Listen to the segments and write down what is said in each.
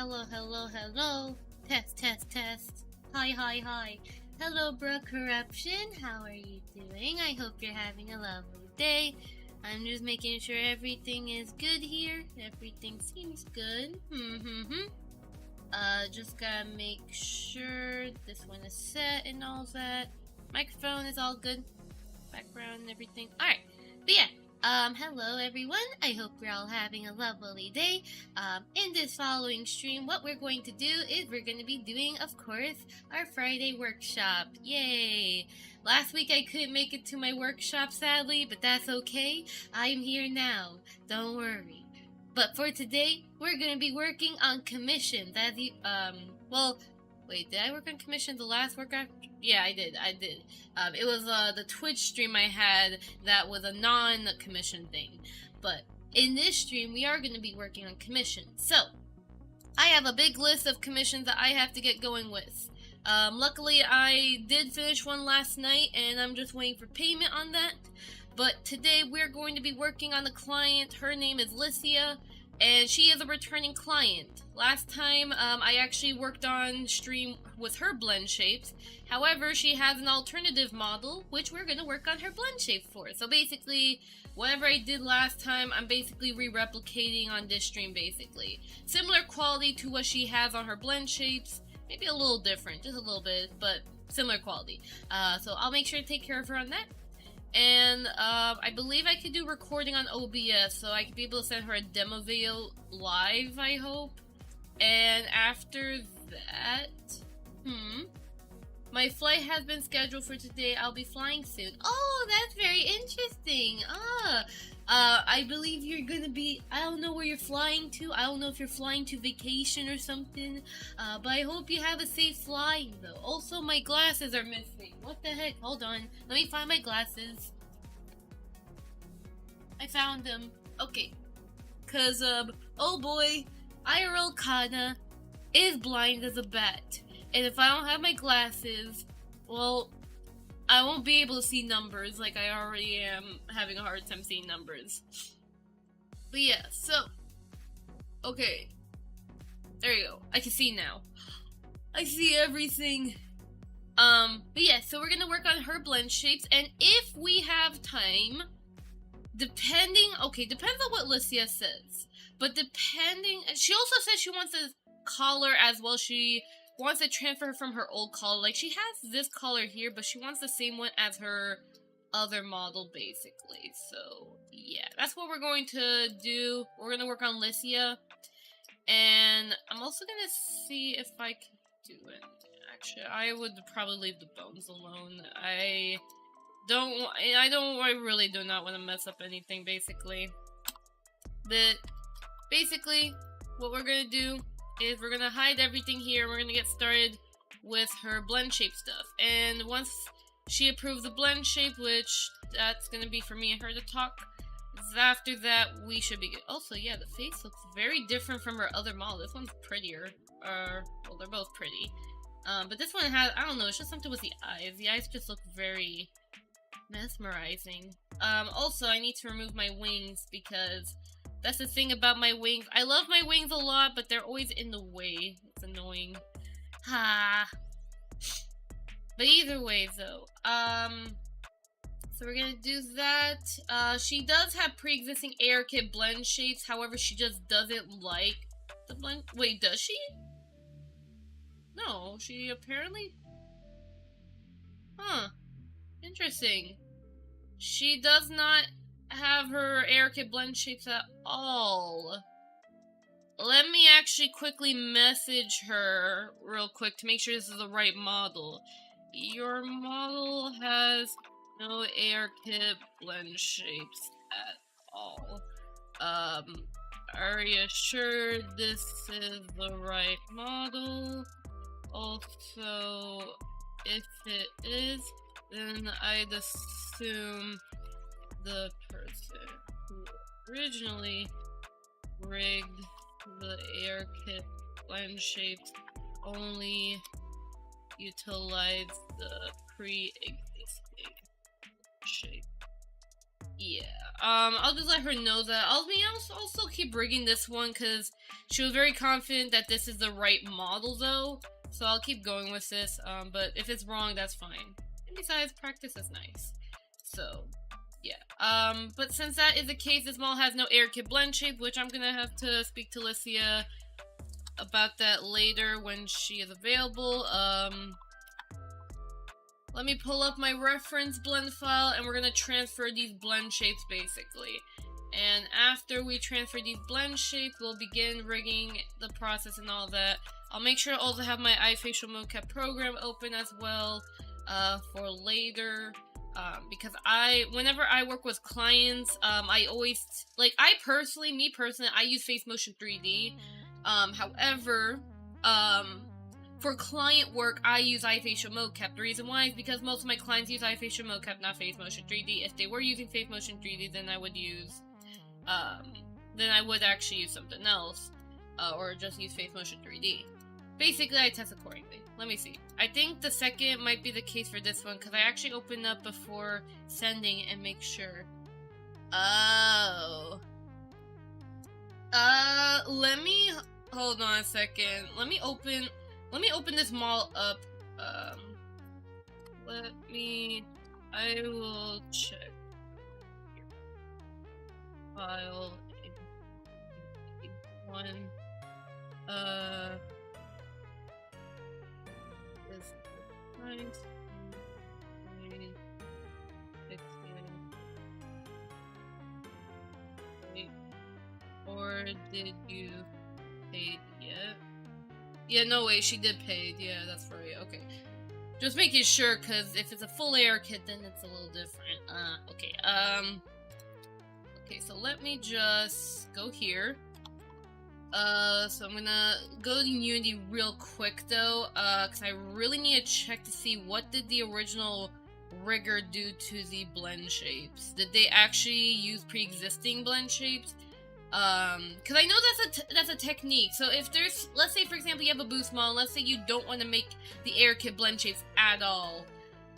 Hello, hello, hello. Test, test, test. Hi, hi, hi. Hello, bro corruption. How are you doing? I hope you're having a lovely day. I'm just making sure everything is good here. Everything seems good. Just gotta make sure this one is set and all that. Microphone is all good. Background and everything. Alright. But yeah. Hello everyone. I hope you're all having a lovely day. In this following stream, what we're going to do is we're going to be doing, of course, our Friday workshop. Yay! Last week I couldn't make it to my workshop, sadly, but that's okay. I'm here now. Don't worry. But for today, we're going to be working on commissions. As you, wait, did I work on commissions the last workout? Yeah, I did. It was the Twitch stream I had that was a non-commission thing. But in this stream, we are going to be working on commissions. So, I have a big list of commissions that I have to get going with. Luckily, I did finish one last night, and I'm just waiting for payment on that. But today, we're going to be working on a client. Her name is Lycia, and she is a returning client. Last time, I actually worked on stream with her blend shapes. However, she has an alternative model, which we're going to work on her blend shape for. So basically, whatever I did last time, I'm basically re-replicating on this stream, basically. Similar quality to what she has on her blend shapes. Maybe a little different, just a little bit, but similar quality. So I'll make sure to take care of her on that. And I believe I could do recording on OBS, so I could be able to send her a demo video live, I hope. And after that, my flight has been scheduled for today. I'll be flying soon. Oh, that's very interesting. I believe you're gonna be, I don't know where you're flying to. I don't know if you're flying to vacation or something. But I hope you have a safe flying, though. Also, my glasses are missing. What the heck? Hold on. Let me find my glasses. I found them. Okay. Cause, oh boy, IRL Kana is blind as a bat. And if I don't have my glasses, well, I won't be able to see numbers like I already am having a hard time seeing numbers. But yeah, so, okay. There you go. I can see now. I see everything. But yeah, so we're gonna work on her blend shapes, and if we have time, depends on what Lycia says. But she also says she wants a collar as well. She wants to transfer her from her old collar. Like, she has this collar here, but she wants the same one as her other model, basically. So, yeah, that's what we're going to do. We're going to work on Lycia. And I'm also going to see if I can do it. Actually, I would probably leave the bones alone. I really do not want to mess up anything, basically. But, basically, what we're going to do is we're gonna hide everything here. We're gonna get started with her blend shape stuff. And once she approves the blend shape, which that's gonna be for me and her to talk, after that we should be good. Also, yeah, the face looks very different from her other model. This one's prettier. Well, they're both pretty. But this one has, I don't know, it's just something with the eyes. The eyes just look very mesmerizing. Also, I need to remove my wings because that's the thing about my wings. I love my wings a lot, but they're always in the way. It's annoying. Ha. But either way, though. So we're gonna do that. She does have pre-existing AirKit blend shapes. However, she just doesn't like the blend. Wait, does she? No, she apparently. Huh. Interesting. She does not have her AirKit blend shapes at all. Let me actually quickly message her real quick to make sure this is the right model. Your model has no AirKit blend shapes at all. Are you sure this is the right model? Also, if it is, then I'd assume the person who originally rigged the AirKit blend shapes only utilized the pre-existing shape. yeah. I'll just let her know that. I'll also keep rigging this one because she was very confident that this is the right model though. So I'll keep going with this. But if it's wrong, that's fine. And besides, practice is nice. So, yeah. But since that is the case, this model has no air kit blend shape, which I'm gonna have to speak to Licia about that later when she is available. Let me pull up my reference blend file, and we're gonna transfer these blend shapes basically. And after we transfer these blend shapes, we'll begin rigging the process and all that. I'll make sure to also have my iFacial mocap program open as well for later. Because whenever I work with clients, I always, like, me personally, I use Face Motion 3D. However, for client work, I use iFacial mocap. The reason why is because most of my clients use iFacial mocap, not Face Motion 3D. If they were using Face Motion 3D, then I would actually use something else, or just use Face Motion 3D. Basically, I test accordingly. Let me see. I think the second might be the case for this one, because I actually opened up before sending and make sure. Oh. Let me, hold on a second. Let me open this model up. I will check file in one. Is nice. Or did you pay yet? Yeah, no way, she did pay. Yeah, that's right. Okay. Just making sure, because if it's a full air kit, then it's a little different. Okay. Okay, so let me just go here. So I'm gonna go to Unity real quick, though, because I really need to check to see what did the original rigger do to the blend shapes. Did they actually use pre-existing blend shapes? Because I know that's a technique. So if there's, let's say for example you have a boost model, let's say you don't want to make the air kit blend shapes at all.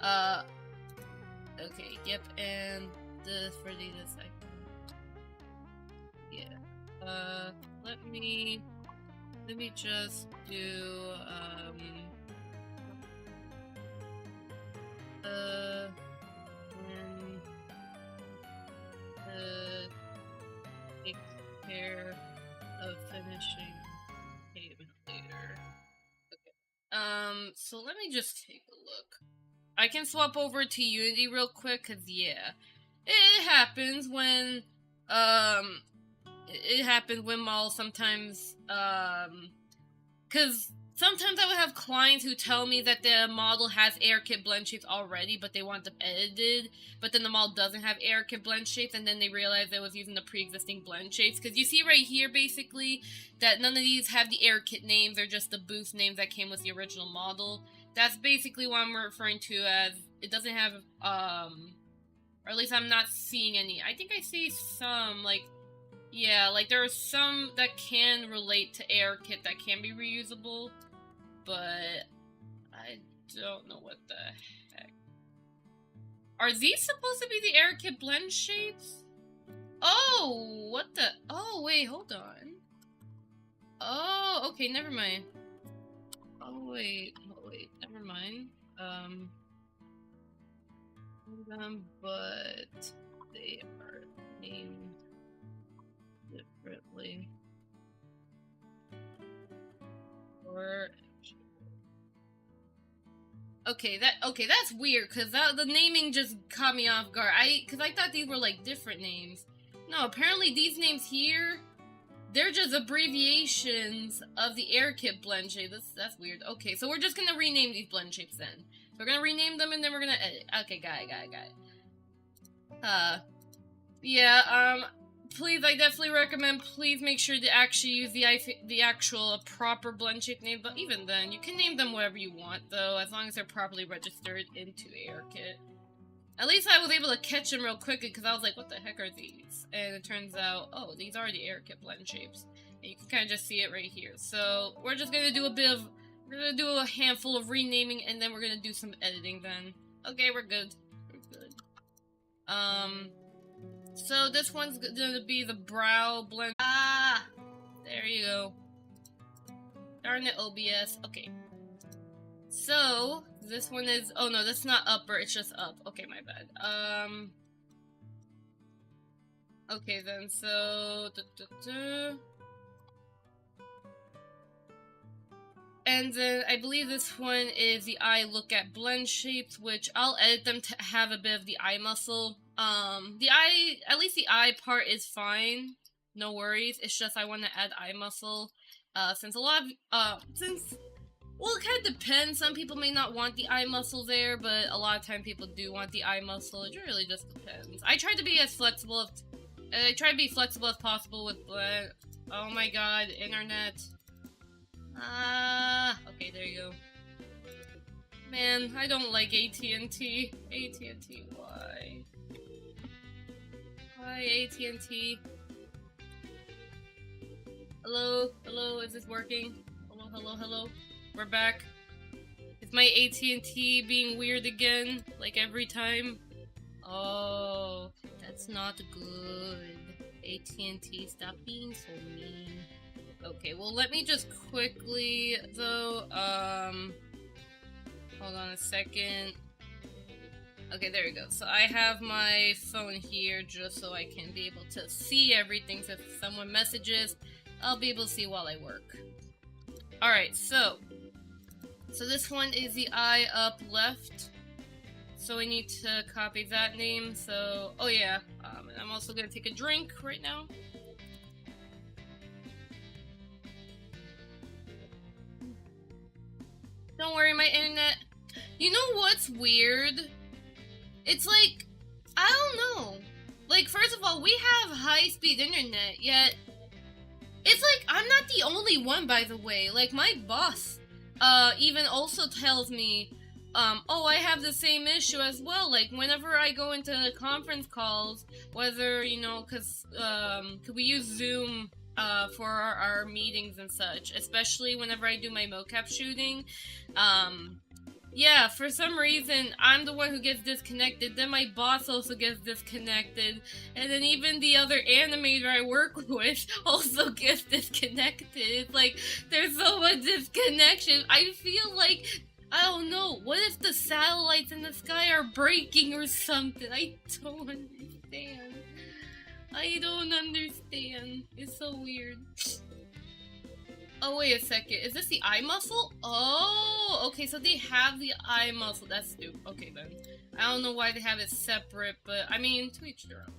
Okay, yep, and for the second. Yeah. Let me just do, take care of finishing payment later. Okay. So let me just take a look. I can swap over to Unity real quick, cause yeah, it happens when, models sometimes, cause sometimes I would have clients who tell me that the model has air kit blend shapes already, but they want them edited, but then the model doesn't have air kit blend shapes, and then they realize it was using the pre-existing blend shapes. Because you see right here, basically, that none of these have the air kit names, they're just the boost names that came with the original model. That's basically what I'm referring to as, it doesn't have, or at least I'm not seeing any. I think I see some, like, yeah, like there are some that can relate to air kit that can be reusable, but I don't know what the heck. Are these supposed to be the air kit blend shapes? Oh, what the? Oh, wait, hold on. Oh, okay, never mind. Oh, wait, never mind. But they are named differently. Or okay, that's weird, cause the naming just caught me off guard. Cause I thought these were like different names. No, apparently these names here, they're just abbreviations of the air kit blend shape. That's weird. Okay, so we're just gonna rename these blend shapes then. So we're gonna rename them and then we're gonna edit. Okay, got it. Yeah, please, I definitely recommend, please make sure to actually use the actual proper blend shape name, but even then, you can name them whatever you want, though, as long as they're properly registered into AirKit. At least I was able to catch them real quickly, because I was like, what the heck are these? And it turns out, oh, these are the AirKit blend shapes. And you can kind of just see it right here. So, we're just going to do we're going to do a handful of renaming, and then we're going to do some editing then. Okay, we're good. So this one's gonna be the brow blend. Ah! There you go. Darn it, OBS. Okay. So, this one is... Oh no, that's not upper, it's just up. Okay, my bad. Okay then, so... And then I believe this one is the eye look at blend shapes, which I'll edit them to have a bit of the eye muscle. The eye, at least the eye part is fine. No worries. It's just I want to add eye muscle. Since a lot of, well, it kind of depends. Some people may not want the eye muscle there, but a lot of time people do want the eye muscle. It really just depends. I try to be as flexible as possible with blend. Oh my god, internet. Okay, there you go. Man, I don't like AT&T. AT&T, why? Why AT&T? Hello? Hello, is this working? Hello, hello, hello? We're back. Is my AT&T being weird again? Like every time? Oh, that's not good. AT&T, stop being so mean. Okay, well, let me just quickly, though, hold on a second. Okay, there we go. So I have my phone here just so I can be able to see everything. So if someone messages, I'll be able to see while I work. Alright, so this one is the eye up left. So we need to copy that name. So, oh yeah, and I'm also gonna take a drink right now. Don't worry, my internet. You know what's weird? It's like, I don't know. Like, first of all, we have high-speed internet, yet it's like, I'm not the only one, by the way. Like, my boss, even also tells me, oh, I have the same issue as well. Like, whenever I go into conference calls, whether, you know, cause we use Zoom, for our meetings and such, especially whenever I do my mocap shooting. Yeah, for some reason, I'm the one who gets disconnected, then my boss also gets disconnected, and then even the other animator I work with also gets disconnected. It's like, there's so much disconnection. I feel like, I don't know, what if the satellites in the sky are breaking or something? I don't understand. I don't understand. It's so weird. Oh, wait a second. Is this the eye muscle? Oh, okay, so they have the eye muscle. That's stupid. Okay, then. I don't know why they have it separate, but, I mean, to each their own.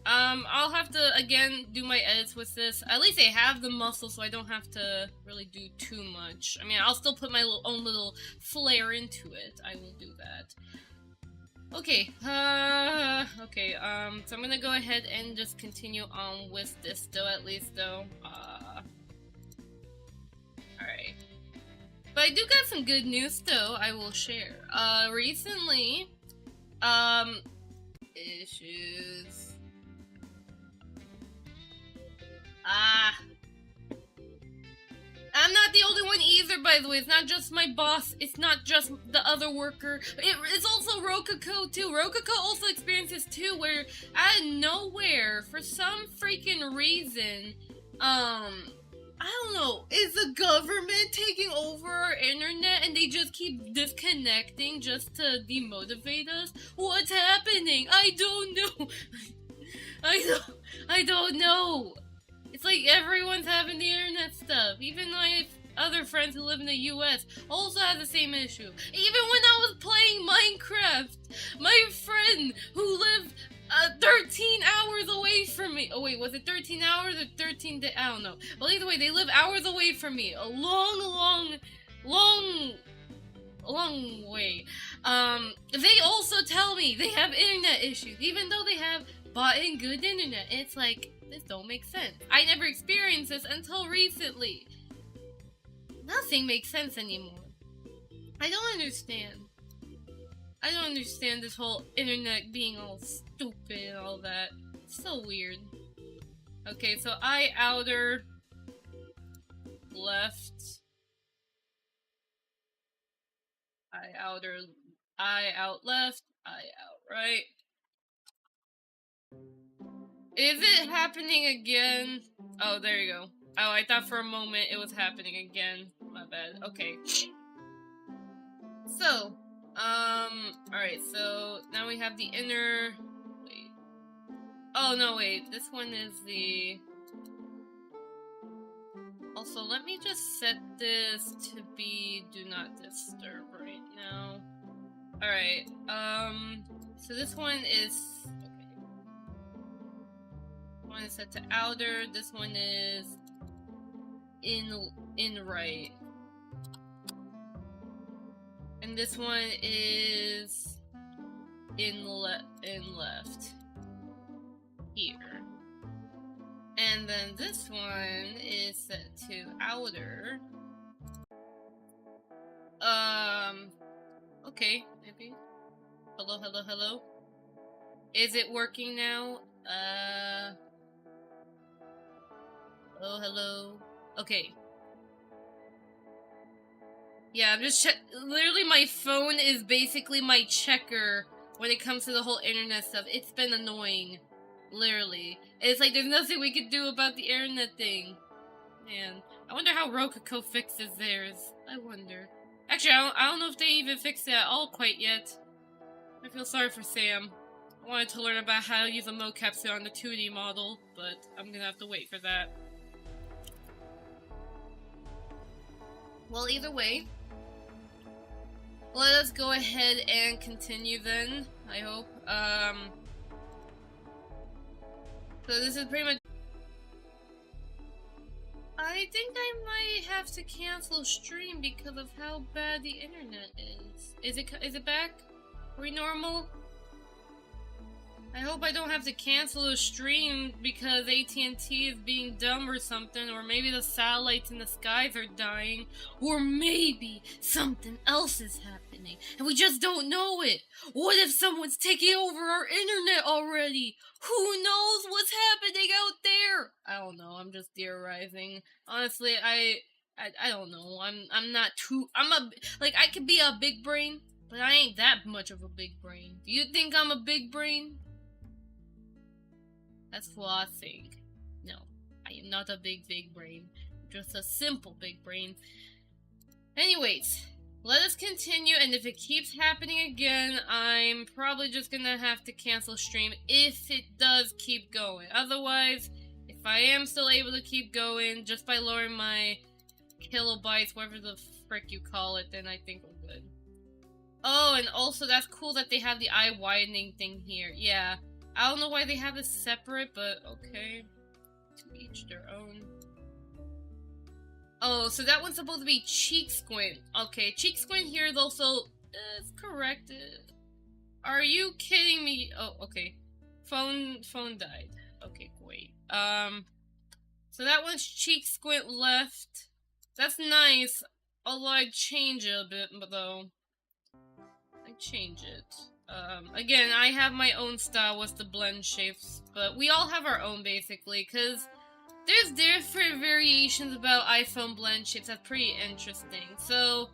I'll have to, again, do my edits with this. At least they have the muscle, so I don't have to really do too much. I mean, I'll still put my own little flair into it. I will do that. Okay, okay, so I'm gonna go ahead and just continue on with this, though, at least, though. Alright. But I do got some good news, though, I will share. Recently, issues. I'm not the only one either, by the way. It's not just my boss. It's not just the other worker. It's also Rococo, too. Rococo also experiences, too, where out of nowhere, for some freaking reason, I don't know, is the government taking over our internet and they just keep disconnecting just to demotivate us? What's happening? I don't know. I don't know. It's like everyone's having the internet stuff. Even my other friends who live in the US also have the same issue. Even when I was playing Minecraft, my friend who lived 13 hours away from me. Oh wait, was it 13 hours or 13 days? I don't know. Well, either way, they live hours away from me. A long way. They also tell me they have internet issues, even though they have bought in good internet. It's like, this don't make sense. I never experienced this until recently. Nothing makes sense anymore. I don't understand. I don't understand this whole internet being all stupid and all that. It's so weird. Okay, so eye outer left. Eye outer, eye out left, eye out right. Is it happening again? Oh, there you go. Oh, I thought for a moment it was happening again. My bad. Okay. So, alright, so now we have the inner... Wait. Oh, no, wait. This one is the... Also, let me just set this to be do not disturb right now. Alright, so this one is... Okay. One is set to outer, this one is in right. And this one is in left. Here. And then this one is set to outer. Okay, maybe. Hello, hello, hello. Is it working now? Hello, hello. Okay. Yeah, I'm just literally my phone is basically my checker when it comes to the whole internet stuff. It's been annoying. Literally. It's like there's nothing we could do about the internet thing. Man, I wonder how Rococo fixes theirs. I wonder. Actually, I don't know if they even fixed it at all quite yet. I feel sorry for Sam. I wanted to learn about how to use a mocap suit on the 2D model, but I'm gonna have to wait for that. Well, either way, let us go ahead and continue then, I hope. So this is pretty much... I think I might have to cancel stream because of how bad the internet is. Is it back? Are we normal? I hope I don't have to cancel a stream because AT&T is being dumb or something, or maybe the satellites in the skies are dying, or maybe something else is happening, and we just don't know it. What if someone's taking over our internet already? Who knows what's happening out there? I don't know, I'm just theorizing. Honestly, I don't know. I'm not too... I could be a big brain, but I ain't that much of a big brain. Do you think I'm a big brain? That's what I think. No, I am not a big brain. Just a simple big brain. Anyways, let us continue, and if it keeps happening again, I'm probably just gonna have to cancel stream if it does keep going. Otherwise, if I am still able to keep going just by lowering my kilobytes, whatever the frick you call it, then I think we're good. Oh, and also that's cool that they have the eye widening thing here. Yeah. I don't know why they have this separate, but okay. To each their own. Oh, so that one's supposed to be cheek squint. Okay, cheek squint here is also... it's corrected. Are you kidding me? Oh, okay. Phone died. Okay, great. So that one's cheek squint left. That's nice. Although I'd change it a bit, though. I'd change it. Again, I have my own style with the blend shapes, but we all have our own, basically, because there's different variations about iPhone blend shapes that's pretty interesting. So,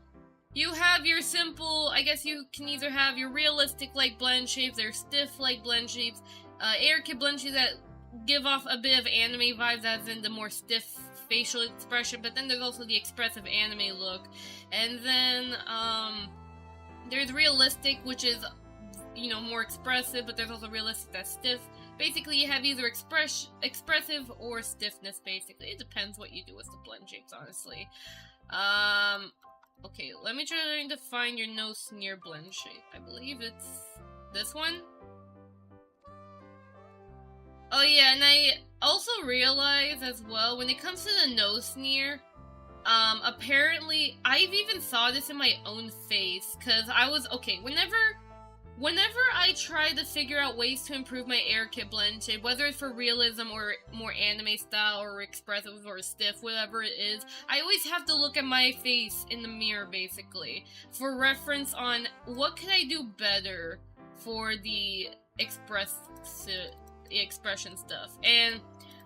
you have your simple, I guess you can either have your realistic-like blend shapes, or stiff-like blend shapes, AirKit blend shapes that give off a bit of anime vibes, as in the more stiff facial expression, but then there's also the expressive anime look. And then, there's realistic, which is... you know, more expressive, but there's also realistic that's stiff. Basically, you have either expressive or stiffness, basically. It depends what you do with the blend shapes, honestly. Okay, let me try to find your no sneer blend shape. I believe it's this one. Oh yeah, and I also realized as well, when it comes to the no sneer, apparently, I've even saw this in my own face, because I was, okay, Whenever I try to figure out ways to improve my AirKit blend shape, whether it's for realism or more anime style or expressive or stiff, whatever it is, I always have to look at my face in the mirror, basically, for reference on what can I do better for the expression stuff. And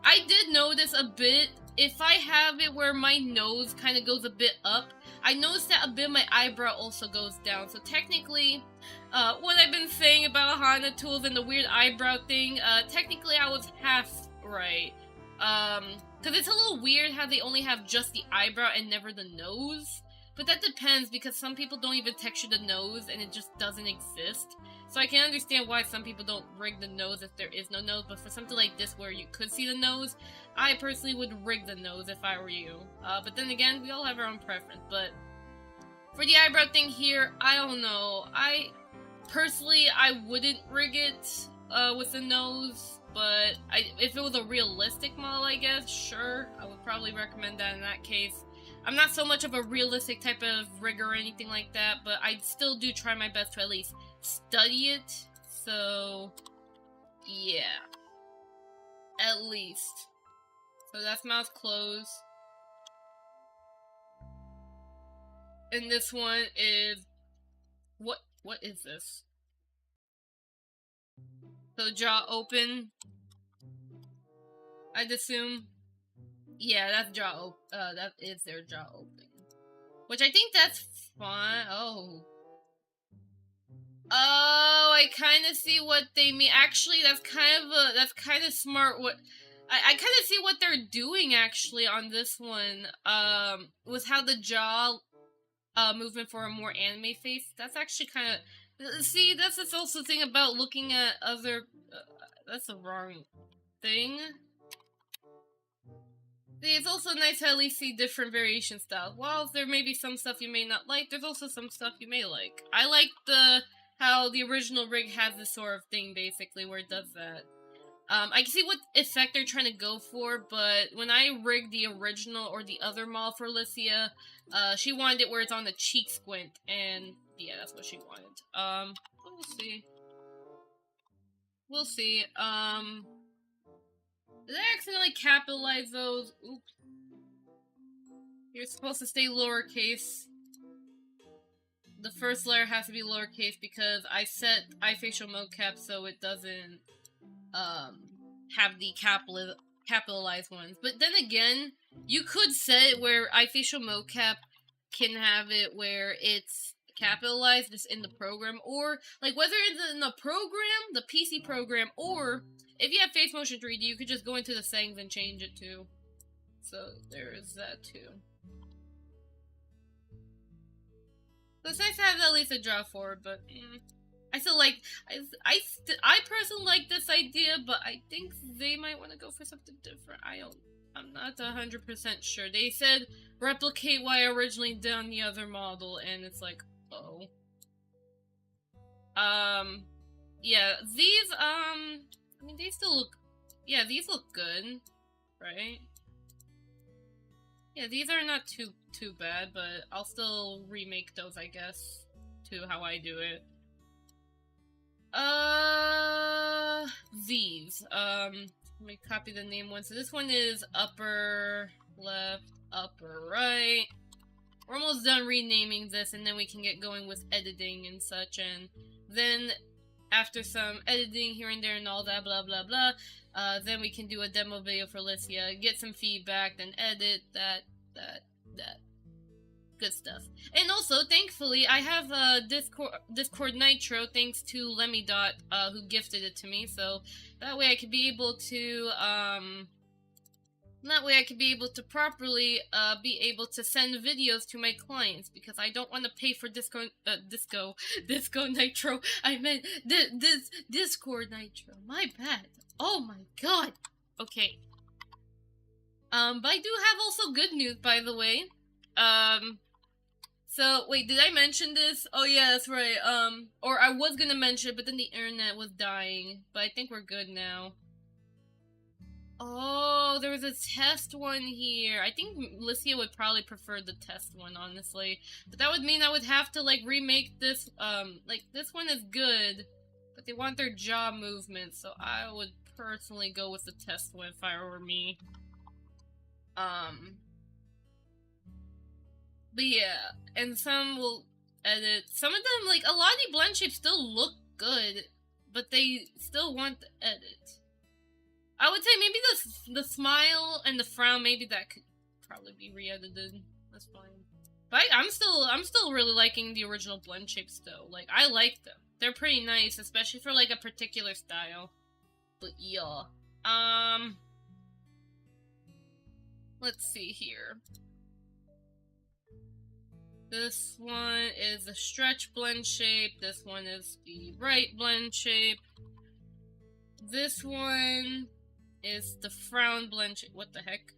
I did notice a bit, if I have it where my nose kind of goes a bit up, I noticed that a bit of my eyebrow also goes down. So technically, what I've been saying about Hana tools and the weird eyebrow thing, technically I was half right. Because it's a little weird how they only have just the eyebrow and never the nose. But that depends, because some people don't even texture the nose and it just doesn't exist. So I can understand why some people don't rig the nose if there is no nose, but for something like this where you could see the nose, I personally would rig the nose if I were you. But then again, we all have our own preference. But for the eyebrow thing here, I don't know. Personally, I wouldn't rig it with the nose, but if it was a realistic model, I guess, sure, I would probably recommend that in that case. I'm not so much of a realistic type of rigger or anything like that, but I still do try my best to at least study it, so yeah, at least. So that's mouth closed. And this one is, what is this? So jaw open, I'd assume. Yeah, that's jaw that is their jaw open. Which I think that's fine. Oh, I kind of see what they mean. Actually, that's kind of smart. What I kind of see what they're doing actually on this one. With how the jaw movement for a more anime face. That's actually kind of, see, that's the also thing about looking at other. That's the wrong thing. See, it's also nice to at least see different variation styles. While there may be some stuff you may not like, there's also some stuff you may like. I like how the original rig has this sort of thing, basically, where it does that. I can see what effect they're trying to go for, but when I rigged the original or the other model for Alicia, she wanted it where it's on the cheek squint, and yeah, that's what she wanted. We'll see. We'll see. Did I accidentally capitalize those? Oops. You're supposed to stay lowercase. The first letter has to be lowercase because I set iFacial mocap so it doesn't have the capitalized ones. But then again, you could set it where iFacial mocap can have it where it's capitalized just in the program, or like whether it's in the program, the PC program, or if you have Face Motion 3D, you could just go into the settings and change it too. So there is that too. So it's nice to have at least a draw forward, but I still like. I personally like this idea, but I think they might want to go for something different. I'm not 100% sure. They said replicate what I originally did on the other model, and it's like, oh. Yeah, these I mean, they still look. Yeah, these look good, right? Yeah, these are not too bad, but I'll still remake those, I guess, to how I do it. These. Let me copy the name one. So this one is upper left, upper right. We're almost done renaming this, and then we can get going with editing and such, and then after some editing here and there and all that, blah blah blah, then we can do a demo video for Alicia, get some feedback, then edit that. Good stuff. And also, thankfully, I have Discord Nitro, thanks to Lemmydot, who gifted it to me, so that way I could be able to, properly, be able to send videos to my clients, because I don't want to pay for Disco Nitro. I meant Discord Nitro. My bad. Oh my god. Okay. But I do have also good news, by the way. So, wait, did I mention this? Oh yeah, that's right. Or I was gonna mention it, but then the internet was dying. But I think we're good now. Oh, there was a test one here. I think Alicia would probably prefer the test one, honestly. But that would mean I would have to, like, remake this, like, this one is good, but they want their jaw movement, so I would personally go with the test one if I were me. But yeah, and some will edit. Some of them, like, a lot of the blend shapes still look good, but they still want the edit. I would say maybe the smile and the frown, maybe that could probably be re-edited. That's fine. But I'm still really liking the original blend shapes though. Like, I like them. They're pretty nice, especially for like a particular style. But yeah. Let's see here. This one is the stretch blend shape. This one is the right blend shape. This one is the frown blend shape. What the heck?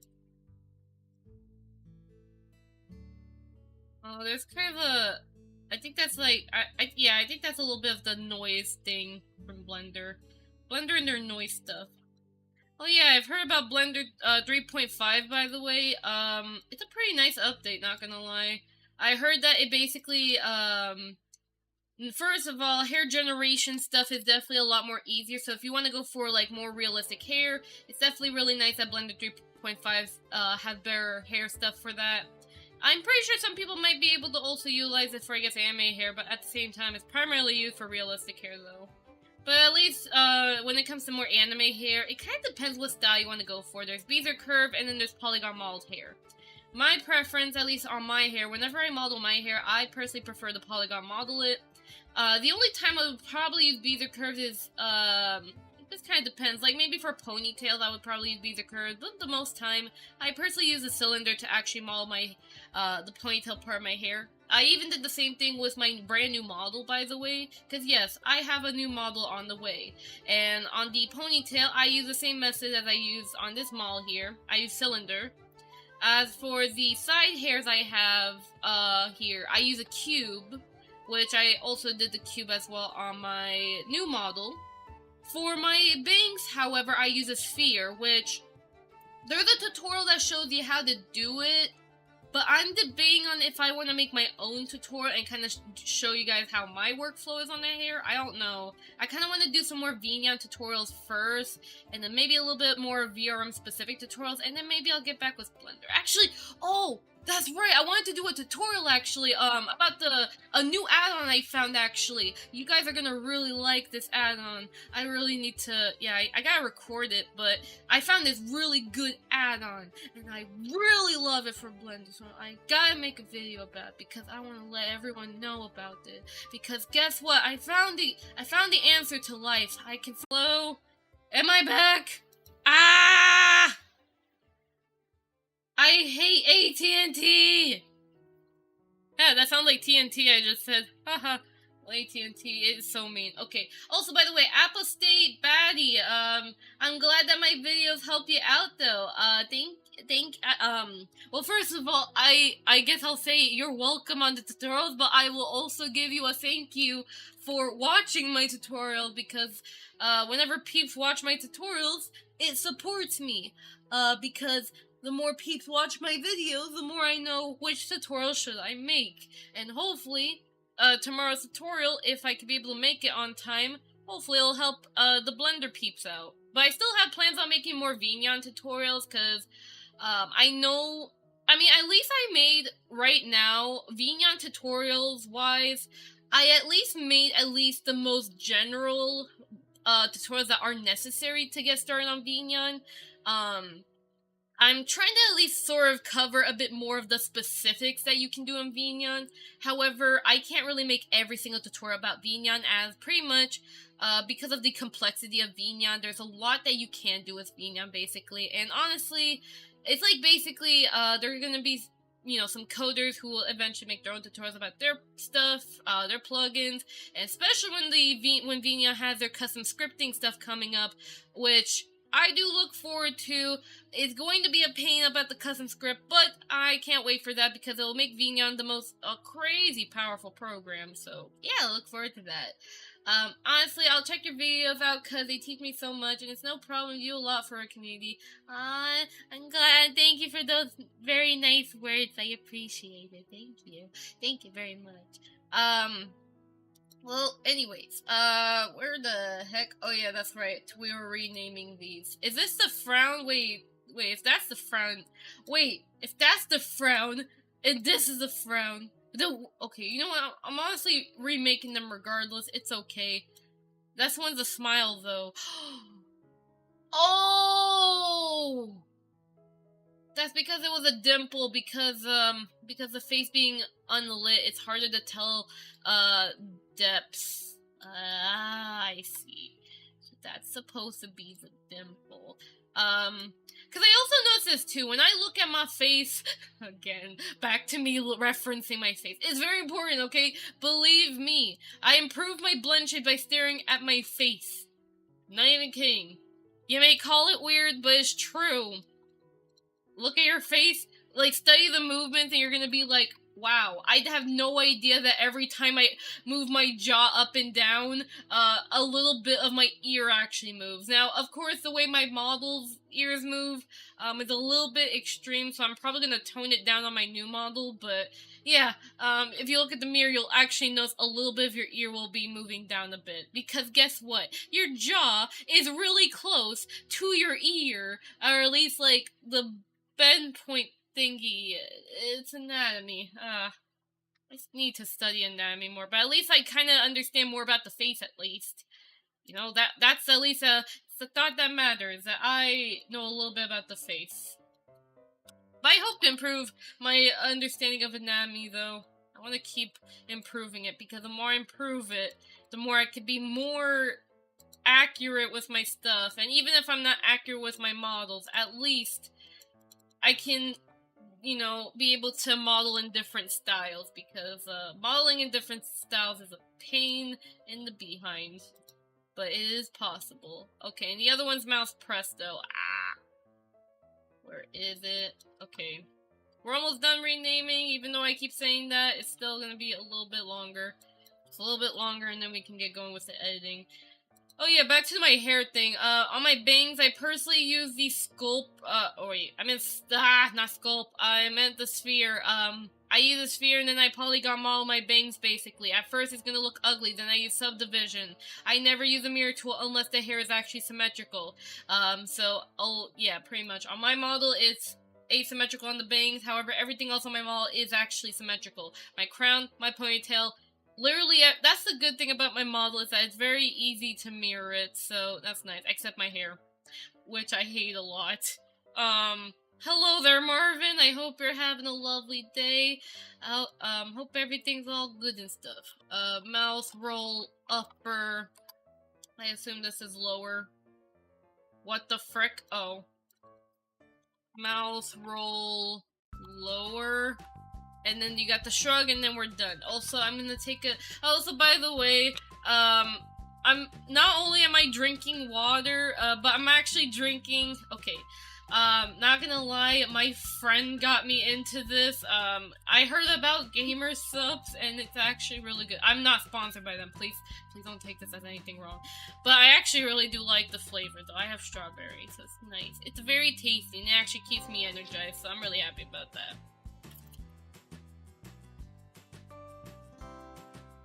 Oh, there's kind of a... I think that's like... yeah, I think that's a little bit of the noise thing from Blender. Blender and their noise stuff. Oh yeah, I've heard about Blender 3.5, by the way. It's a pretty nice update, not gonna lie. I heard that it basically, first of all, hair generation stuff is definitely a lot more easier. So if you want to go for like more realistic hair, it's definitely really nice that Blender 3.5 has better hair stuff for that. I'm pretty sure some people might be able to also utilize it for, I guess, anime hair, but at the same time, it's primarily used for realistic hair, though. But at least, when it comes to more anime hair, it kind of depends what style you want to go for. There's bezier curve, and then there's polygon modeled hair. My preference, at least on my hair, whenever I model my hair, I personally prefer the polygon model it. The only time I would probably use bezier curves is, this kind of depends. Like, maybe for ponytails, I would probably use bezier curves, but the most time, I personally use a cylinder to actually model my, the ponytail part of my hair. I even did the same thing with my brand new model, by the way, because yes, I have a new model on the way. And on the ponytail, I use the same method as I use on this model here. I use cylinder. As for the side hairs I have here, I use a cube, which I also did the cube as well on my new model. For my bangs, however, I use a sphere, which there's a tutorial that shows you how to do it, but I'm debating on if I want to make my own tutorial and kind of show you guys how my workflow is on the hair. I don't know. I kind of want to do some more VNyan tutorials first, and then maybe a little bit more VRM specific tutorials, and then maybe I'll get back with Blender. Actually, oh, that's right, I wanted to do a tutorial actually, about a new add-on I found actually. You guys are gonna really like this add-on. I really need to, yeah, I gotta record it, but I found this really good add-on, and I really love it for Blender, so I gotta make a video about it, because I wanna let everyone know about it. Because guess what, I found the answer to life. I can, hello? Am I back? Ah! I hate AT&T! Yeah, that sounds like TNT I just said. Haha. Well, AT&T is so mean. Okay. Also, by the way, Apple State Baddie, I'm glad that my videos helped you out, though. Well, first of all, I guess I'll say you're welcome on the tutorials, but I will also give you a thank you for watching my tutorial, because, whenever peeps watch my tutorials, it supports me, because the more peeps watch my videos, the more I know which tutorial should I make. And hopefully, tomorrow's tutorial, if I could be able to make it on time, hopefully it'll help the Blender peeps out. But I still have plans on making more VNyan tutorials, because I know, I mean, at least I made, right now, VNyan tutorials-wise, I at least made at least the most general tutorials that are necessary to get started on VNyan. I'm trying to at least sort of cover a bit more of the specifics that you can do in VNyan. However, I can't really make every single tutorial about VNyan, as pretty much, because of the complexity of VNyan, there's a lot that you can do with VNyan, basically. And honestly, it's like basically, there are gonna be, you know, some coders who will eventually make their own tutorials about their stuff, their plugins, and especially when VNyan has their custom scripting stuff coming up, which I do look forward to. It's going to be a pain about the custom script, but I can't wait for that, because it will make VNyan the most crazy powerful program. So yeah, I look forward to that. Honestly, I'll check your videos out, because they teach me so much, and it's no problem. You do a lot for our community. I'm glad. Thank you for those very nice words. I appreciate it. Thank you. Thank you very much. Well, anyways, where the heck? Oh yeah, that's right. We were renaming these. Is this the frown? Wait, if that's the frown. Wait, if that's the frown, and this is the frown. Okay, you know what? I'm honestly remaking them regardless. It's okay. This one's a smile, though. Oh! That's because it was a dimple, because the face being unlit, it's harder to tell, depths. I see. So that's supposed to be the dimple. Because I also noticed this too, when I look at my face, again, back to me referencing my face, it's very important, okay? Believe me, I improve my blend shade by staring at my face. Not even kidding. You may call it weird, but it's true. Look at your face, like, study the movements, and you're gonna be like, wow, I have no idea that every time I move my jaw up and down, a little bit of my ear actually moves. Now, of course, the way my model's ears move, is a little bit extreme, so I'm probably gonna tone it down on my new model, but yeah, if you look at the mirror, you'll actually notice a little bit of your ear will be moving down a bit, because guess what? Your jaw is really close to your ear, or at least, like, the bend point thingy. It's anatomy. I just need to study anatomy more, but at least I kind of understand more about the face, at least. You know, that's at least it's a thought that matters, that I know a little bit about the face. But I hope to improve my understanding of anatomy, though. I want to keep improving it, because the more I improve it, the more I could be more accurate with my stuff. And even if I'm not accurate with my models, at least I can, you know, be able to model in different styles, because modeling in different styles is a pain in the behind. But it is possible. Okay, and the other one's mouse presto. Ah! Where is it? Okay. We're almost done renaming, even though I keep saying that. It's still gonna be a little bit longer. It's a little bit longer, and then we can get going with the editing. Oh yeah, back to my hair thing. On my bangs, I personally use the sculpt, not sculpt, I meant the sphere. I use a sphere, and then I polygon model my bangs, basically. At first, it's gonna look ugly, then I use subdivision. I never use a mirror tool unless the hair is actually symmetrical. Yeah, pretty much. On my model, it's asymmetrical on the bangs, however, everything else on my model is actually symmetrical. My crown, my ponytail, literally, that's the good thing about my model, is that it's very easy to mirror it, so that's nice, except my hair, which I hate a lot. Hello there, Marvin, I hope you're having a lovely day. Hope everything's all good and stuff. Mouth roll upper, I assume this is lower. What the frick? Oh. Mouth roll lower. And then you got the shrug, and then we're done. Also, I'm gonna take a... Also, by the way, I'm... Not only am I drinking water, but I'm actually drinking... Okay. Not gonna lie, my friend got me into this. I heard about gamer subs, and it's actually really good. I'm not sponsored by them, please don't take this as anything wrong. But I actually really do like the flavor, though. I have strawberry, so it's nice. It's very tasty, and it actually keeps me energized, so I'm really happy about that.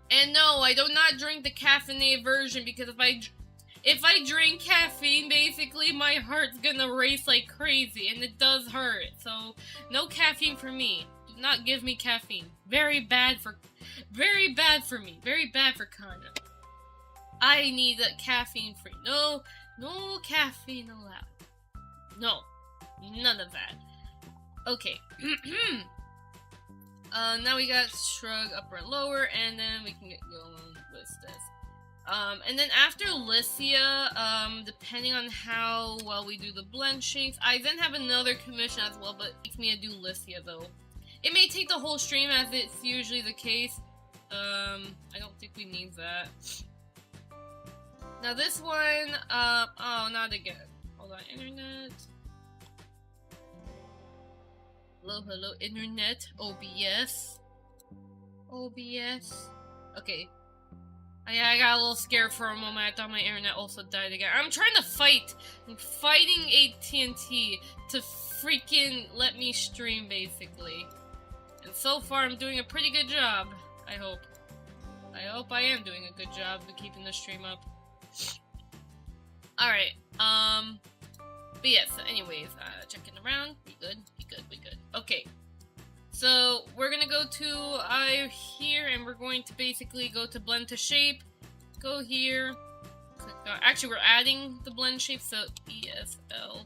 And no, I do not drink the caffeinated version, because if I drink caffeine, basically, my heart's gonna race like crazy, and it does hurt. So, no caffeine for me. Do not give me caffeine. Very bad for me. Very bad for Kana. I need a caffeine free. No caffeine allowed. No, none of that. Okay. Now we got shrug upper and lower, and then we can get going with this. And then after Lycia, depending on how well we do the blend shapes, I then have another commission as well, but it takes me to do Lycia, though. It may take the whole stream, as it's usually the case. I don't think we need that. Now this one, oh, not again. Hold on, internet. Hello, internet. OBS. Okay. I got a little scared for a moment. I thought my internet also died again. I'm trying to fight. I'm fighting AT&T to freaking let me stream, basically. And so far, I'm doing a pretty good job. I hope. I am doing a good job of keeping the stream up. Alright, but yeah, so anyways, checking around. We good. Okay. So, we're gonna go to here, and we're going to basically go to blend to shape, go here, Click on, actually, we're adding the blend shape, so ESL.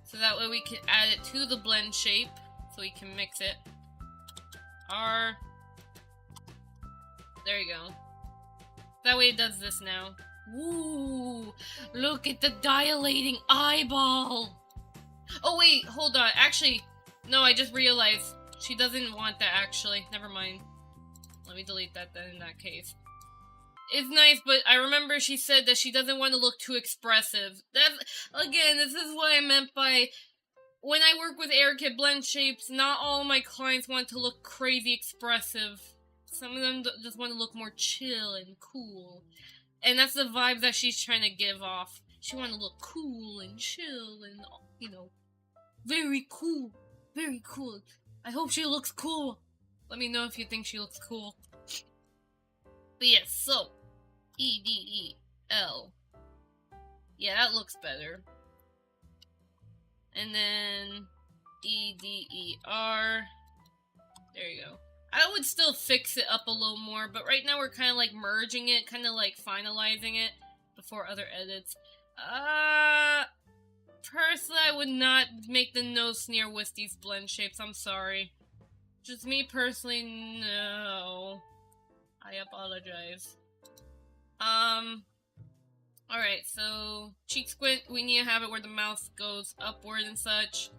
So that way we can add it to the blend shape, so we can mix it. R. There you go. That way it does this now. Ooh, look at the dilating eyeball. Oh wait, hold on. Actually, no, I just realized she doesn't want that actually. Never mind. Let me delete that then in that case. It's nice, but I remember she said that she doesn't want to look too expressive. That's, again, this is what I meant by when I work with AirKit blend shapes, not all my clients want to look crazy expressive. Some of them just want to look more chill and cool. And that's the vibe that she's trying to give off. She want to look cool and chill and, you know, very cool. Very cool. I hope she looks cool. Let me know if you think she looks cool. But yes, so, EDEL. Yeah, that looks better. And then EDER. There you go. I would still fix it up a little more, but right now we're kind of like merging it, kind of like finalizing it before other edits. Personally, I would not make the nose sneer with these blend shapes. I'm sorry. Just me personally, no. I apologize. Alright, so cheek squint, we need to have it where the mouth goes upward and such.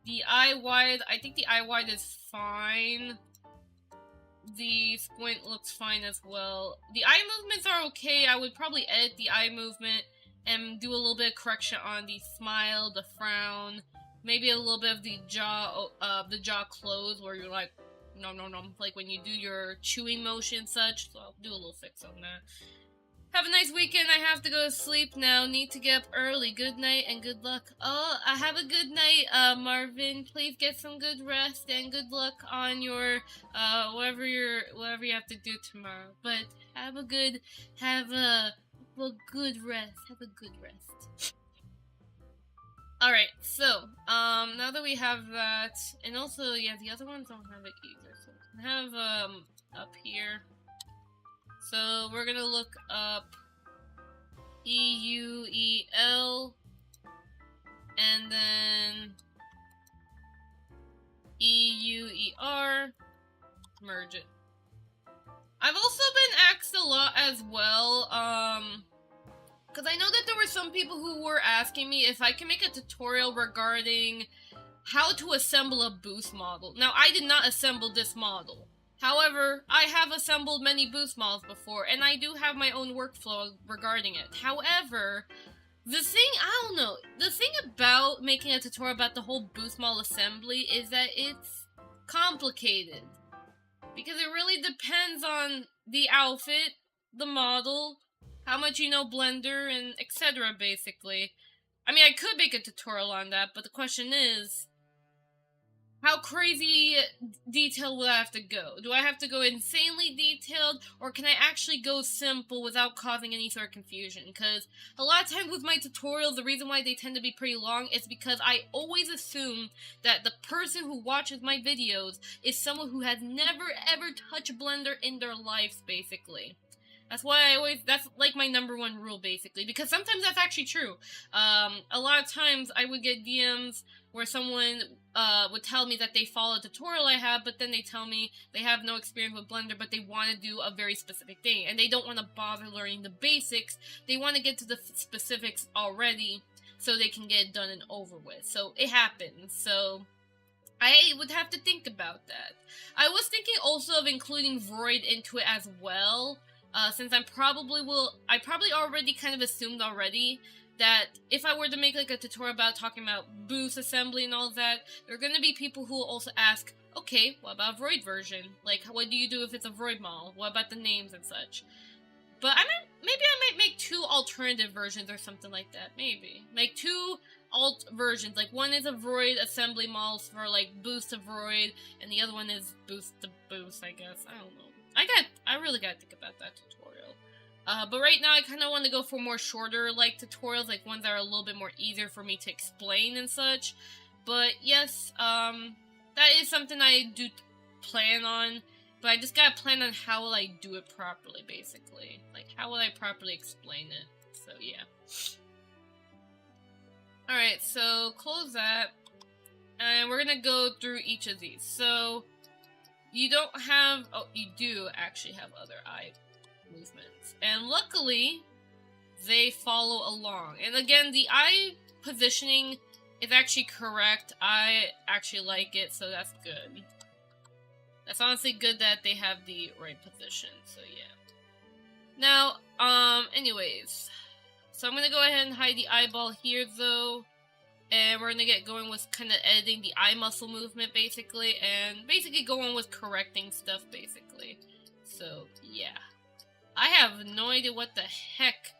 The eye wide, I think the eye wide is fine. The squint looks fine as well. The eye movements are okay. I would probably edit the eye movement and do a little bit of correction on the smile, the frown, maybe a little bit of the jaw close where you're like, no, like when you do your chewing motion and such. So I'll do a little fix on that. Have a nice weekend. I have to go to sleep now. Need to get up early. Good night and good luck. Oh, have a good night, Marvin. Please get some good rest and good luck on your whatever you have to do tomorrow. But have a good rest. Have a good rest. All right. So, now that we have that, and also yeah, the other ones don't have it either. So we can have up here. So we're gonna look up EUEL and then EUER, merge it. I've also been asked a lot as well, because I know that there were some people who were asking me if I can make a tutorial regarding how to assemble a boost model. Now, I did not assemble this model. However, I have assembled many boost models before, and I do have my own workflow regarding it. However, the thing about making a tutorial about the whole boost model assembly is that it's complicated. Because it really depends on the outfit, the model, how much you know Blender, and etc. basically. I mean, I could make a tutorial on that, but the question is, how crazy detailed will I have to go? Do I have to go insanely detailed, or can I actually go simple without causing any sort of confusion? Because a lot of times with my tutorials, the reason why they tend to be pretty long is because I always assume that the person who watches my videos is someone who has never ever touched Blender in their lives, basically. That's why that's like my #1 rule, basically, because sometimes that's actually true. A lot of times I would get DMs where someone would tell me that they follow a tutorial I have, but then they tell me they have no experience with Blender, but they want to do a very specific thing, and they don't want to bother learning the basics. They want to get to the specifics already, so they can get it done and over with. So it happens. So I would have to think about that. I was thinking also of including Void into it as well, since I probably already kind of assumed already that if I were to make like a tutorial about talking about boost assembly and all that, there are going to be people who will also ask, okay, what about Void version? Like, what do you do if it's a Void model? What about the names and such? But maybe I might make 2 alternative versions or something like that. Maybe make 2 alt versions. Like, one is a Void assembly model for like boost to Void, and the other one is boost to boost, I guess. I don't know. I really gotta think about that tutorial. But right now I kind of want to go for more shorter like tutorials, like ones that are a little bit more easier for me to explain and such. But yes, that is something I do plan on, but I just gotta plan on how will I do it properly, basically. Like, how will I properly explain it? So yeah. Alright, so close that. And we're gonna go through each of these. So you don't have, oh, you do actually have other eye movements. And luckily, they follow along. And again, the eye positioning is actually correct. I actually like it, so that's good. That's honestly good that they have the right position, so yeah. Now, anyways. So I'm gonna go ahead and hide the eyeball here, though. And we're gonna get going with kind of editing the eye muscle movement, basically. And basically go on with correcting stuff, basically. So, yeah. I have no idea what the heck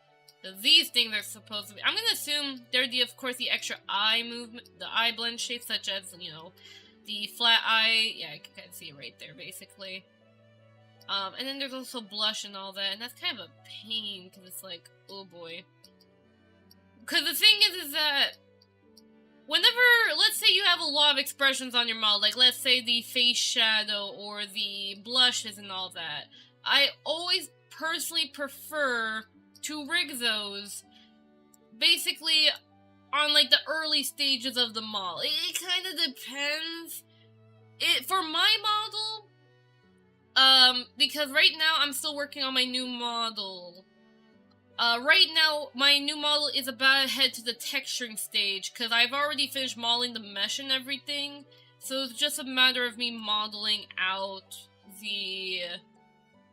these things are supposed to be. I'm gonna assume they're of course, the extra eye movement, the eye blend shapes, such as, you know, the flat eye. Yeah, I can kind of see it right there, basically. And then there's also blush and all that, and that's kind of a pain, because it's like, oh boy. Because the thing is that whenever, let's say you have a lot of expressions on your model, like let's say the face shadow or the blushes and all that, I always personally prefer to rig those basically on like the early stages of the model. It kind of depends. For my model, because right now I'm still working on my new model. Right now, my new model is about to head to the texturing stage, because I've already finished modeling the mesh and everything, so it's just a matter of me modeling out the,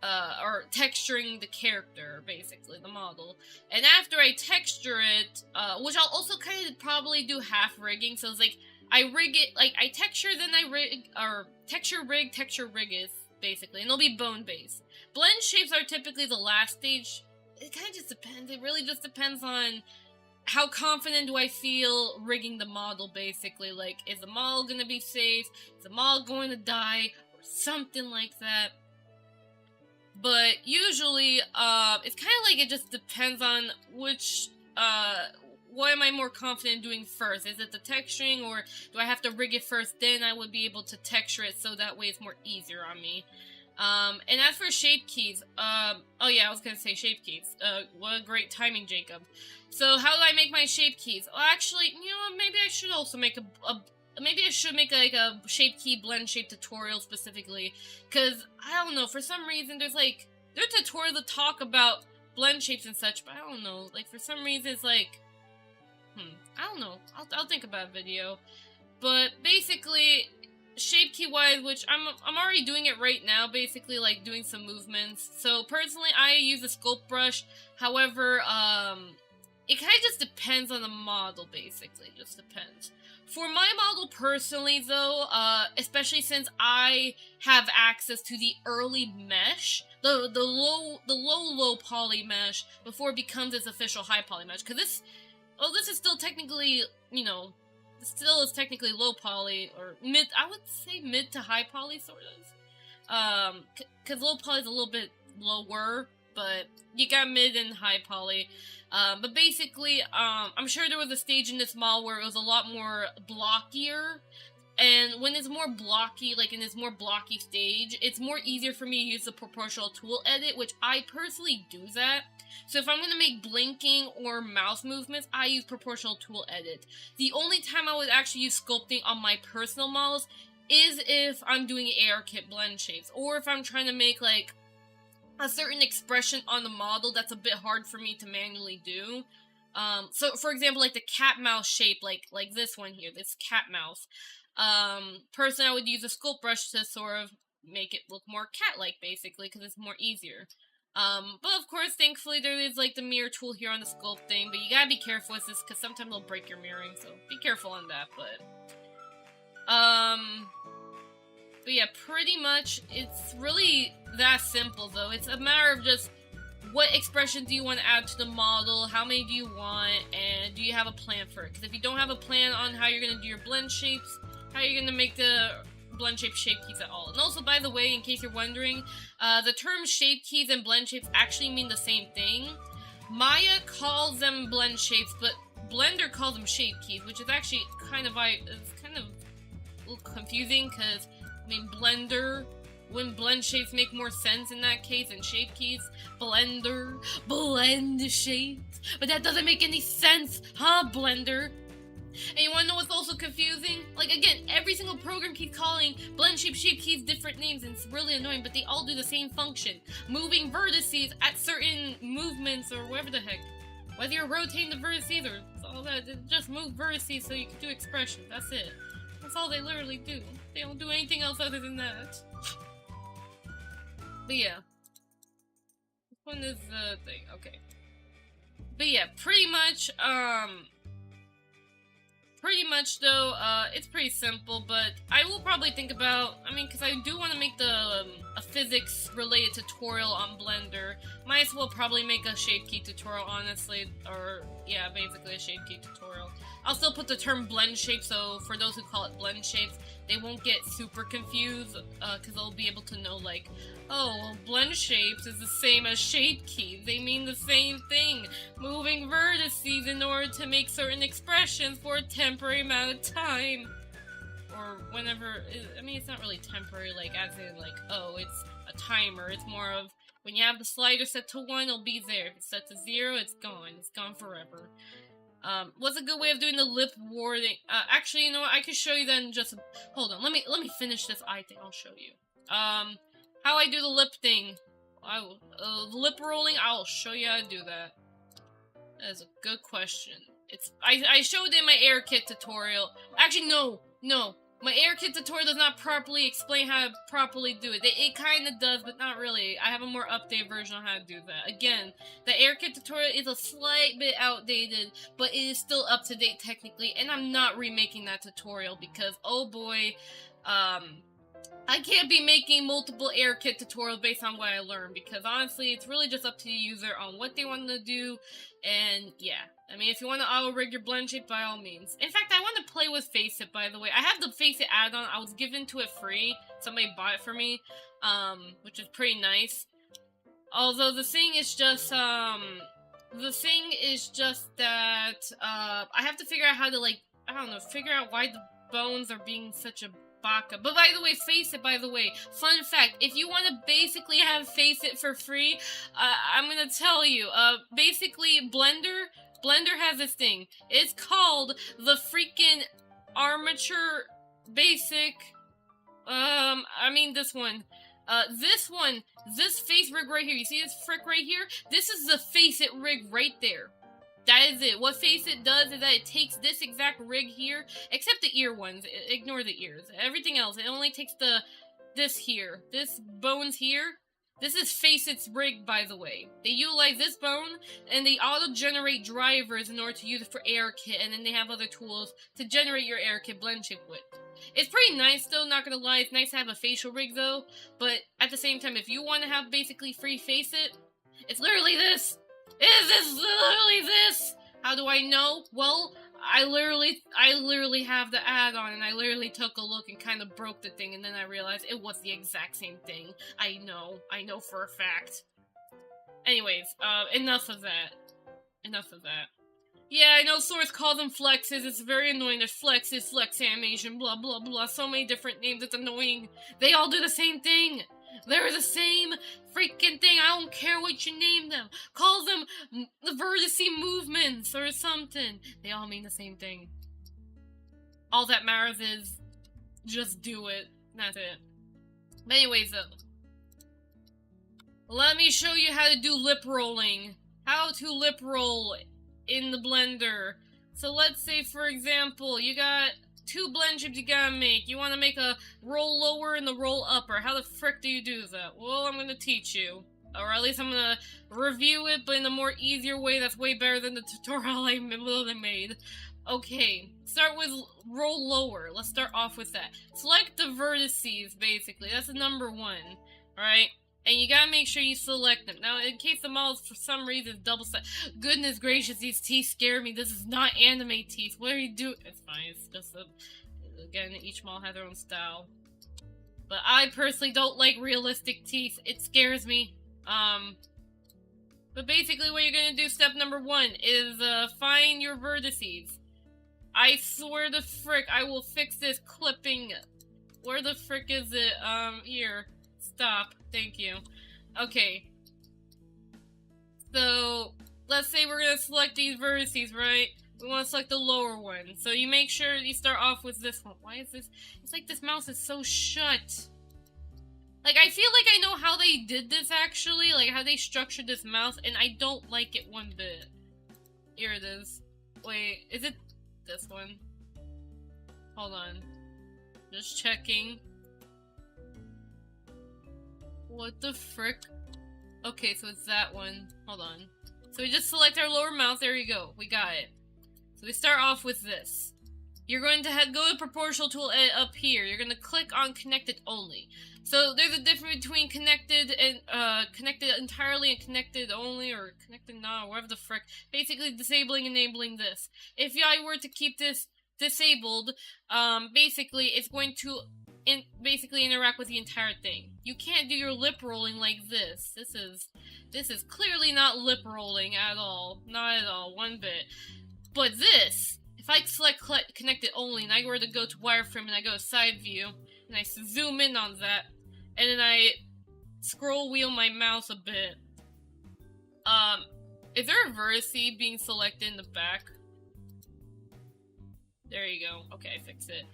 or texturing the character, basically, the model. And after I texture it, which I'll also kind of probably do half rigging, so it's like, I rig it, like, I texture, then I rig, or texture rig it, basically, and it'll be bone-based. Blend shapes are typically the last stage. It kind of just depends. It really just depends on how confident do I feel rigging the model, basically. Like, is the model going to be safe? Is the model going to die? Or something like that. But usually, it's kind of like it just depends on which, what am I more confident doing first? Is it the texturing, or do I have to rig it first? Then I would be able to texture it, so that way it's more easier on me. And as for shape keys, oh yeah, I was gonna say shape keys. What a great timing, Jacob. So how do I make my shape keys? Well, actually, you know what, maybe I should also make maybe I should make like a shape key blend shape tutorial specifically, because, I don't know, for some reason, there's tutorials that talk about blend shapes and such, but I don't know, like, for some reason, it's like, I don't know, I'll think about a video, but basically, shape key wise, which I'm already doing it right now, basically, like, doing some movements. So personally, I use a sculpt brush. However, it kind of just depends on the model, basically. It just depends. For my model personally, though, especially since I have access to the early mesh, the low poly mesh before it becomes its official high poly mesh, because this is still technically, you know, still is technically low poly, or mid, I would say mid to high poly, sort of. Because low poly is a little bit lower, but you got mid and high poly. But basically, I'm sure there was a stage in this model where it was a lot more blockier, and when it's more blocky, like in this more blocky stage, it's more easier for me to use the proportional tool edit, which I personally do that. So if I'm going to make blinking or mouse movements, I use proportional tool edit. The only time I would actually use sculpting on my personal models is if I'm doing ARKit blend shapes, or if I'm trying to make like a certain expression on the model that's a bit hard for me to manually do. So for example, like the cat mouse shape, like this one here, this cat mouse. Personally, I would use a sculpt brush to sort of make it look more cat-like, basically, because it's more easier. But of course, thankfully, there is, like, the mirror tool here on the sculpt thing, but you gotta be careful with this, because sometimes it'll break your mirroring, so be careful on that, but yeah, pretty much, it's really that simple, though. It's a matter of just, what expression do you want to add to the model, how many do you want, and do you have a plan for it? Because if you don't have a plan on how you're gonna do your blend shapes, how are you gonna make the blend shape keys at all? And also, by the way, in case you're wondering, the term shape keys and blend shapes actually mean the same thing. Maya calls them blend shapes, but Blender calls them shape keys, which is actually kind of a little confusing, because, I mean, Blender Wouldn't blend shapes make more sense in that case than shape keys? Blender, blend shapes. But that doesn't make any sense, huh, Blender? And you wanna know what's also confusing? Like, again, every single program keeps calling blend shape keys different names, and it's really annoying, but they all do the same function. Moving vertices at certain movements, or whatever the heck. Whether you're rotating the vertices or all that, just move vertices so you can do expressions. That's it. That's all they literally do. They don't do anything else other than that. But yeah. This one is the thing. Okay. But yeah, pretty much though, it's pretty simple, but I will probably think about, because I do want to make a physics-related tutorial on Blender. Might as well probably make a shape key tutorial, honestly, or, yeah, basically a shape key tutorial. I'll still put the term blend shape, so for those who call it blend shapes, they won't get super confused, because they'll be able to know, like, oh, well, blend shapes is the same as shape keys. They mean the same thing. Moving vertices in order to make certain expressions for a temporary amount of time. Or whenever, it's not really temporary, like, as in, like, oh, it's a timer. It's more of, when you have the slider set to 1, it'll be there. If it's set to 0, it's gone. It's gone forever. What's a good way of doing the lip warding? Actually, you know what? I can show you then. Just hold on. Let me finish this eye thing. I'll show you. How I do the lip thing. The lip rolling. I'll show you how to do that. That is a good question. I showed it in my AirKit tutorial. Actually, no. My AirKit tutorial does not properly explain how to properly do it. It kind of does, but not really. I have a more updated version on how to do that. Again, the AirKit tutorial is a slight bit outdated, but it is still up to date technically, and I'm not remaking that tutorial because, oh boy, I can't be making multiple AirKit tutorials based on what I learned, because honestly, it's really just up to the user on what they want to do, and yeah. If you want to auto-rig your blend shape, by all means. In fact, I want to play with Faceit, by the way. I have the Faceit add-on. I was given to it free. Somebody bought it for me, which is pretty nice. Although the thing is just that, I have to figure out how to, like, I don't know, figure out why the bones are being such a baka. But by the way, Faceit, by the way, fun fact, if you want to basically have Faceit for free, I'm gonna tell you, basically, Blender has this thing. It's called the freaking Armature Basic, this one. This face rig right here. You see this frick right here? This is the Faceit rig right there. That is it. What Faceit does is that it takes this exact rig here, except the ear ones. Ignore the ears. Everything else, it only takes this bones here. This is Faceit's rig, by the way. They utilize this bone, and they auto-generate drivers in order to use it for AirKit, and then they have other tools to generate your AirKit blend shape with. It's pretty nice, though, not gonna lie. It's nice to have a facial rig, though, but at the same time, if you want to have basically free Faceit, it's literally this! Literally this! How do I know? Well, I literally have the add-on, and I literally took a look and kind of broke the thing, and then I realized it was the exact same thing. I know for a fact. Anyways, enough of that. Yeah, I know Source calls them flexes, it's very annoying. There's flexes, flex animation, blah blah blah, so many different names, it's annoying. They all do the same thing! They're the same freaking thing. I don't care what you name them. Call them the vertice movements or something. They all mean the same thing. All that matters is just do it. That's it. But anyways, though, let me show you how to do lip rolling. How to lip roll in the Blender. So let's say, for example, you got 2 blend shapes you gotta make. You want to make a roll lower and the roll upper. How the frick do you do that? Well, I'm gonna teach you. Or at least I'm gonna review it, but in a more easier way that's way better than the tutorial I made. Okay, start with roll lower. Let's start off with that. Select the vertices, basically. That's the number 1, alright? And you gotta make sure you select them. Now, in case the models, for some reason, double set. Goodness gracious, these teeth scare me. This is not anime teeth. What are you doing? It's fine. It's just again, each model has their own style. But I personally don't like realistic teeth. It scares me. But basically what you're gonna do, step number 1, is, find your vertices. I swear to frick, I will fix this clipping. Where the frick is it? Here. Stop. Thank you. Okay. So, let's say we're gonna select these vertices, right? We want to select the lower one. So you make sure you start off with this one. Why is this? It's like this mouse is so shut. Like, I feel like I know how they did this, actually. Like, how they structured this mouse, and I don't like it one bit. Here it is. Wait, is it this one? Hold on. Just checking. What the frick? Okay, so it's that one. Hold on. So we just select our lower mouse. There you go. We got it. So we start off with this. You're going to go to proportional tool up here. You're going to click on connected only. So there's a difference between connected and connected entirely and connected only, or connected not, or whatever the frick. Basically disabling, enabling this. If I were to keep this disabled, basically it's going to basically interact with the entire thing. You can't do your lip rolling like this. This is clearly not lip rolling at all. Not at all, one bit. But this, if I select connected only and I were to go to wireframe and I go to side view and I zoom in on that and then I scroll wheel my mouse a bit, is there a vertice being selected in the back? There you go. Okay, I fixed it.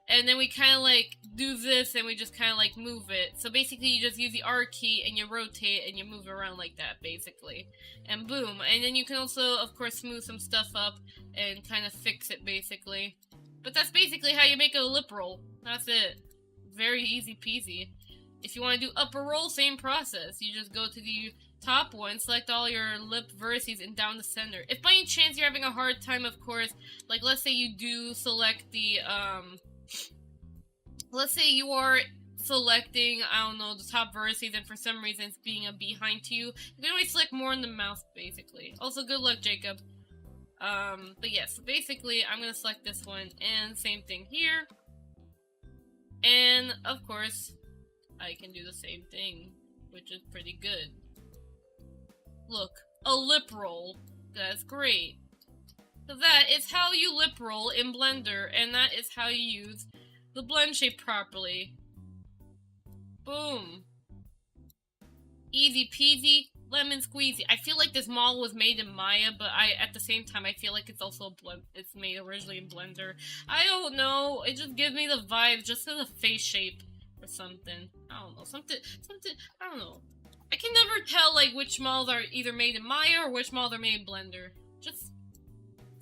And then we kind of like do this and we just kind of like move it. So basically you just use the R key and you rotate and you move around like that, basically. And boom. And then you can also, of course, smooth some stuff up and kind of fix it, basically. But that's basically how you make a lip roll. That's it. Very easy peasy. If you want to do upper roll, same process. You just go to the top one, select all your lip vertices and down the center. If by any chance you're having a hard time, of course, like let's say you do select the, let's say you are selecting, I don't know, the top vertices and for some reason it's being a behind to you, you can always select more on the mouse, basically. Also, good luck, Jacob. But yeah, so basically I'm gonna select this one, and same thing here. And, of course, I can do the same thing, which is pretty good. Look, a lip roll. That's great. So that is how you lip roll in Blender, and that is how you use the blend shape properly. Boom. Easy peasy, lemon squeezy. I feel like this model was made in Maya, but at the same time, I feel like it's also it's made originally in Blender. I don't know. It just gives me the vibe, just as a face shape or something. I don't know. Something. I don't know. I can never tell like which models are either made in Maya or which models are made in Blender. Just,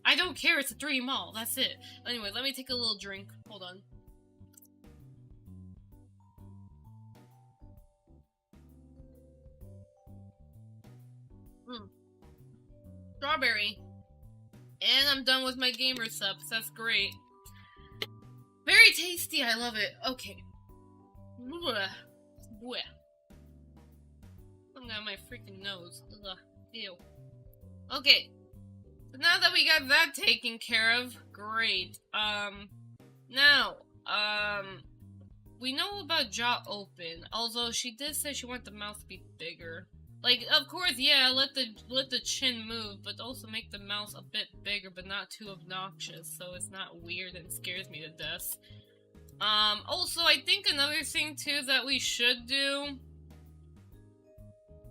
I don't care. It's a 3D model. That's it. Anyway, let me take a little drink. Hold on. Strawberry. And I'm done with my gamer subs. That's great. Very tasty. I love it. Okay. Blech. Coming out my freaking nose. Ugh. Ew. Okay. So now that we got that taken care of, great. Now, we know about jaw open. Although she did say she wanted the mouth to be bigger. Like, of course, yeah, let the chin move, but also make the mouth a bit bigger, but not too obnoxious, so it's not weird and scares me to death. Also, I think another thing, too, that we should do,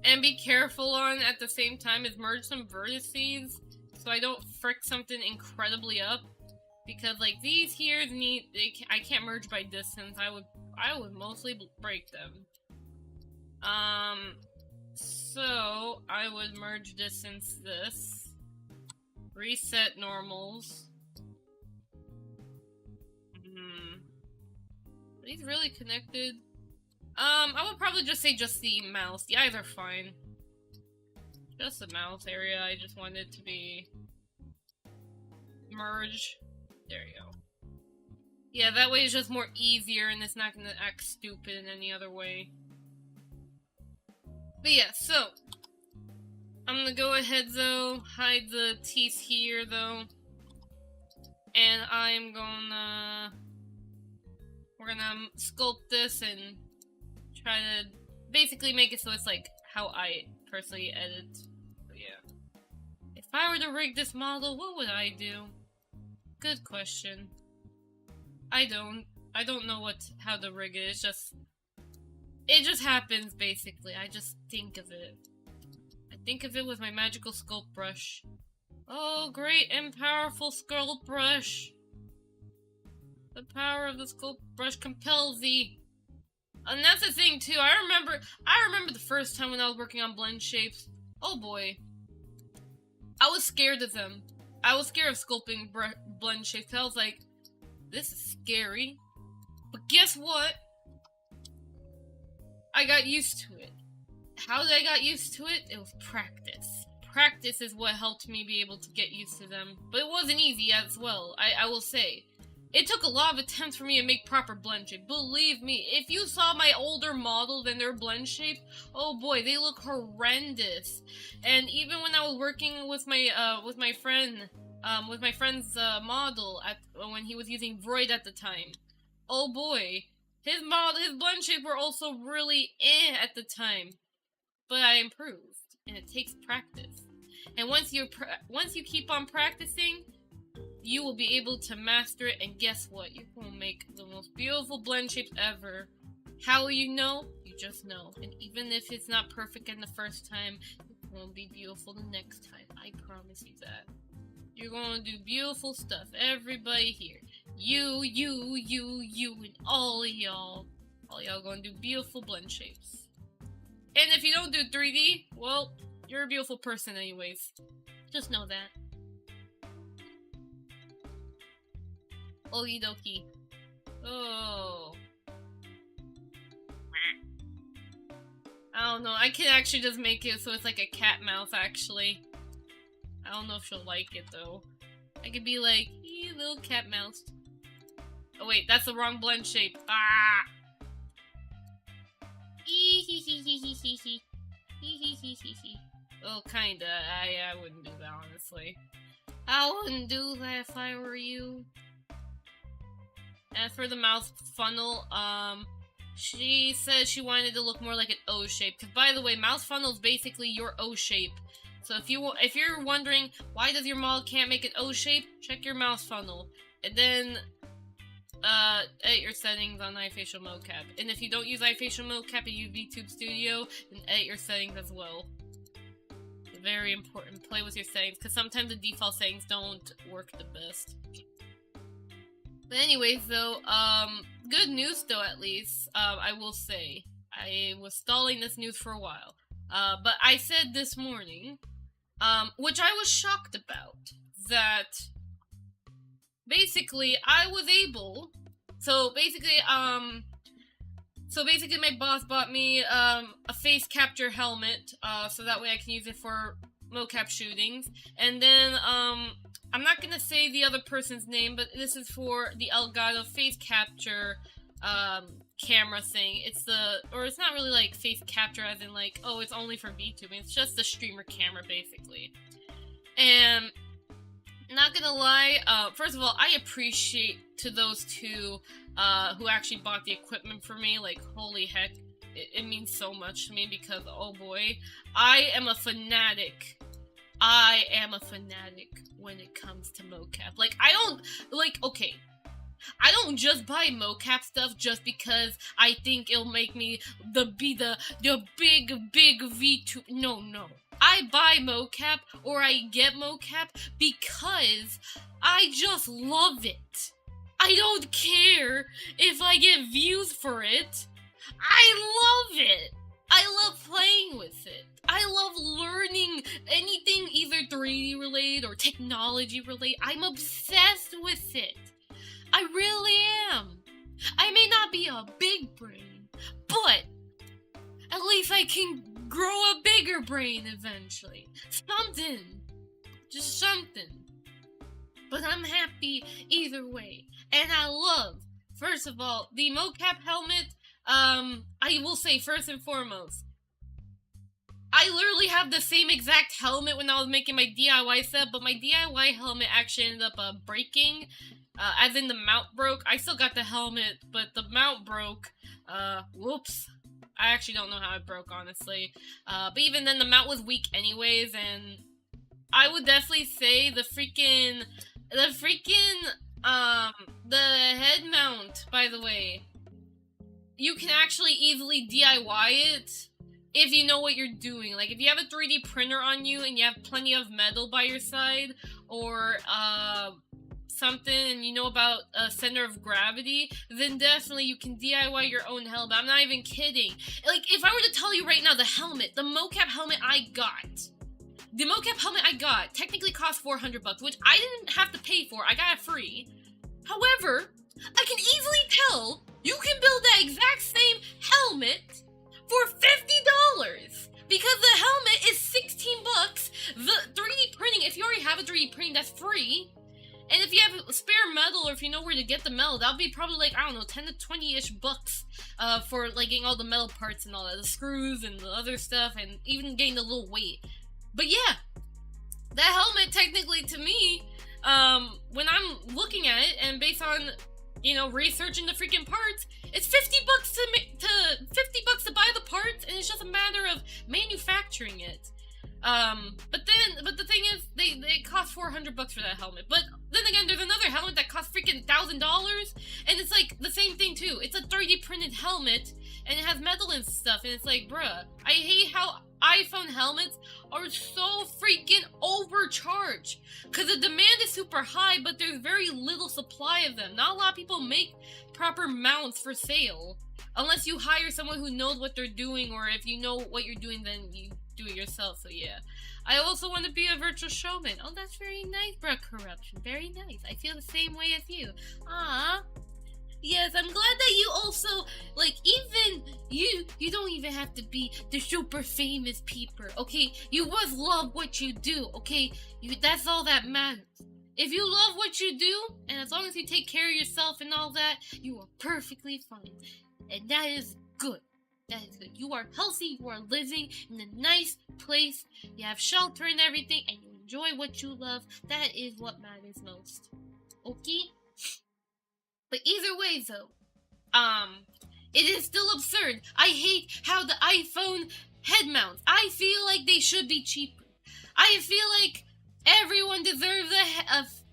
and be careful on at the same time, is merge some vertices, so I don't frick something incredibly up, because, like, these here I can't merge by distance, I would mostly break them. So, I would merge distance this, reset normals. Are these really connected? I would probably just say just the mouse. The eyes are fine. Just the mouse area, I just want it to be merge. There you go. Yeah, that way it's just more easier and it's not gonna act stupid in any other way. But yeah, so I'm gonna go ahead though, hide the teeth here though, and we're gonna sculpt this and try to basically make it so it's like how I personally edit. So yeah. If I were to rig this model, what would I do? Good question. I don't know how to rig it, It just happens, basically. I just think of it. I think of it with my magical sculpt brush. Oh, great and powerful sculpt brush. The power of the sculpt brush compels thee. And that's the thing, too. I remember the first time when I was working on blend shapes. Oh, boy. I was scared of them. I was scared of sculpting blend shapes. I was like, this is scary. But guess what? I got used to it. How did I get used to it? It was practice. Practice is what helped me be able to get used to them. But it wasn't easy as well, I will say. It took a lot of attempts for me to make proper blend shape. Believe me, if you saw my older models and their blend shapes, oh boy, they look horrendous. And even when I was working with my friend's model when he was using Vroid at the time, oh boy, his blend shapes were also really at the time. But I improved, and it takes practice. And once you keep on practicing, you will be able to master it, and guess what? You will make the most beautiful blend shapes ever. How will you know? You just know. And even if it's not perfect in the first time, it won't be beautiful the next time. I promise you that. You're going to do beautiful stuff. Everybody here. You, and all of y'all. All y'all going to do beautiful blend shapes. And if you don't do 3D, well, you're a beautiful person anyways. Just know that. Okie dokie. Oh. I don't know. I can actually just make it so it's like a cat mouth, actually. I don't know if she'll like it, though. I could be like, little cat mouse. Oh, wait. That's the wrong blend shape. Ah! Oh, kinda. I wouldn't do that, honestly. I wouldn't do that if I were you. And for the mouth funnel, she said she wanted to look more like an O shape. Because, by the way, mouth funnel is basically your O shape. So if you're wondering why does your model can't make an O shape, check your mouth funnel. And then edit your settings on iFacial mocap. And if you don't use iFacial mocap and use VTube Studio, then edit your settings as well. It's very important. Play with your settings, because sometimes the default settings don't work the best. But anyways, though, good news though, at least, I will say. I was stalling this news for a while. But I said this morning, which I was shocked about, that basically I was able, so basically my boss bought me, a face capture helmet, so that way I can use it for mocap shootings, and then, I'm not gonna say the other person's name, but this is for the Elgato face capture, camera thing. It's not really like face capture as in like, oh, it's only for VTubing. It's just the streamer camera, basically. And, not gonna lie, first of all, I appreciate to those two, who actually bought the equipment for me. Like, holy heck, it means so much to me because, oh boy, I am a fanatic. I am a fanatic when it comes to mocap. Like, okay, I don't just buy mocap stuff just because I think it'll make me the big VTuber. No. I buy mocap, or I get mocap, because I just love it. I don't care if I get views for it. I love it. I love playing with it. I love learning anything either 3D related or technology related. I'm obsessed with it. I really am. I may not be a big brain, but at least I can grow a bigger brain eventually. Something. Just something. But I'm happy either way. And I love, first of all, the mocap helmet. I will say first and foremost, I literally have the same exact helmet when I was making my DIY set, but my DIY helmet actually ended up breaking, as in the mount broke. I still got the helmet, but the mount broke. Whoops. I actually don't know how it broke, honestly. But even then, the mount was weak anyways, and I would definitely say the head mount, by the way, you can actually easily DIY it if you know what you're doing. Like, if you have a 3D printer on you and you have plenty of metal by your side, or something, and you know about a center of gravity, then definitely you can DIY your own helmet. I'm not even kidding. Like, if I were to tell you right now, the mocap helmet I got technically cost $400, which I didn't have to pay for. I got it free. However, I can easily tell you can build that exact same helmet for $50 because the helmet is $16. The 3D printing, if you already have a 3D printing, that's free. And if you have spare metal, or if you know where to get the metal, that'll be probably like, I don't know, 10 to 20-ish bucks for like getting all the metal parts and all that, the screws and the other stuff, and even getting the little weight. But yeah, that helmet technically to me, when I'm looking at it and based on, you know, researching the freaking parts, it's $50 to buy the parts, and it's just a matter of manufacturing it. But the thing is, they cost $400 for that helmet. But then again, there's another helmet that costs freaking $1,000, and it's like the same thing too. It's a 3D printed helmet, and it has metal and stuff, and it's like, bruh, I hate how iPhone helmets are so freaking overcharged, because the demand is super high, but there's very little supply of them. Not a lot of people make proper mounts for sale, unless you hire someone who knows what they're doing, or if you know what you're doing, then you do it yourself. So yeah, I also want to be a virtual showman. Oh, that's very nice, bruh. Corruption, very nice. I feel the same way as you. Ah, yes, I'm glad that you also, like, even you don't even have to be the super famous peeper, okay? You must love what you do, okay? That's all that matters. If you love what you do, and as long as you take care of yourself and all that, you are perfectly fine. And that is good. That is good. You are healthy, you are living in a nice place, you have shelter and everything, and you enjoy what you love. That is what matters most. Okay? But either way, though, it is still absurd. I hate how the iPhone head mounts, I feel like they should be cheaper. I feel like everyone deserves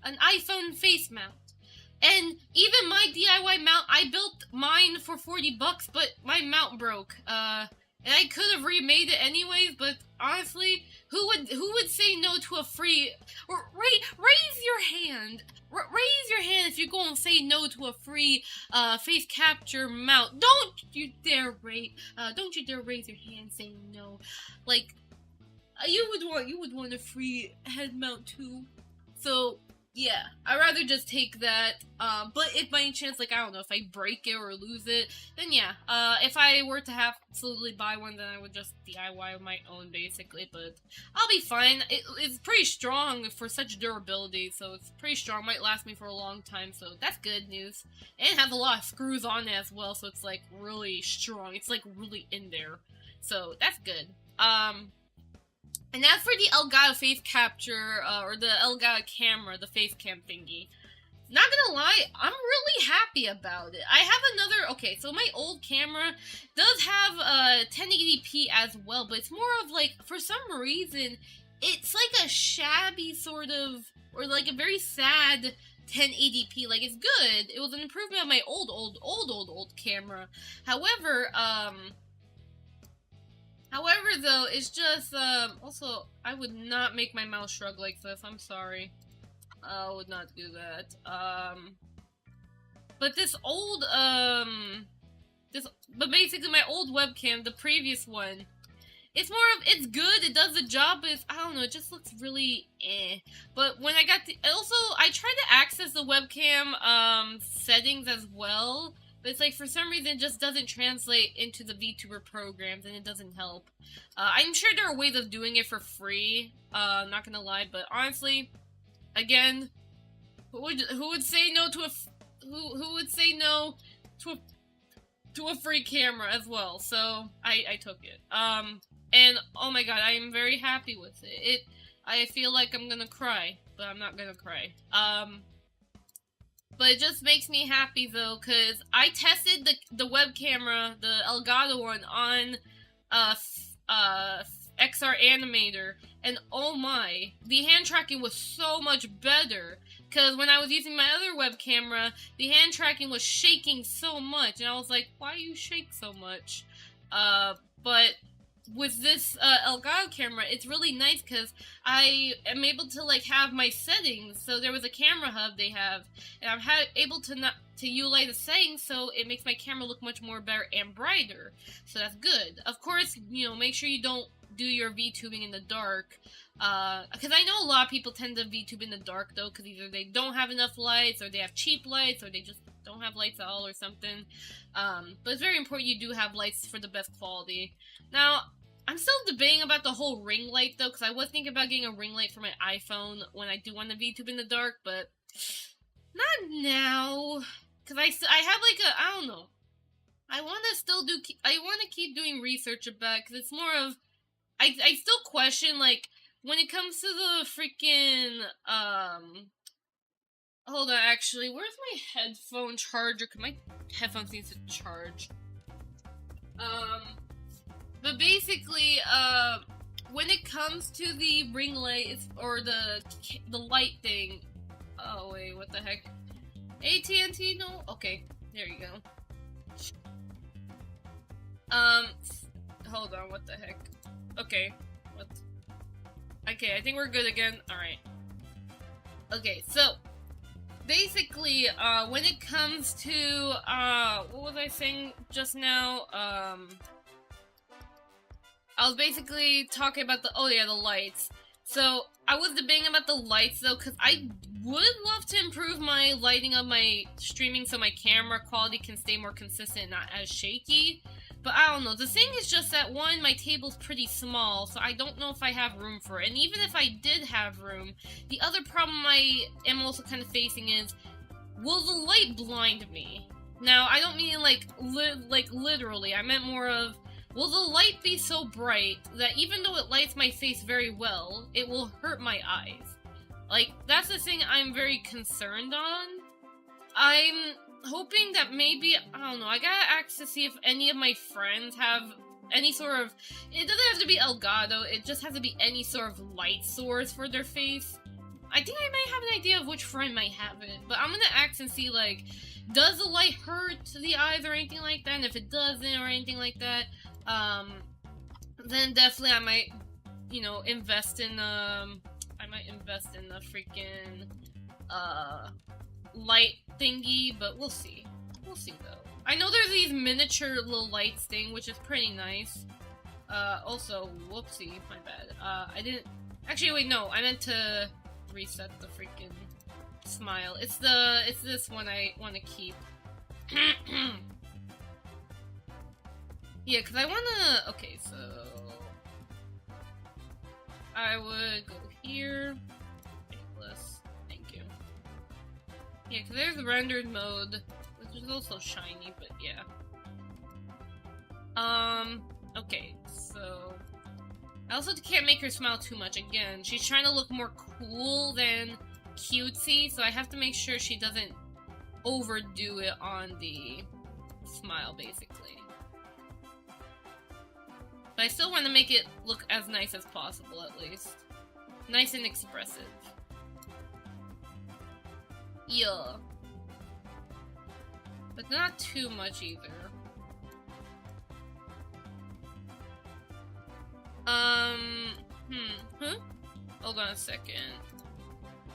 an iPhone face mount. And even my DIY mount, I built mine for $40, but my mount broke. And I could have remade it anyways, but honestly, who would say no to a free... Raise your hand. Raise your hand if you're going to say no to a free face capture mount. Don't you dare raise your hand saying no. Like, you would want a free head mount too. So yeah, I'd rather just take that. But if by any chance, like, I don't know, if I break it or lose it, then yeah. If I were to absolutely buy one, then I would just DIY my own, basically. But I'll be fine. It's pretty strong for such durability, so it's pretty strong. Might last me for a long time, so that's good news. And it has a lot of screws on it as well, so it's, like, really strong. It's, like, really in there. So that's good. And as for the Elgato face capture, or the Elgato camera, the face cam thingy, not gonna lie, I'm really happy about it. I have another, okay, so my old camera does have 1080p as well, but it's more of like, for some reason, it's like a shabby sort of, or like a very sad 1080p. Like, it's good. It was an improvement of my old camera. However, though, it's just, also, I would not make my mouse shrug like this, I'm sorry. I would not do that. But this old, but basically my old webcam, the previous one, it's more of, it's good, it does the job, but it's, I don't know, it just looks really eh. But when I got I tried to access the webcam, settings as well, but it's like, for some reason, it just doesn't translate into the Vtuber programs, and it doesn't help. I'm sure there are ways of doing it for free, not gonna lie, but honestly, again, who would say no to who would say no to a free camera as well? So, I took it. And, oh my god, I am very happy with it. I feel like I'm gonna cry, but I'm not gonna cry. But it just makes me happy, though, because I tested the web camera, the Elgato one, on XR Animator, and oh my, the hand tracking was so much better. Because when I was using my other web camera, the hand tracking was shaking so much, and I was like, why do you shake so much? But with this Elgato camera, it's really nice because I am able to like have my settings. So there was a camera hub they have, and I'm able to utilize the settings, so it makes my camera look much more better and brighter. So that's good. Of course, you know, make sure you don't do your VTubing in the dark. Because I know a lot of people tend to VTube in the dark though, because either they don't have enough lights, or they have cheap lights, or they just don't have lights at all or something. But it's very important you do have lights for the best quality. Now, I'm still debating about the whole ring light though, because I was thinking about getting a ring light for my iPhone when I do want to VTube in the dark, but not now. Because I have like I don't know. I want to keep doing research about it, because it's more of, I still question, like, when it comes to the freaking, hold on, actually, where's my headphone charger? Because my headphones need to charge. But basically, when it comes to the ring light, or the light thing, oh wait, what the heck? AT&T, no? Okay, there you go. Hold on, what the heck? Okay, what? Okay, I think we're good again. Alright. Okay, so, basically, when it comes to, what was I saying just now? I was basically talking about the lights. So, I was debating about the lights, though, because I would love to improve my lighting of my streaming so my camera quality can stay more consistent, not as shaky. But I don't know, the thing is just that, one, my table's pretty small, so I don't know if I have room for it. And even if I did have room, the other problem I am also kind of facing is, will the light blind me? Now, I don't mean like literally, I meant more of, will the light be so bright that even though it lights my face very well, it will hurt my eyes? Like, that's the thing I'm very concerned on. I'm hoping that maybe, I don't know, I gotta ask to see if any of my friends have any sort of, it doesn't have to be Elgato, it just has to be any sort of light source for their face. I think I might have an idea of which friend might have it, but I'm gonna ask and see, like, does the light hurt the eyes or anything like that? And if it doesn't or anything like that, then definitely I might, you know, invest in the freaking, light thingy, but we'll see. We'll see, though. I know there's these miniature little lights thing, which is pretty nice. Also, whoopsie, my bad. I didn't... Actually, wait, no, I meant to reset the freaking smile. It's this one I want to keep. Yeah, because I want to... Okay, so... I would go here. Thank you. Yeah, because there's the rendered mode, which is also shiny, but yeah. Okay, so... I also can't make her smile too much, again. She's trying to look more cool than cutesy, so I have to make sure she doesn't overdo it on the smile, basically. But I still want to make it look as nice as possible, at least. Nice and expressive. Yeah. But not too much either. Hold on a second.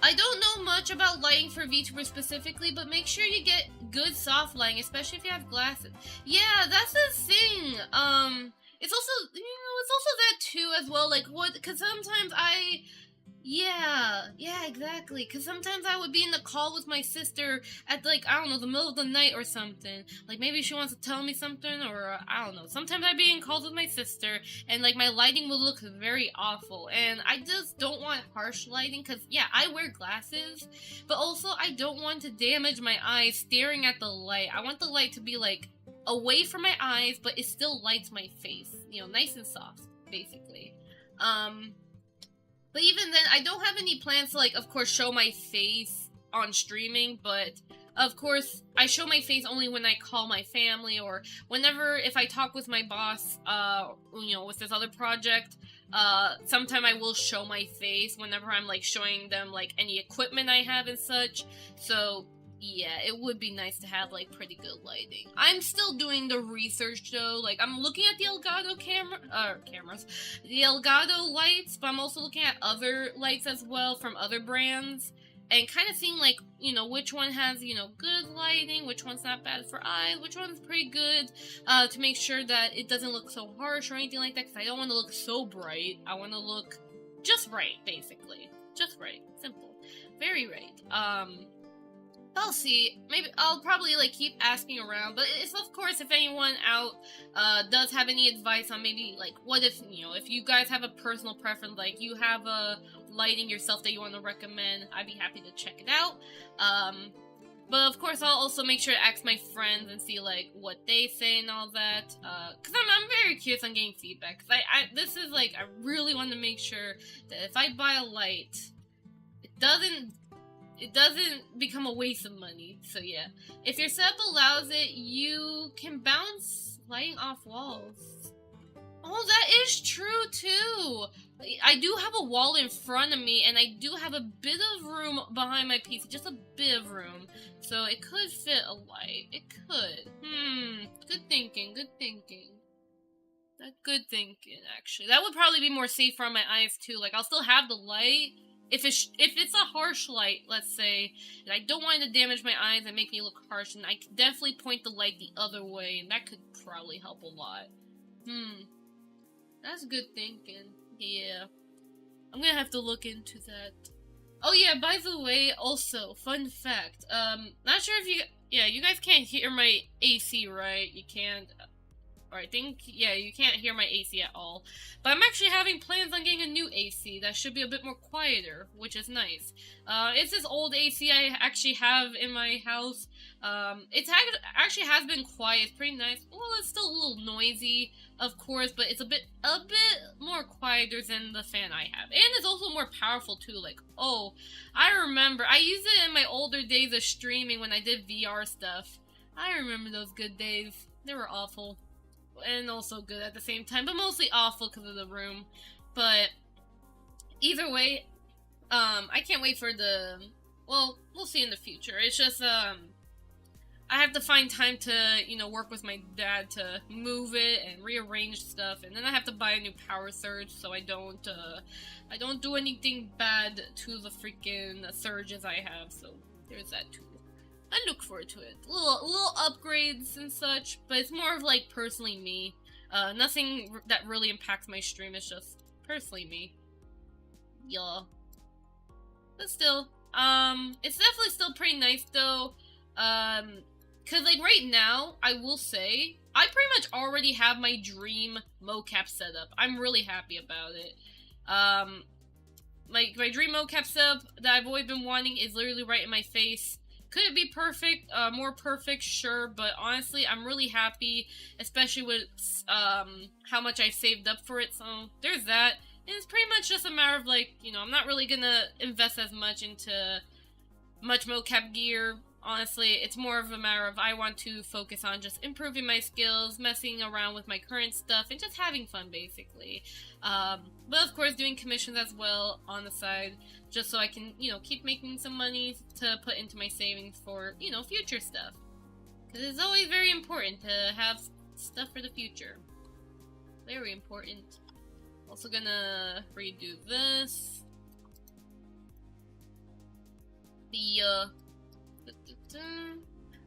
I don't know much about lighting for VTuber specifically, but make sure you get good soft lighting, especially if you have glasses. Yeah, that's the thing. It's also, you know, it's also that too as well, like, what, because sometimes yeah, exactly, because sometimes I would be in the call with my sister at, like, I don't know, the middle of the night or something, like, maybe she wants to tell me something, or, I don't know, sometimes I'd be in calls with my sister, and, like, my lighting would look very awful, and I just don't want harsh lighting, because, yeah, I wear glasses, but also I don't want to damage my eyes staring at the light. I want the light to be, like, away from my eyes, but it still lights my face, you know, nice and soft, basically. But even then, I don't have any plans to, like, of course, show my face on streaming, but Of course, I show my face only when I call my family or whenever, if I talk with my boss, with this other project, sometime I will show my face whenever I'm, like, showing them, like, any equipment I have and such. So, yeah, it would be nice to have, like, pretty good lighting. I'm still doing the research, though. Like, I'm looking at the Elgato cameras, the Elgato lights, but I'm also looking at other lights as well from other brands. And kind of seeing, like, which one has, good lighting, which one's not bad for eyes, which one's pretty good, to make sure that it doesn't look so harsh or anything like that, because I don't want to look so bright. I want to look just right, basically. Just right. Simple. Very right. I'll see. Maybe I'll probably, like, keep asking around, but it's, of course, if anyone out does have any advice on maybe, like, what if, if you guys have a personal preference, like, you have a lighting yourself that you want to recommend, I'd be happy to check it out. But, of course, I'll also make sure to ask my friends and see, like, what they say and all that, because I'm very curious on getting feedback, because this is, like, I really want to make sure that if I buy a light, it doesn't become a waste of money. So yeah, if your setup allows it, you can bounce lighting off walls. Oh, that is true too. I do have a wall in front of me, and I do have a bit of room behind my PC, just a bit of room. So it could fit a light. It could. Good thinking. Good thinking. Good thinking, actually. That would probably be more safer on my eyes too. Like, I'll still have the light. If it's a harsh light, let's say, and I don't want it to damage my eyes and make me look harsh, and I can definitely point the light the other way, and that could probably help a lot. That's good thinking. Yeah. I'm gonna have to look into that. Oh yeah, by the way, also, fun fact, not sure if you guys can't hear my AC, right? You can't. Or I think, yeah, you can't hear my AC at all. But I'm actually having plans on getting a new AC that should be a bit more quieter, which is nice. It's this old AC I actually have in my house. It actually has been quiet. It's pretty nice. Well, it's still a little noisy, of course, but it's a bit more quieter than the fan I have. And it's also more powerful, too. Like, oh, I remember. I used it in my older days of streaming when I did VR stuff. I remember those good days. They were awful. And also good at the same time, but mostly awful because of the room. But either way, I can't wait for well, we'll see in the future. It's just, I have to find time to, work with my dad to move it and rearrange stuff, and then I have to buy a new power surge so I don't do anything bad to the freaking surges I have, so there's that too. I look forward to it. Little upgrades and such, but it's more of, like, personally me. Nothing that really impacts my stream, it's just personally me. Yeah. But still, it's definitely still pretty nice, though. Cause, like, right now, I will say, I pretty much already have my dream mocap setup. I'm really happy about it. Like, my dream mocap setup that I've always been wanting is literally right in my face. Could it be perfect, more perfect? Sure, but honestly, I'm really happy, especially with, how much I saved up for it, so there's that. And it's pretty much just a matter of, like, I'm not really gonna invest as much into much mocap gear. Honestly, it's more of a matter of I want to focus on just improving my skills, messing around with my current stuff, and just having fun, basically. But of course, doing commissions as well on the side, just so I can, keep making some money to put into my savings for, future stuff. Because it's always very important to have stuff for the future. Very important. Also gonna redo this.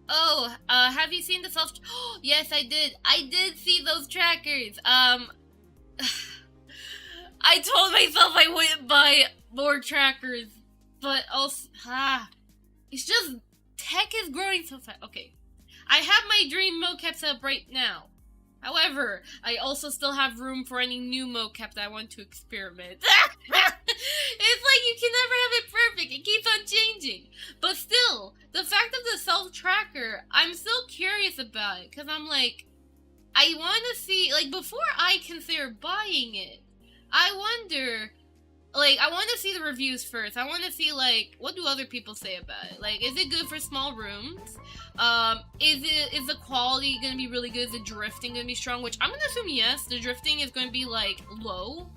Oh, have you seen the yes, I did. I did see those trackers. I told myself I wouldn't buy more trackers, but also, it's just, tech is growing so fast. Okay, I have my dream mocap set up right now. However, I also still have room for any new mocap that I want to experiment. It's like you can never have it perfect. It keeps on changing. But still, the fact of the self-tracker, I'm still curious about it. Because I'm like, I want to see, like, before I consider buying it, I wonder, like, I want to see the reviews first. I want to see, like, what do other people say about it? Like, is it good for small rooms? Is the quality gonna be really good? Is the drifting gonna be strong? Which I'm gonna assume yes. The drifting is gonna be, like, low.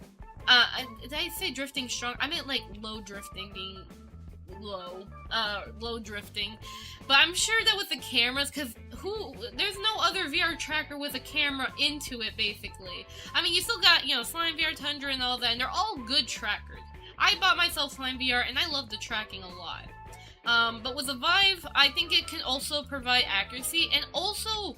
Did I say drifting strong? I meant, like, low drifting being low. Low drifting. But I'm sure that with the cameras, because there's no other VR tracker with a camera into it, basically. I mean, you still got, you know, Slime VR, Tundra, and all that, and they're all good trackers. I bought myself Slime VR, and I love the tracking a lot. But with the Vive, I think it can also provide accuracy, and also,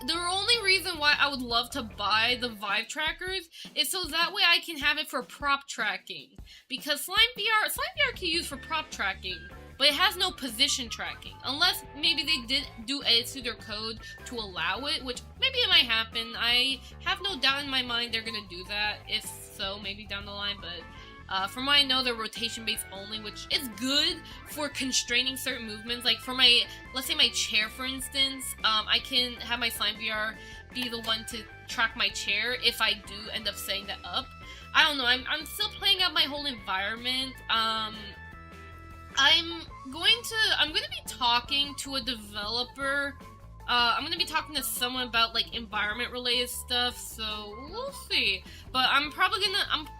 the only reason why I would love to buy the Vive trackers is so that way I can have it for prop tracking. Because Slime VR can use for prop tracking, but it has no position tracking. Unless maybe they did do edits to their code to allow it, which maybe it might happen. I have no doubt in my mind they're gonna do that. If so, maybe down the line, but from what I know, they're rotation-based only, which is good for constraining certain movements. Like for my, let's say my chair, for instance, I can have my Slime VR be the one to track my chair if I do end up setting that up. I don't know, I'm still playing out my whole environment. I'm gonna be talking to a developer. I'm gonna be talking to someone about, like, environment-related stuff, so we'll see. But I'm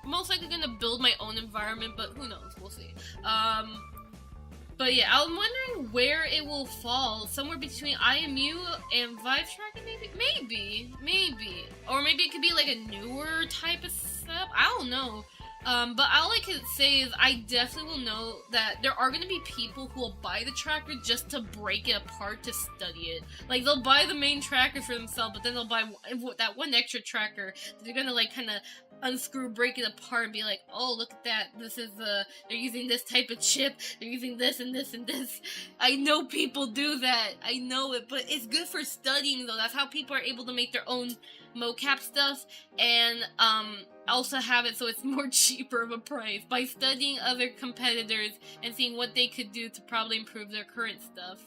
most likely gonna build my own environment, but who knows, we'll see. But yeah, I'm wondering where it will fall. Somewhere between IMU and Vive tracking, maybe. Or maybe it could be, like, a newer type of setup, I don't know. But all I can say is I definitely will know that there are going to be people who will buy the tracker just to break it apart to study it. Like, they'll buy the main tracker for themselves, but then they'll buy that one extra tracker that they're going to, like, kind of unscrew, break it apart, and be like, oh, look at that, this is, they're using this type of chip, they're using this and this and this. I know people do that, I know it, but it's good for studying, though. That's how people are able to make their own mocap stuff, and, also have it so it's more cheaper of a price by studying other competitors and seeing what they could do to probably improve their current stuff.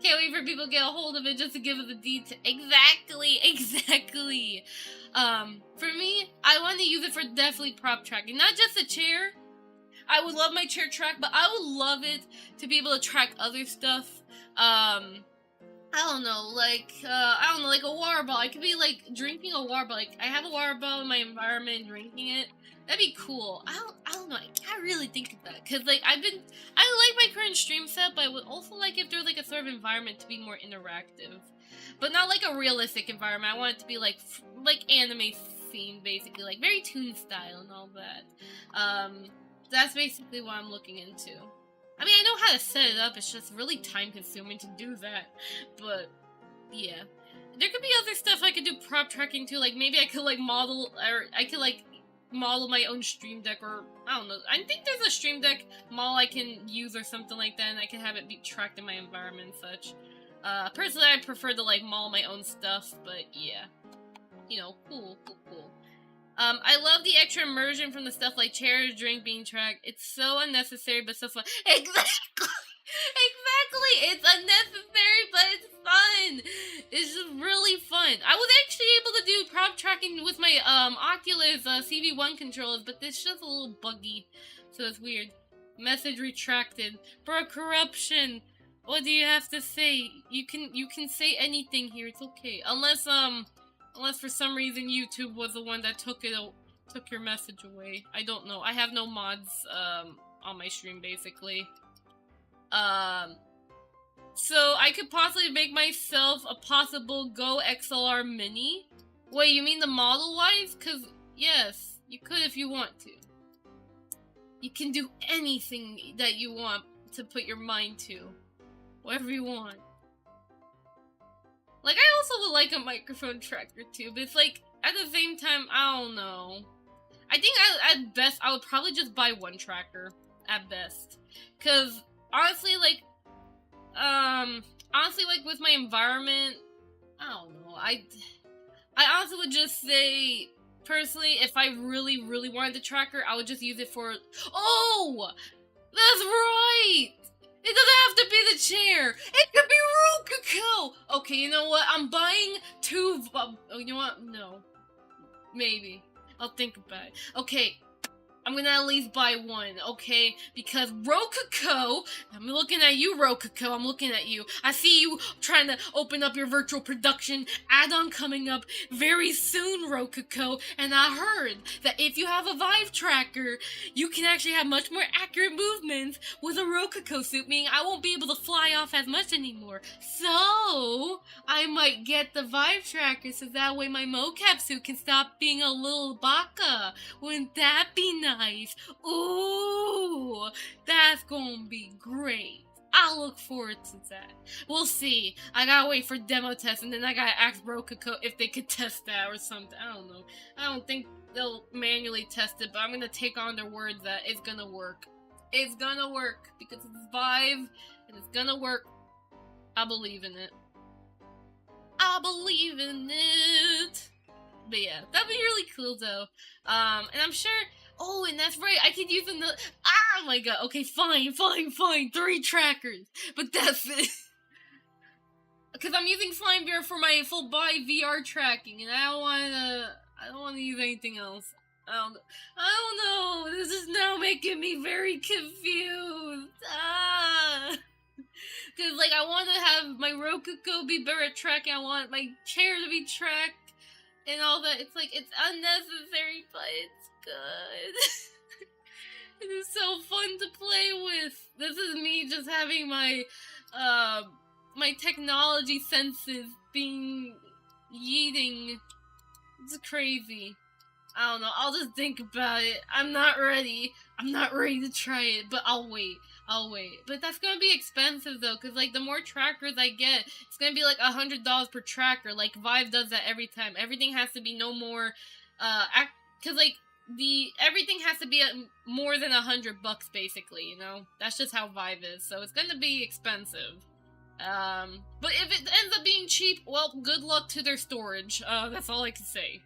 Can't wait for people to get a hold of it just to give it the detail. Exactly. For me, I want to use it for definitely prop tracking. Not just the chair. I would love my chair track, but I would love it to be able to track other stuff. I don't know, like a water bottle. I could be, like, drinking a water bottle. Like, I have a water bottle in my environment and drinking it. That'd be cool. I don't know. I really think of that. Because, like, I like my current stream set, but I would also like if there was, like, a sort of environment to be more interactive. But not, like, a realistic environment. I want it to be, like anime themed, basically. Like, very Toon style and all that. That's basically what I'm looking into. I mean, I know how to set it up, it's just really time-consuming to do that, but, yeah. There could be other stuff I could do prop tracking too, like, maybe I could, like, model my own Stream Deck, or, I don't know, I think there's a Stream Deck model I can use or something like that, and I can have it be tracked in my environment and such. Personally, I prefer to, like, model my own stuff, but, yeah. You know, cool. I love the extra immersion from the stuff like chairs, drink being tracked. It's so unnecessary, but so fun. Exactly! It's unnecessary, but it's fun! It's just really fun. I was actually able to do prop tracking with my, Oculus, CV1 controllers, but it's just a little buggy, so it's weird. Message retracted. Bro, corruption! What do you have to say? You can say anything here, it's okay. Unless for some reason YouTube was the one that took your message away. I don't know. I have no mods, on my stream, basically. So I could possibly make myself a possible Go XLR Mini? Wait, you mean the model-wise? 'Cause, yes, you could if you want to. You can do anything that you want to put your mind to. Whatever you want. Like, I also would like a microphone tracker too, but it's like, at the same time, I don't know. I think at best, I would probably just buy one tracker, at best. 'Cause, honestly, like, with my environment, I don't know, I honestly would just say, personally, if I really, really wanted the tracker, I would just use it for, oh! That's right! It doesn't have to be the chair. It could be Rococo. Okay, you know what? I'm buying two. Oh, you know what? No. Maybe. I'll think about it. Okay, I'm gonna at least buy one, okay? Because Rococo, I'm looking at you, Rococo, I'm looking at you. I see you trying to open up your virtual production add-on coming up very soon, Rococo. And I heard that if you have a Vive tracker, you can actually have much more accurate movements with a Rococo suit, meaning I won't be able to fly off as much anymore. So, I might get the Vive tracker so that way my mocap suit can stop being a little baka. Wouldn't that be nice? Ooh, that's gonna be great. I'll look forward to that. We'll see. I gotta wait for demo tests, and then I gotta ask Rococo if they could test that or something. I don't know. I don't think they'll manually test it, but I'm gonna take on their word that it's gonna work. It's gonna work, because it's Vive, and it's gonna work. I believe in it. I believe in it. But yeah, that'd be really cool though. And I'm sure... Oh, and that's right, I could use another... Oh my god, okay, fine. 3 trackers. But that's it. Because I'm using Slime VR for my full body VR tracking, and I don't wanna use anything else. I don't know. This is now making me very confused. Because, like, I want to have my Rococo be better at tracking. I want my chair to be tracked and all that. It's like, it's unnecessary, but it's good. It is so fun to play with. This is me just having my, my technology senses being yeeting. It's crazy. I don't know, I'll just think about it. I'm not ready to try it, but I'll wait. But that's gonna be expensive though, cause like the more trackers I get, it's gonna be like $100 per tracker. Like Vive does that every time. Everything has to be no more, cause like everything has to be at more than $100 basically, you know? That's just how Vive is, so it's gonna be expensive. But if it ends up being cheap, well, good luck to their storage. That's all I can say.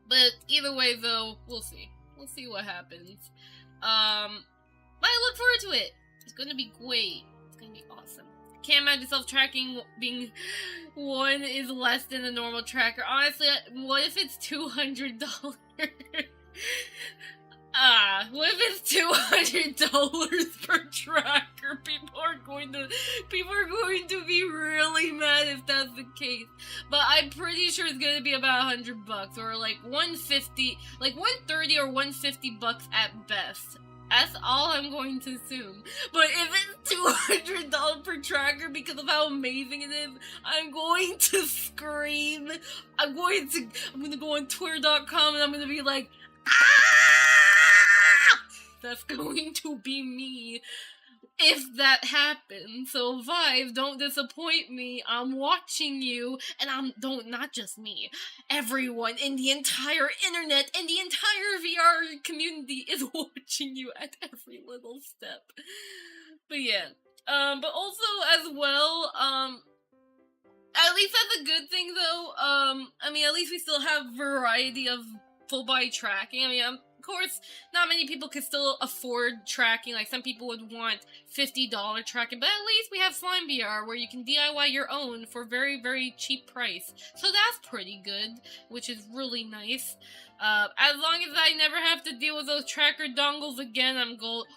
But either way, though, we'll see. We'll see what happens. But I look forward to it. It's gonna be great. It's gonna be awesome. Can't imagine self-tracking being one is less than a normal tracker. Honestly, what if it's $200? What if it's $200 per tracker? People are going to be really mad if that's the case. But I'm pretty sure it's gonna be about $100 or like $150, like $130 or $150 at best. That's all I'm going to assume. But if it's $200 per tracker because of how amazing it is, I'm going to scream. I'm gonna go on Twitter.com and I'm gonna be like, ah! That's going to be me if that happens. So Vive, don't disappoint me. I'm watching you, and not just me. Everyone in the entire internet and the entire VR community is watching you at every little step. But yeah. But also as well, at least that's a good thing though. I mean, at least we still have variety of full body tracking. I mean, of course, not many people can still afford tracking. Like, some people would want $50 tracking, but at least we have Slime VR, where you can DIY your own for very, very cheap price. So that's pretty good, which is really nice. As long as I never have to deal with those tracker dongles again, I'm gold.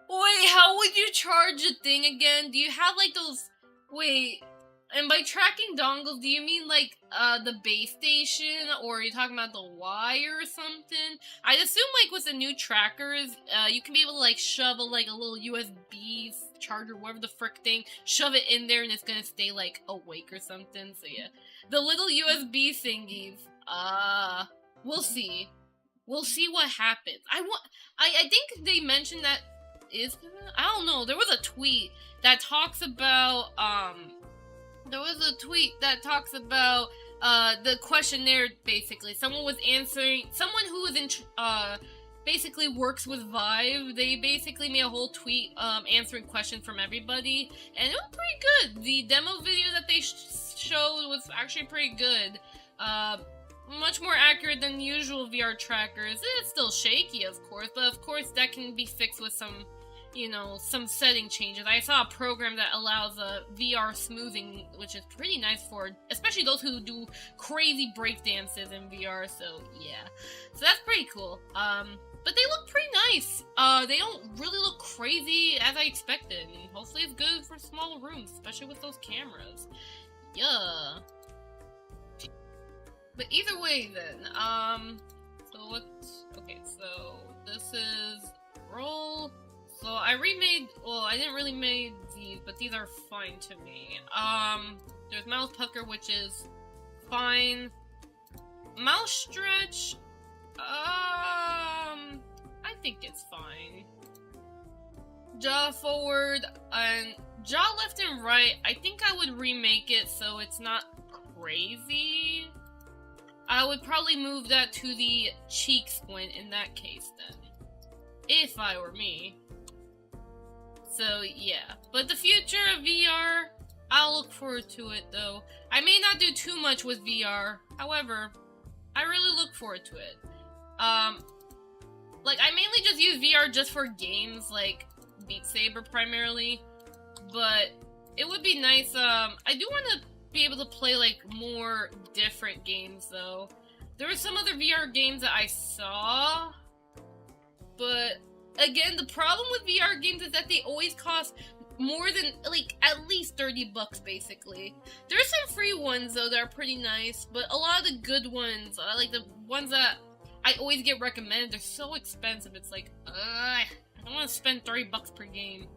Wait, how would you charge a thing again? Do you have, like, those... Wait... And by tracking dongles, do you mean, like, the base station, or are you talking about the wire or something? I'd assume, like, with the new trackers, you can be able to, like, shove a little USB charger, whatever the frick thing, shove it in there and it's gonna stay, like, awake or something, so yeah. The little USB thingies, we'll see. We'll see what happens. I think they mentioned that I don't know, there was a tweet that talks about, the questionnaire, basically. Someone was answering, someone who was basically works with Vive. They basically made a whole tweet, answering questions from everybody, and it was pretty good. The demo video that they showed was actually pretty good. Much more accurate than usual VR trackers. It's still shaky, of course, but of course that can be fixed with some you know, some setting changes. I saw a program that allows VR smoothing, which is pretty nice for especially those who do crazy break dances in VR. So yeah, so that's pretty cool. But they look pretty nice. They don't really look crazy as I expected. And hopefully it's good for smaller rooms, especially with those cameras. Yeah. But either way then, so let's, okay, so this is roll. So I remade, well, I didn't really make these, but these are fine to me. There's mouse pucker, which is fine. Mouse stretch, I think it's fine. Jaw forward and jaw left and right, I think I would remake it so it's not crazy. I would probably move that to the cheek squint in that case then. If I were me. So yeah. But the future of VR, I'll look forward to it though. I may not do too much with VR. However, I really look forward to it. Like, I mainly just use VR just for games, like Beat Saber primarily, but it would be nice, I do want to be able to play, like, more different games, though. There were some other VR games that I saw, but, again, the problem with VR games is that they always cost more than, like, at least 30 bucks, basically. There's some free ones, though, that are pretty nice, but a lot of the good ones, like, the ones that I always get recommended, they're so expensive, it's like, I don't want to spend 30 bucks per game.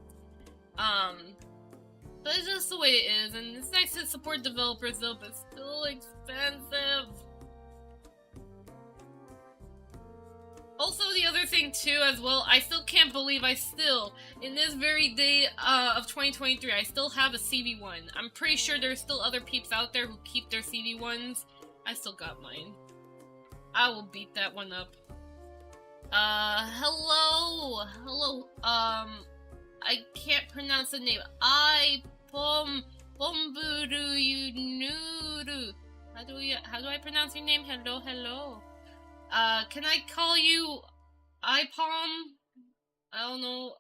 But it's just the way it is, and it's nice to support developers though, but it's still expensive. Also, the other thing too, as well, I still can't believe I still, in this very day of 2023, I still have a CV1. I'm pretty sure there's still other peeps out there who keep their CV1s. I still got mine. I will beat that one up. Hello, I can't pronounce the name. Bomburu Nuru. How do I pronounce your name? Hello. Can I call you iPalm? I don't know.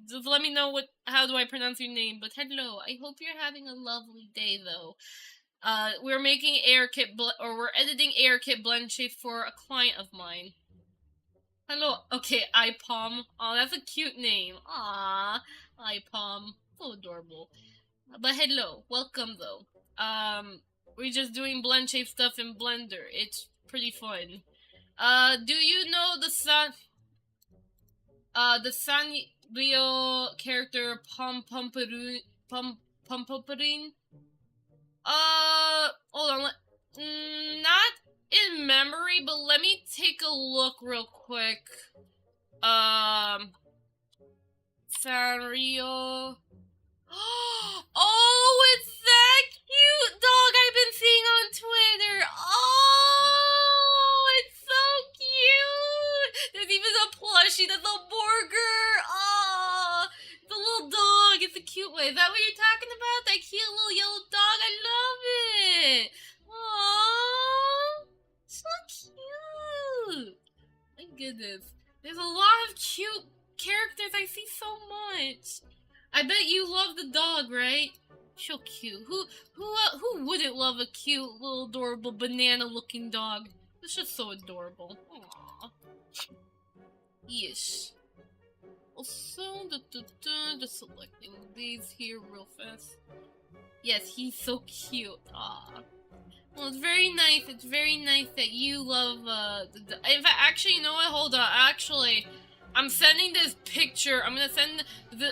Just let me know how do I pronounce your name. But hello. I hope you're having a lovely day though. We're making AirKit we're editing AirKit blend shapes for a client of mine. Hello. Okay, iPalm. Oh, that's a cute name. Aww, iPalm. So adorable. But hello, welcome though. We're just doing blend shape stuff in Blender. It's pretty fun. Do you know the Sanrio character Pompoparine? Hold on. Not in memory, but let me take a look real quick. Sanrio. Oh, it's that cute dog I've been seeing on Twitter. Oh, it's so cute. There's even a plushie, the little burger. Oh, the little dog. It's a cute way. Is that what you're talking about? That cute little yellow dog? I love it. Oh, so cute. My goodness. There's a lot of cute characters. I see so much. I bet you love the dog, right? So cute. Who wouldn't love a cute little adorable banana-looking dog? It's just so adorable. Aww. Yes. Also, just selecting these here real fast. Yes, he's so cute. Aww. Well, it's very nice. It's very nice that you love in fact, actually, you know what? Hold on. Actually, I'm sending this picture. I'm gonna send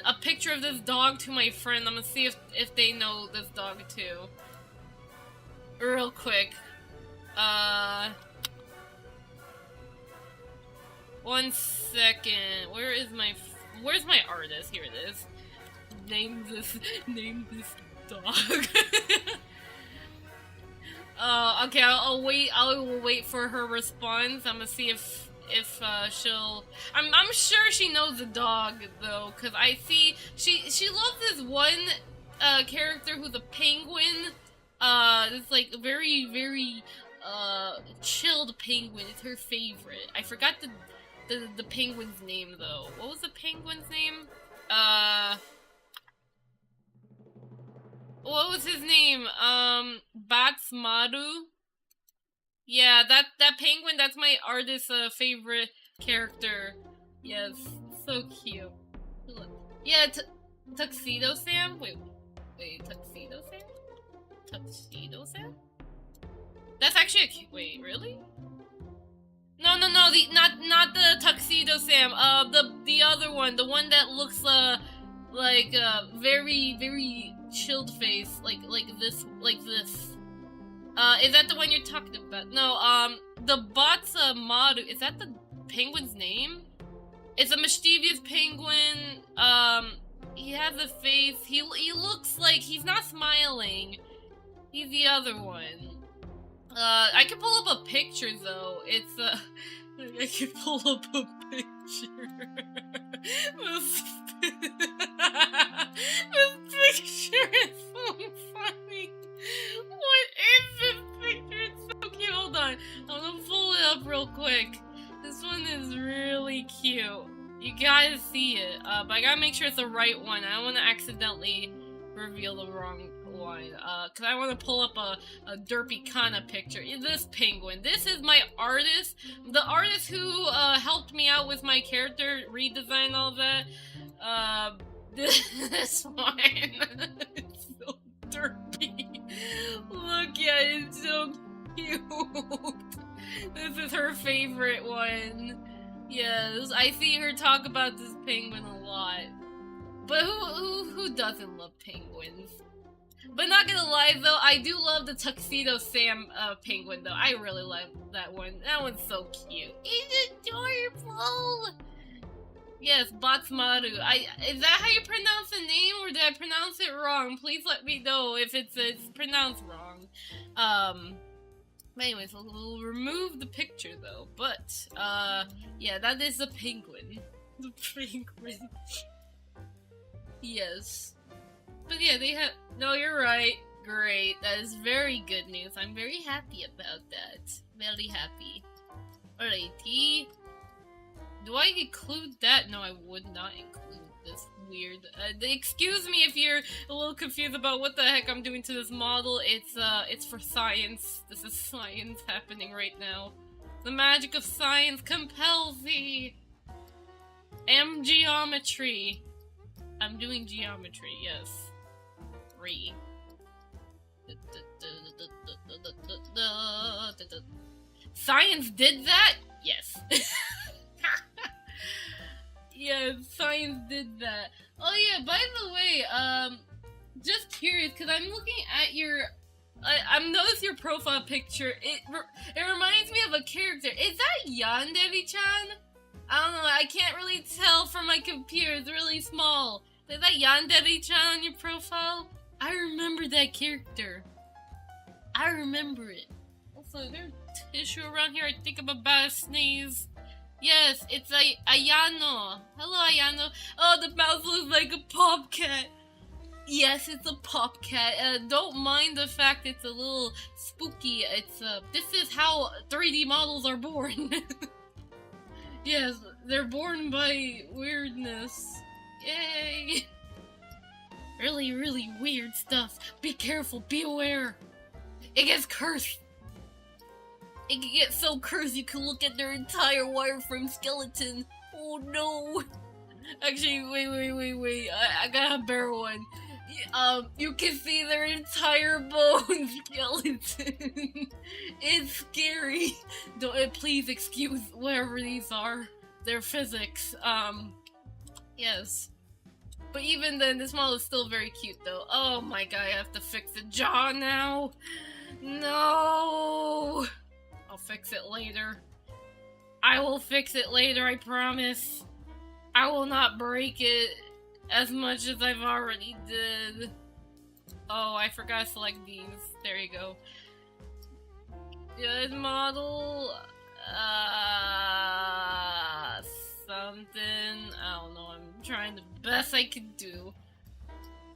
a picture of this dog to my friend. I'm gonna see if they know this dog too. Real quick. 1 second. Where's my artist? Here it is. Name this dog. Okay, I'll wait. I will wait for her response. I'm gonna see if she'll. I'm sure she knows the dog though, cause I see she loves this one character who's a penguin. It's like a very chilled penguin. It's her favorite. I forgot the penguin's name though. What was the penguin's name? What was his name? Batsmaru? Yeah, that penguin, that's my artist's favorite character. Yes, so cute. Yeah, Tuxedo Sam? Wait, Tuxedo Sam? Tuxedo Sam? That's actually a cute, wait, really? No, not the Tuxedo Sam, the other one, the one that looks, like, very, very chilled face, like this. Is that the one you're talking about? No, the Batsmaru, is that the penguin's name? It's a mischievous penguin, he has a face, he looks like he's not smiling. He's the other one. I can pull up a picture though, it's, I can pull up a picture. This picture is so funny. What is this picture? It's so cute. Hold on. I'm gonna pull it up real quick. This one is really cute. You gotta see it. But I gotta make sure it's the right one. I don't want to accidentally reveal the wrong one. Cause I want to pull up a derpy kind of picture. This penguin. This is my artist. The artist who helped me out with my character redesign, all that. This one. It's so derpy. Look at it, it's so cute. This is her favorite one. Yes, I see her talk about this penguin a lot. But who doesn't love penguins? But not gonna lie though, I do love the Tuxedo Sam penguin though. I really love that one. That one's so cute. It's adorable! Yes, Batsmaru. Is that how you pronounce the name, or did I pronounce it wrong? Please let me know if it's pronounced wrong. But anyways, we'll remove the picture though. But, yeah, that is the penguin. The penguin. Yes. But yeah, they have- no, you're right. Great. That is very good news. I'm very happy about that. Very happy. Alrighty. Do I include that? No, I would not include this weird. Excuse me if you're a little confused about what the heck I'm doing to this model. It's for science. This is science happening right now. The magic of science compels thee. Geometry. I'm doing geometry, yes. Science did that? Yes. Yeah, science did that. Oh yeah, by the way, just curious, because I'm looking at your, I'm noticing your profile picture. It reminds me of a character. Is that Yandere-chan? I don't know, I can't really tell from my computer, it's really small. Is that Yandere-chan on your profile? I remember that character. I remember it. Also, is there tissue around here? I think I'm about to sneeze. Yes, it's Ayano. Hello, Ayano. Oh, the mouse looks like a popcat. Yes, it's a popcat. Don't mind the fact it's a little spooky. It's, this is how 3D models are born. Yes, they're born by weirdness. Yay! Really, really weird stuff. Be careful, be aware. It gets cursed. It can get so cursed you can look at their entire wireframe skeleton. Oh no! Actually, wait. I got a better one. You can see their entire bone skeleton. It's scary. Please excuse whatever these are. They're physics. Yes. But even then, this model is still very cute though. Oh my god, I have to fix the jaw now. No! I'll fix it later. I will fix it later, I promise. I will not break it as much as I've already did. Oh, I forgot to select these. There you go. Good model. Something. I don't know. I'm trying the best I can do.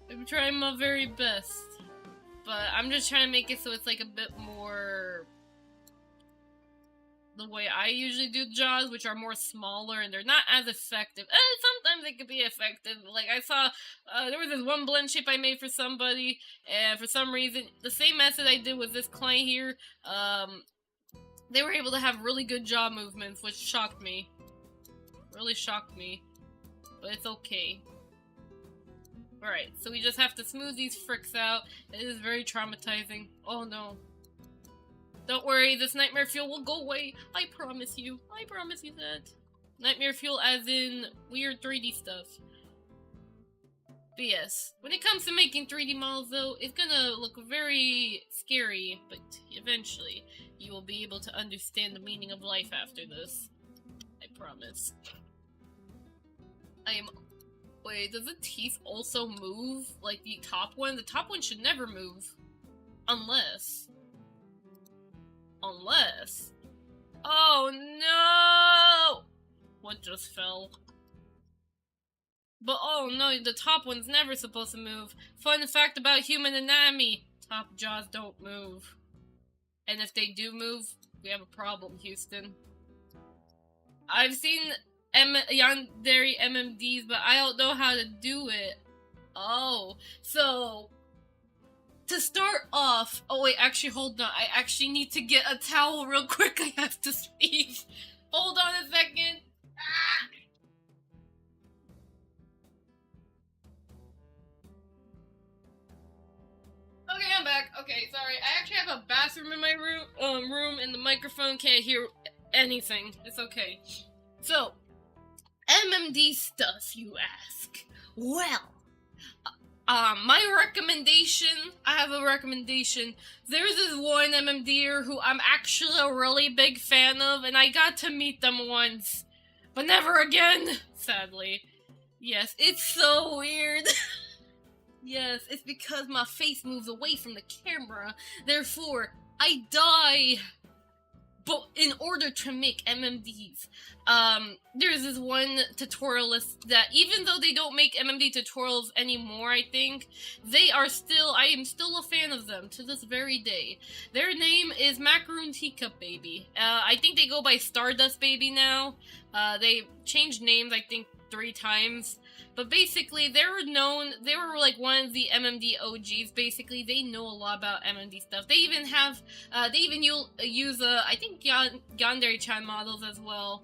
I'm trying my very best. But I'm just trying to make it so it's like a bit more the way I usually do jaws, which are more smaller and they're not as effective. Sometimes they could be effective. Like I saw, there was this one blend shape I made for somebody, and for some reason, the same method I did with this client here, they were able to have really good jaw movements, which shocked me. Really shocked me. But it's okay. Alright, so we just have to smooth these fricks out. It is very traumatizing. Oh no. Don't worry, this nightmare fuel will go away. I promise you. I promise you that. Nightmare fuel as in weird 3D stuff. But yes, when it comes to making 3D models though, it's gonna look very scary, but eventually you will be able to understand the meaning of life after this. I promise. I am... Wait, does the teeth also move? Like the top one? The top one should never move. Unless... Oh no! What just fell? But oh no, the top one's never supposed to move. Fun fact about human anatomy. Top jaws don't move. And if they do move, we have a problem, Houston. I've seen yandere MMDs, but I don't know how to do it. Oh, so... To start off... Oh wait, actually hold on. I actually need to get a towel real quick. I have to sneeze. Hold on a second. Ah! Okay, I'm back. Okay, sorry. I actually have a bathroom in my room, and the microphone can't hear anything. It's okay. So, MMD stuff, you ask. Well, my recommendation, I have a recommendation. There's this one MMDer who I'm actually a really big fan of, and I got to meet them once. But never again, sadly. Yes, it's so weird. Yes, it's because my face moves away from the camera, therefore, I die. But in order to make MMDs, there's this one tutorialist that, even though they don't make MMD tutorials anymore, I think, I am still a fan of them to this very day. Their name is Macaroon Teacup Baby. I think they go by Stardust Baby now. They changed names, I think, 3 times. But basically, they were like one of the MMD OGs, basically. They know a lot about MMD stuff. They even use, I think, Yandere-chan models as well.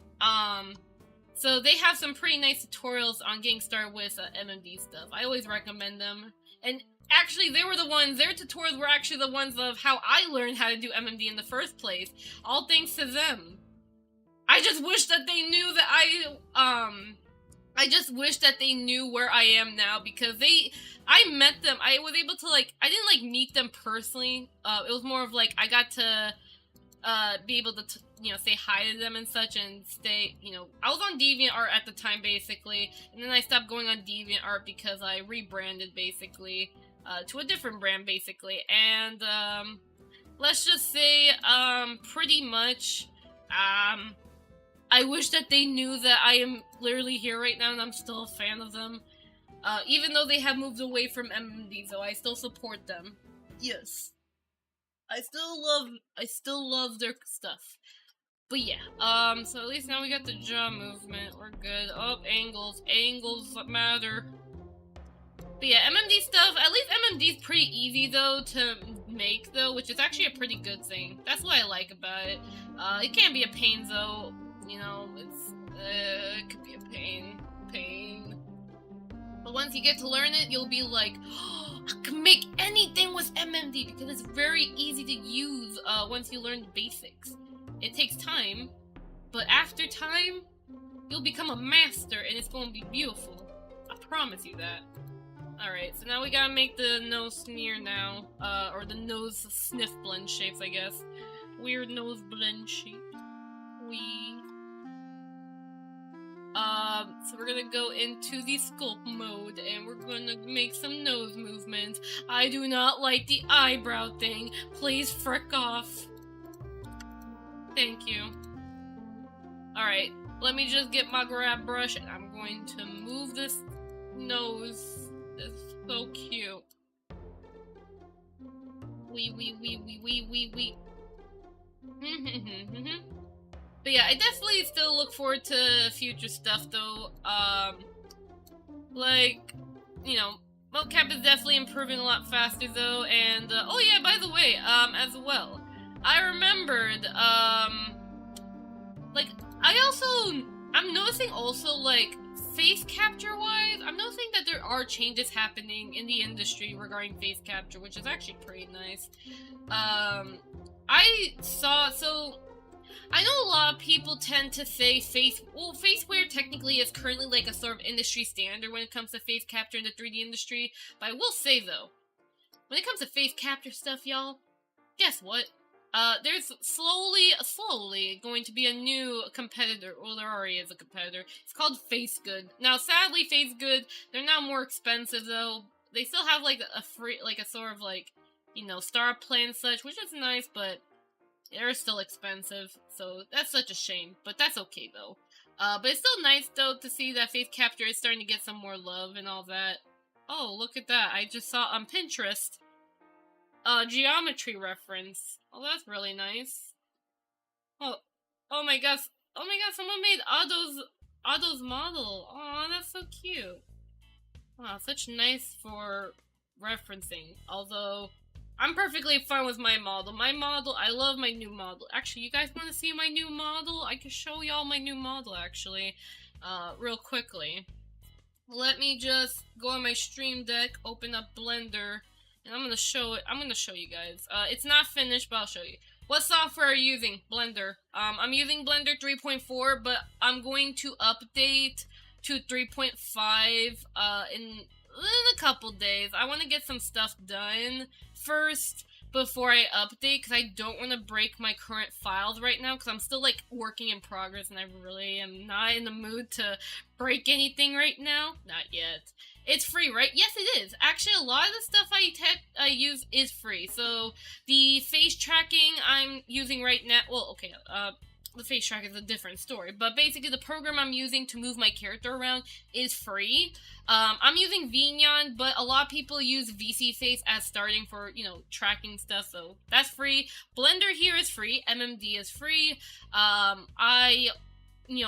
So they have some pretty nice tutorials on getting started with MMD stuff. I always recommend them. And actually, their tutorials were actually the ones of how I learned how to do MMD in the first place. All thanks to them. I just wish that they knew that I just wish that they knew where I am now, because I met them, I was able to, I didn't, meet them personally, it was more of, I got to, be able to, say hi to them and such, and stay, I was on DeviantArt at the time, basically, and then I stopped going on DeviantArt because I rebranded, basically, to a different brand, basically, and, let's just say, pretty much, I wish that they knew that I am literally here right now and I'm still a fan of them. Even though they have moved away from MMD, though, I still support them. Yes. I still love their stuff. But yeah, so at least now we got the jaw movement. We're good. Oh, angles matter. But yeah, MMD stuff, at least MMD is pretty easy, though, to make, though, which is actually a pretty good thing. That's what I like about it. It can be a pain, though. It could be a pain. But once you get to learn it, you'll be like, oh, I can make anything with MMD, because it's very easy to use once you learn the basics. It takes time, but after time, you'll become a master, and it's going to be beautiful. I promise you that. Alright, so now we gotta make the nose sneer now, or the nose sniff blend shapes, I guess. Weird nose blend shape. So we're gonna go into the sculpt mode, and we're gonna make some nose movements. I do not like the eyebrow thing. Please frick off. Thank you. Alright, let me just get my grab brush, and I'm going to move this nose. It's so cute. Wee. But yeah, I definitely still look forward to future stuff, though. Like, you know, mocap is definitely improving a lot faster, though, and, oh yeah, by the way, as well, I remembered, like, I'm noticing also, like, face capture-wise, I'm noticing that there are changes happening in the industry regarding face capture, which is actually pretty nice. I know a lot of people tend to say faceware technically is currently like a sort of industry standard when it comes to face capture in the 3D industry, but I will say though, when it comes to face capture stuff, y'all, guess what? There's slowly going to be a new competitor. Well, there already is a competitor. It's called FaceGood. Now, sadly, FaceGood, they're now more expensive, though. They still have, like, a free, like, a sort of, like, you know, star plan and such, which is nice, but they're still expensive, so that's such a shame. But that's okay, though. But it's still nice, though, to see that face capture is starting to get some more love and all that. Oh, look at that. I just saw on Pinterest geometry reference. Oh, that's really nice. Oh my gosh, someone made Otto's model. Oh, that's so cute. Wow, such nice for referencing. Although, I'm perfectly fine with my model. I love my new model. Actually, you guys want to see my new model? I can show y'all my new model, actually, real quickly. Let me just go on my Stream Deck, open up Blender, and I'm gonna show you guys. It's not finished, but I'll show you. What software are you using? Blender. I'm using Blender 3.4, but I'm going to update to 3.5 in a couple days. I want to get some stuff done first before I update, because I don't want to break my current files right now, because I'm still, like, working in progress, and I really am not in the mood to break anything right now. Not yet. It's free, right? Yes, it is. Actually, a lot of the stuff I use is free. So, the face tracking I'm using right now... Well, okay, the face track is a different story. But basically, the program I'm using to move my character around is free. I'm using Vignon, but a lot of people use VC Face as starting for, you know, tracking stuff. So, that's free. Blender here is free. MMD is free.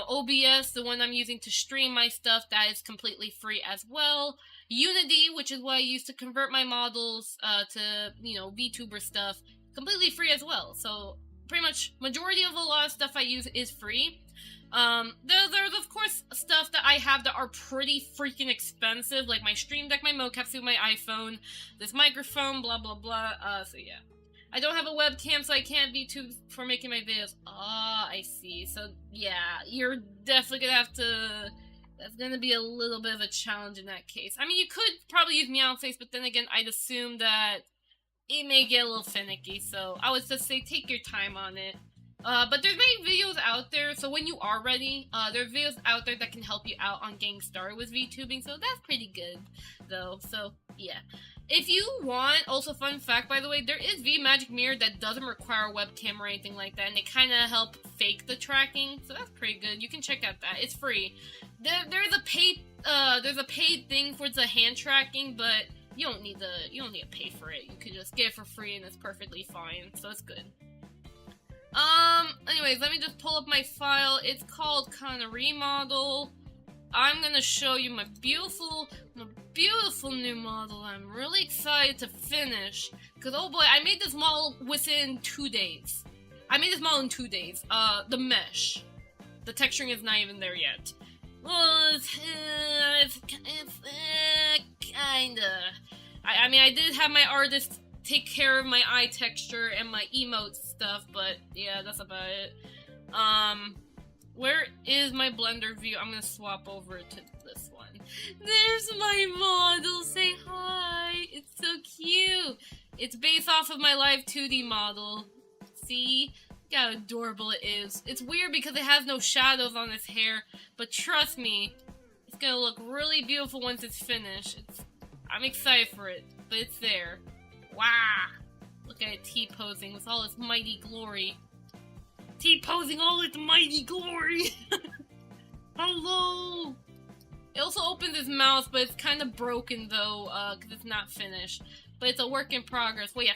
OBS, the one I'm using to stream my stuff, that is completely free as well. Unity, which is what I use to convert my models to, you know, Vtuber stuff, completely free as well. So, pretty much, majority of a lot of stuff I use is free. There's of course stuff that I have that are pretty freaking expensive, like my Stream Deck, my mocap suit, my iPhone, this microphone, blah blah blah, so yeah. I don't have a webcam, so I can't VTube for making my videos. Ah, I see. So, yeah, you're definitely gonna have to... That's gonna be a little bit of a challenge in that case. I mean, you could probably use Meowface, but then again, I'd assume that it may get a little finicky, so I would just say take your time on it. But there's many videos out there, so when you are ready, there are videos out there that can help you out on getting started with VTubing, so that's pretty good, though, so, yeah. If you want, also fun fact, by the way, there is VMagic Mirror that doesn't require a webcam or anything like that, and they kind of help fake the tracking, so that's pretty good. You can check out that. It's free. There's a paid thing for the hand tracking, but you don't need to pay for it. You can just get it for free, and it's perfectly fine, so it's good. Anyways, let me just pull up my file. It's called Kinda Remodel. I'm gonna show you my beautiful new model I'm really excited to finish. Because, oh boy, I made this model within 2 days. I made this model in 2 days. The mesh. The texturing is not even there yet. Well, it's kinda. I mean, I did have my artist take care of my eye texture and my emote stuff, but yeah, that's about it. Where is my Blender view? I'm gonna swap over to this one. There's my model! Say hi! It's so cute! It's based off of my live 2D model. See? Look how adorable it is. It's weird because it has no shadows on its hair, but trust me, it's gonna look really beautiful once it's finished. I'm excited for it, but it's there. Wow! Look at it T-posing with all its mighty glory. T-posing all its mighty glory! Hello! It also opens its mouth, but it's kind of broken though, because it's not finished. But it's a work in progress. Wait a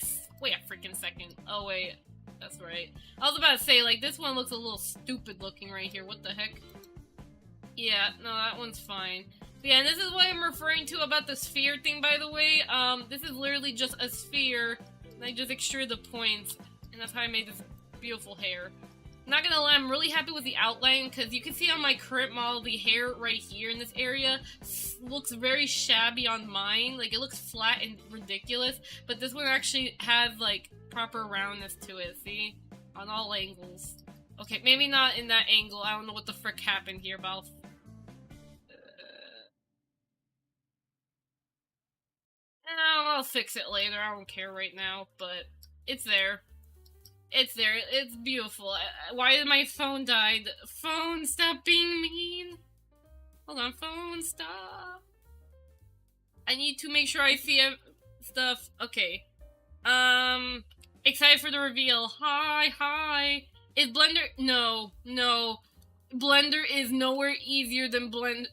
freaking second. Oh wait. That's right. I was about to say, like, this one looks a little stupid looking right here. What the heck? Yeah, no, that one's fine. Yeah, and this is what I'm referring to about the sphere thing, by the way. This is literally just a sphere, and I just extruded the points, and that's how I made this beautiful hair. Not gonna lie, I'm really happy with the outline, because you can see on my current model, the hair right here in this area looks very shabby on mine. Like, it looks flat and ridiculous, but this one actually has, like, proper roundness to it, see? On all angles. Okay, maybe not in that angle, I don't know what the frick happened here, but I'll fix it later, I don't care right now, but it's there. It's there, it's beautiful. Why did my phone die? Phone, stop being mean! Hold on, phone, stop! I need to make sure I see stuff. Okay. Excited for the reveal. Hi. Is Blender? No. Blender is nowhere easier than bleh.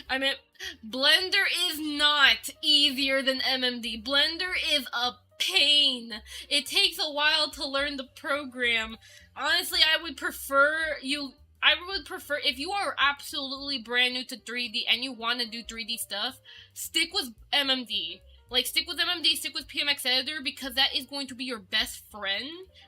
I meant, Blender is not easier than MMD. Blender is a pain. It takes a while to learn the program. Honestly, I would prefer if you are absolutely brand new to 3D and you want to do 3D stuff, stick with MMD. Like, stick with MMD, stick with PMX Editor, because that is going to be your best friend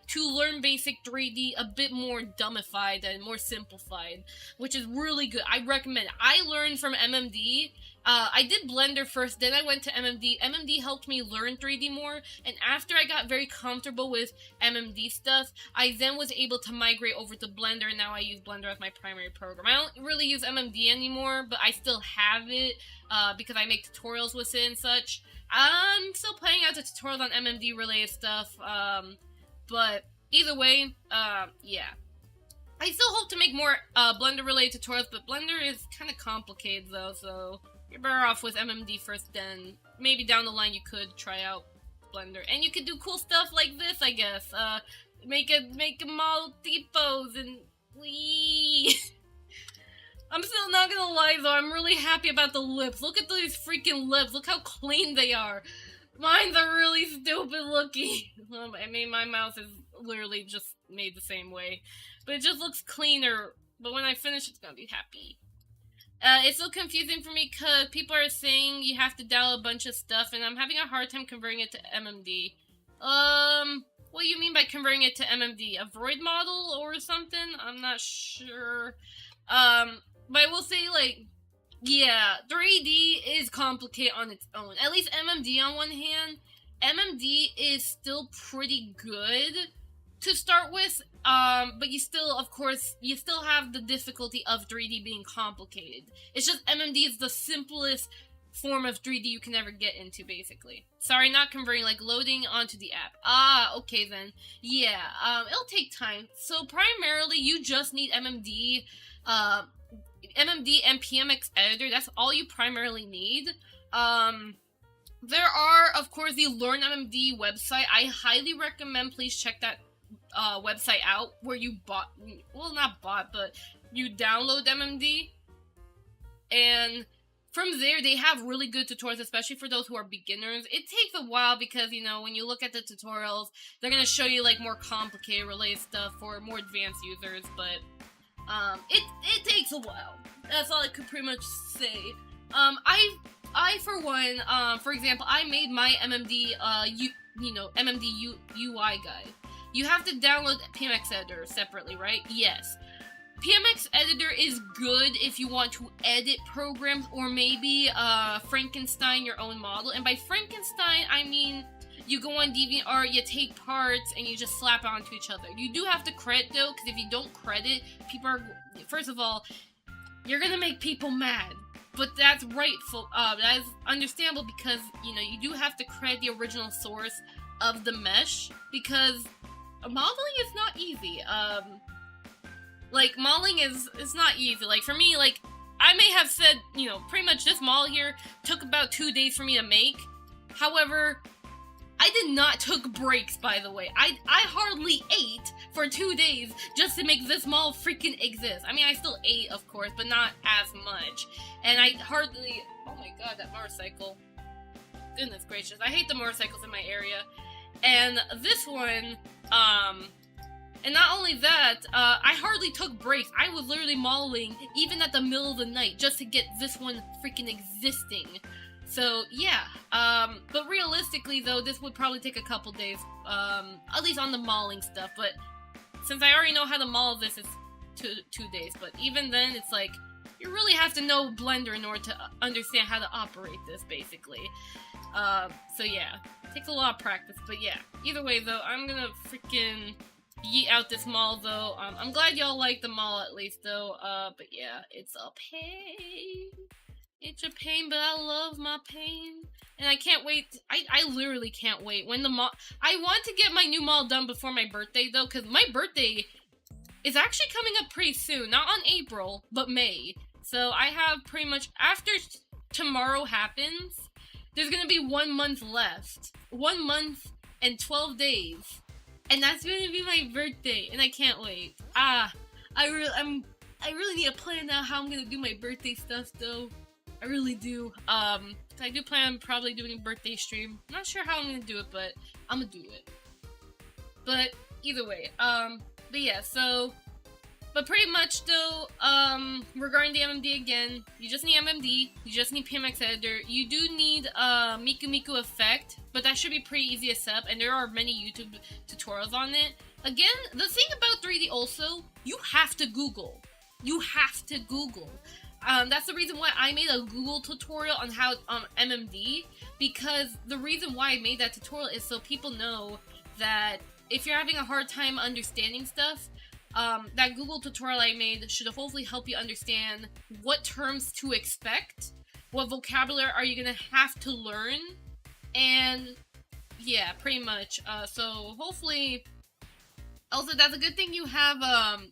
to learn basic 3D a bit more dumbified and more simplified, which is really good. I recommend it. I learned from MMD. I did Blender first, then I went to MMD. MMD helped me learn 3D more, and after I got very comfortable with MMD stuff, I then was able to migrate over to Blender, and now I use Blender as my primary program. I don't really use MMD anymore, but I still have it, because I make tutorials with it and such. I'm still planning out the tutorials on MMD related stuff, but either way, yeah. I still hope to make more Blender related tutorials, but Blender is kind of complicated though, so you're better off with MMD first, then maybe down the line you could try out Blender. And you could do cool stuff like this, I guess. Make a model T-pose and wee. I'm still not gonna lie though, I'm really happy about the lips. Look at these freaking lips, look how clean they are. Mine's are really stupid looking. I mean, my mouth is literally just made the same way. But it just looks cleaner, but when I finish it's gonna be happy. It's so confusing for me because people are saying you have to download a bunch of stuff, and I'm having a hard time converting it to MMD. What do you mean by converting it to MMD? A void model or something? I'm not sure. But I will say, like, yeah, 3D is complicated on its own. At least MMD on one hand. MMD is still pretty good to start with, but you still, of course, you still have the difficulty of 3D being complicated. It's just MMD is the simplest form of 3D you can ever get into, basically. Sorry, not converting, like, loading onto the app. Ah, okay then. Yeah, it'll take time. So, primarily, you just need MMD and PMX Editor. That's all you primarily need. There are, of course, the Learn MMD website. I highly recommend, please check that website out, where you but you download MMD, and from there they have really good tutorials, especially for those who are beginners. It takes a while because, you know, when you look at the tutorials, they're gonna show you like more complicated related stuff for more advanced users, but it takes a while. That's all I could pretty much say. I for one, for example, I made my MMD MMD UI guide. You have to download PMX Editor separately, right? Yes. PMX Editor is good if you want to edit programs, or maybe Frankenstein your own model. And by Frankenstein, I mean you go on DeviantArt, you take parts, and you just slap onto each other. You do have to credit though, because if you don't credit, people are, first of all, you're gonna make people mad. But that's rightful, that is understandable, because, you know, you do have to credit the original source of the mesh, because modeling is not easy. Like, modeling is not easy. Like, for me, like, I may have said, you know, pretty much this model here took about 2 days for me to make. However, I did not took breaks, by the way. I hardly ate for 2 days just to make this model freaking exist. I mean, I still ate, of course, but not as much. And I hardly... Oh my god, that motorcycle. Goodness gracious. I hate the motorcycles in my area. And this one, and not only that, I hardly took breaks. I was literally modeling even at the middle of the night just to get this one freaking existing. So yeah, but realistically though, this would probably take a couple days, at least on the modeling stuff. But since I already know how to model this, it's two days. But even then, it's like, you really have to know Blender in order to understand how to operate this, basically. So yeah, it takes a lot of practice. But yeah, either way though, I'm gonna freaking yeet out this model though. I'm glad y'all like the model at least though. But yeah, it's a pain. It's a pain, but I love my pain. And I can't wait. I literally can't wait. When the I want to get my new model done before my birthday, though, because my birthday is actually coming up pretty soon. Not on April, but May. So I have pretty much, after tomorrow happens, there's going to be 1 month left. 1 month and 12 days. And that's going to be my birthday, and I can't wait. I really need to plan out how I'm going to do my birthday stuff, though. I really do. I do plan on probably doing a birthday stream. I'm not sure how I'm gonna do it, but I'm gonna do it. But either way, but yeah, so, but pretty much though, regarding the MMD again, you just need MMD, you just need PMX editor, you do need Miku Miku effect, but that should be pretty easy to set up, and there are many YouTube tutorials on it. Again, the thing about 3D also, you have to Google. You have to Google. That's the reason why I made a Google tutorial on how MMD, because the reason why I made that tutorial is so people know that if you're having a hard time understanding stuff, that Google tutorial I made should hopefully help you understand what terms to expect, what vocabulary are you gonna have to learn, and yeah, pretty much. So hopefully. Also, that's a good thing you have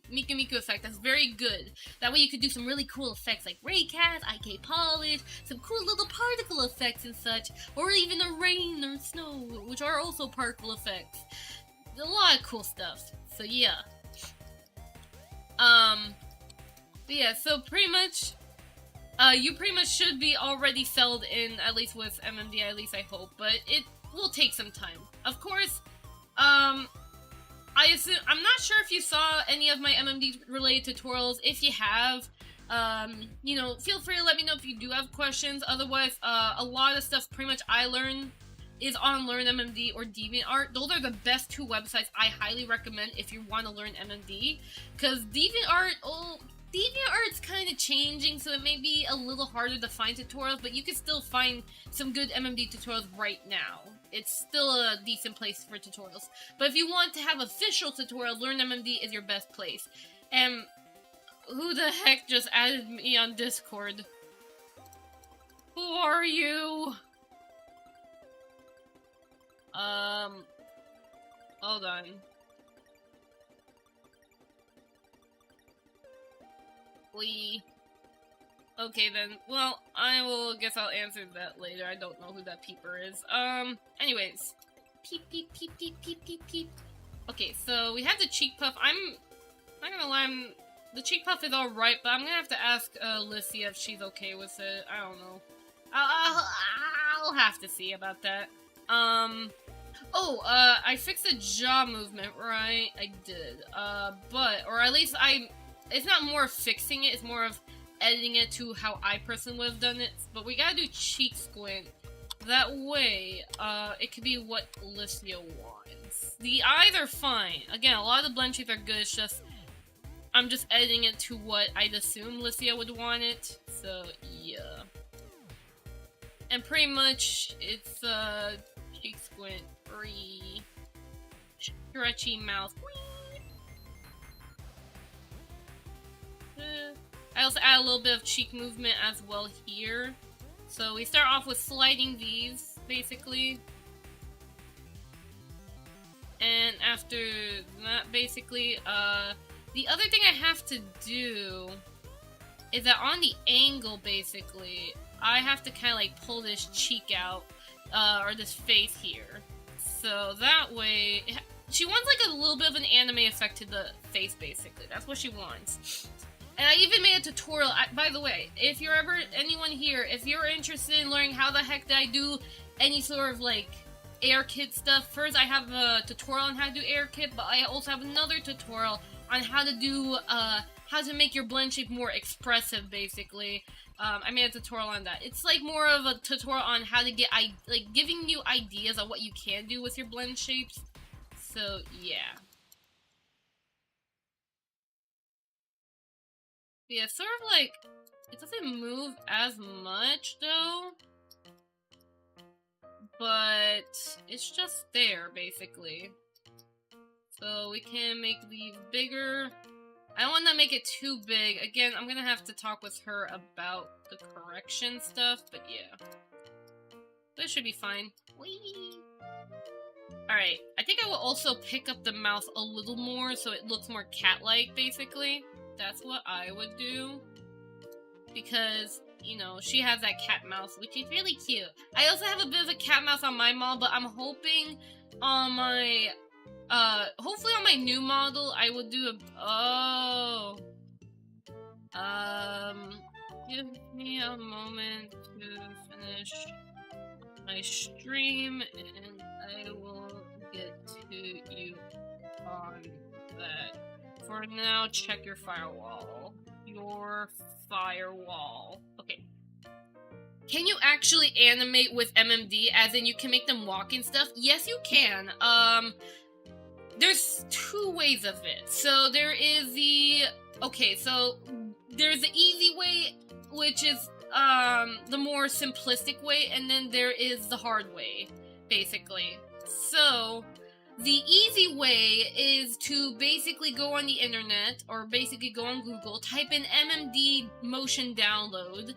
Miku Miku effect. That's very good. That way you could do some really cool effects like raycast, IK polish, some cool little particle effects and such, or even a rain or snow, which are also particle effects. A lot of cool stuff. So yeah. But yeah, so pretty much, you pretty much should be already settled in, at least with MMD, at least I hope, but it will take some time. Of course, I'm not sure if you saw any of my MMD related tutorials. If you have, you know, feel free to let me know if you do have questions. Otherwise, a lot of stuff pretty much I learn is on Learn MMD or DeviantArt. Those are the best two websites I highly recommend if you want to learn MMD. Because DeviantArt's kind of changing, so it may be a little harder to find tutorials, but you can still find some good MMD tutorials right now. It's still a decent place for tutorials. But if you want to have official tutorials, Learn MMD is your best place. And who the heck just added me on Discord? Who are you? Hold on. Okay then, well, guess I'll answer that later. I don't know who that peeper is. Anyways. Peep, peep, peep, peep, peep, peep, peep. Okay, so we have the cheek puff. I'm not gonna lie, the cheek puff is alright, but I'm gonna have to ask, Lissy if she's okay with it. I don't know. I'll have to see about that. I fixed the jaw movement, right? I did. Or at least it's not more fixing it, it's more of editing it to how I personally would have done it. But we gotta do cheek squint. That way, it could be what Licia wants. The eyes are fine. Again, a lot of the blend shapes are good, it's just, I'm just editing it to what I'd assume Licia would want it. So, yeah. And pretty much, it's, cheek squint, free, stretchy mouth. I also add a little bit of cheek movement as well here. So we start off with sliding these, basically. And after that, basically, the other thing I have to do is that on the angle, basically, I have to kind of like pull this cheek out, or this face here. So that way, she wants like a little bit of an anime effect to the face, basically. That's what she wants. And I even made a tutorial, by the way, if you're ever, anyone here, if you're interested in learning how the heck did I do any sort of like air kit stuff. First, I have a tutorial on how to do air kit, but I also have another tutorial on how to do, how to make your blend shape more expressive, basically. I made a tutorial on that. It's like more of a tutorial on how to get, like, giving you ideas on what you can do with your blend shapes. So, yeah. But yeah, sort of like, it doesn't move as much, though. But it's just there, basically. So we can make these bigger. I don't want to make it too big. Again, I'm gonna have to talk with her about the correction stuff, but yeah. But it should be fine. Whee! Alright, I think I will also pick up the mouth a little more so it looks more cat-like, basically. That's what I would do. Because, you know, she has that cat mouth, which is really cute. I also have a bit of a cat mouth on my model, but I'm hoping on my, hopefully on my new model, I will do a, give me a moment to finish my stream, and I will get to you on that. For now, check your firewall. Your firewall. Okay. Can you actually animate with MMD, as in you can make them walk and stuff? Yes, you can. There's two ways of it. So there is the... Okay, so there's the easy way, which is the more simplistic way, and then there is the hard way, basically. So... the easy way is to basically go on the internet, or basically go on Google, type in MMD motion download,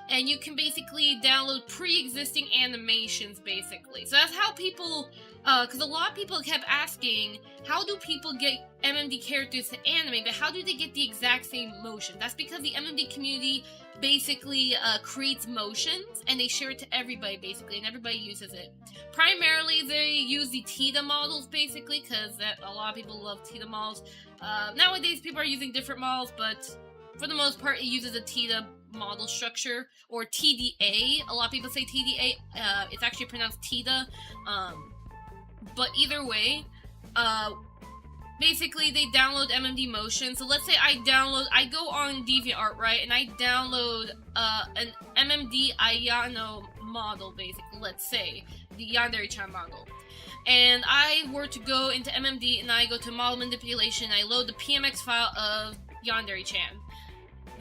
and you can basically download pre-existing animations, basically. So that's how people, because a lot of people kept asking, how do people get MMD characters to animate, but how do they get the exact same motion? That's because the MMD community basically creates motions, and they share it to everybody, basically, and everybody uses it. Primarily, they use the TIDA models, basically, because a lot of people love TIDA models. Nowadays, people are using different models, but for the most part, it uses a TIDA model structure, or TDA. A lot of people say TDA. It's actually pronounced TIDA. But either way, basically, they download MMD motion. So let's say I go on DeviantArt, right, and I download an MMD Ayano model, basically, let's say, the Yandere-chan model. And I were to go into MMD, and I go to model manipulation, I load the PMX file of Yandere-chan.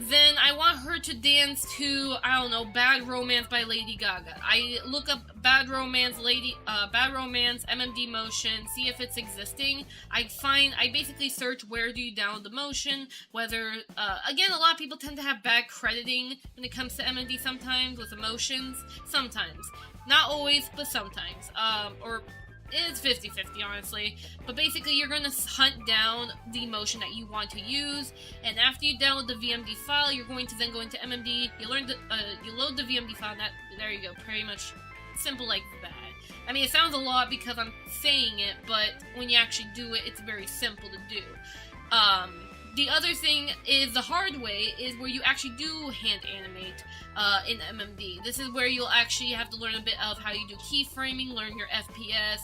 Then I want her to dance to, I don't know, Bad Romance by Lady Gaga. I look up Bad Romance MMD motion, see if it's existing. I basically search where do you download the motion, whether, again, a lot of people tend to have bad crediting when it comes to MMD sometimes with emotions. Sometimes. Not always, but sometimes. Or it's 50-50, honestly. But basically, you're going to hunt down the motion that you want to use, and after you download the VMD file, you're going to then go into MMD, you load the VMD file, and there you go, pretty much simple like that. I mean, it sounds a lot because I'm saying it, but when you actually do it, it's very simple to do. The other thing is the hard way is where you actually do hand animate in MMD. This is where you'll actually have to learn a bit of how you do keyframing, learn your FPS,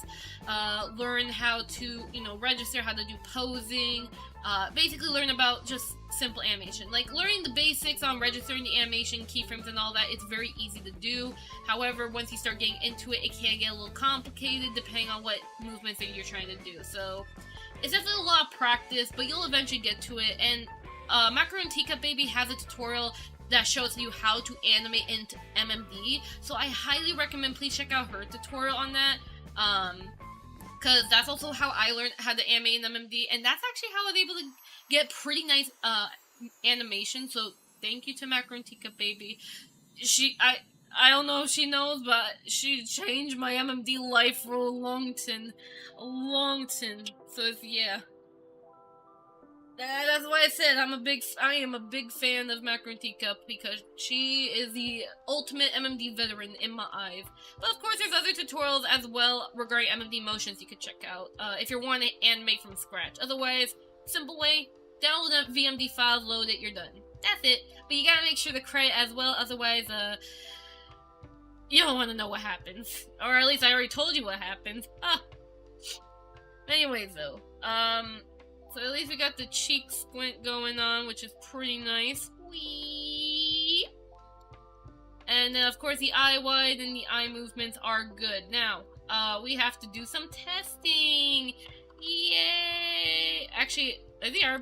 learn how to, register, how to do posing, basically learn about just simple animation. Like, learning the basics on registering the animation, keyframes and all that, it's very easy to do. However, once you start getting into it, it can get a little complicated depending on what movements that you're trying to do. So, it's definitely a lot of practice, but you'll eventually get to it. And Macaroon Teacup Baby has a tutorial that shows you how to animate into MMD. So I highly recommend please check out her tutorial on that. Because that's also how I learned how to animate in MMD. And that's actually how I was able to get pretty nice animation. So thank you to Macaroon Teacup Baby. I don't know if she knows, but she changed my MMD life for a long time. So yeah. That's why I said I am a big fan of Macaroon Teacup, because she is the ultimate MMD veteran in my eyes. But of course, there's other tutorials as well regarding MMD motions you could check out if you're wanting to animate from scratch. Otherwise, simple way, download a VMD file, load it, you're done. That's it. But you gotta make sure to credit as well, otherwise, You don't want to know what happens. Or at least I already told you what happens. Ah. Anyways, though. So at least we got the cheek squint going on, which is pretty nice. Whee! And then, of course, the eye wide and the eye movements are good. Now, we have to do some testing. Yay! Actually, I think our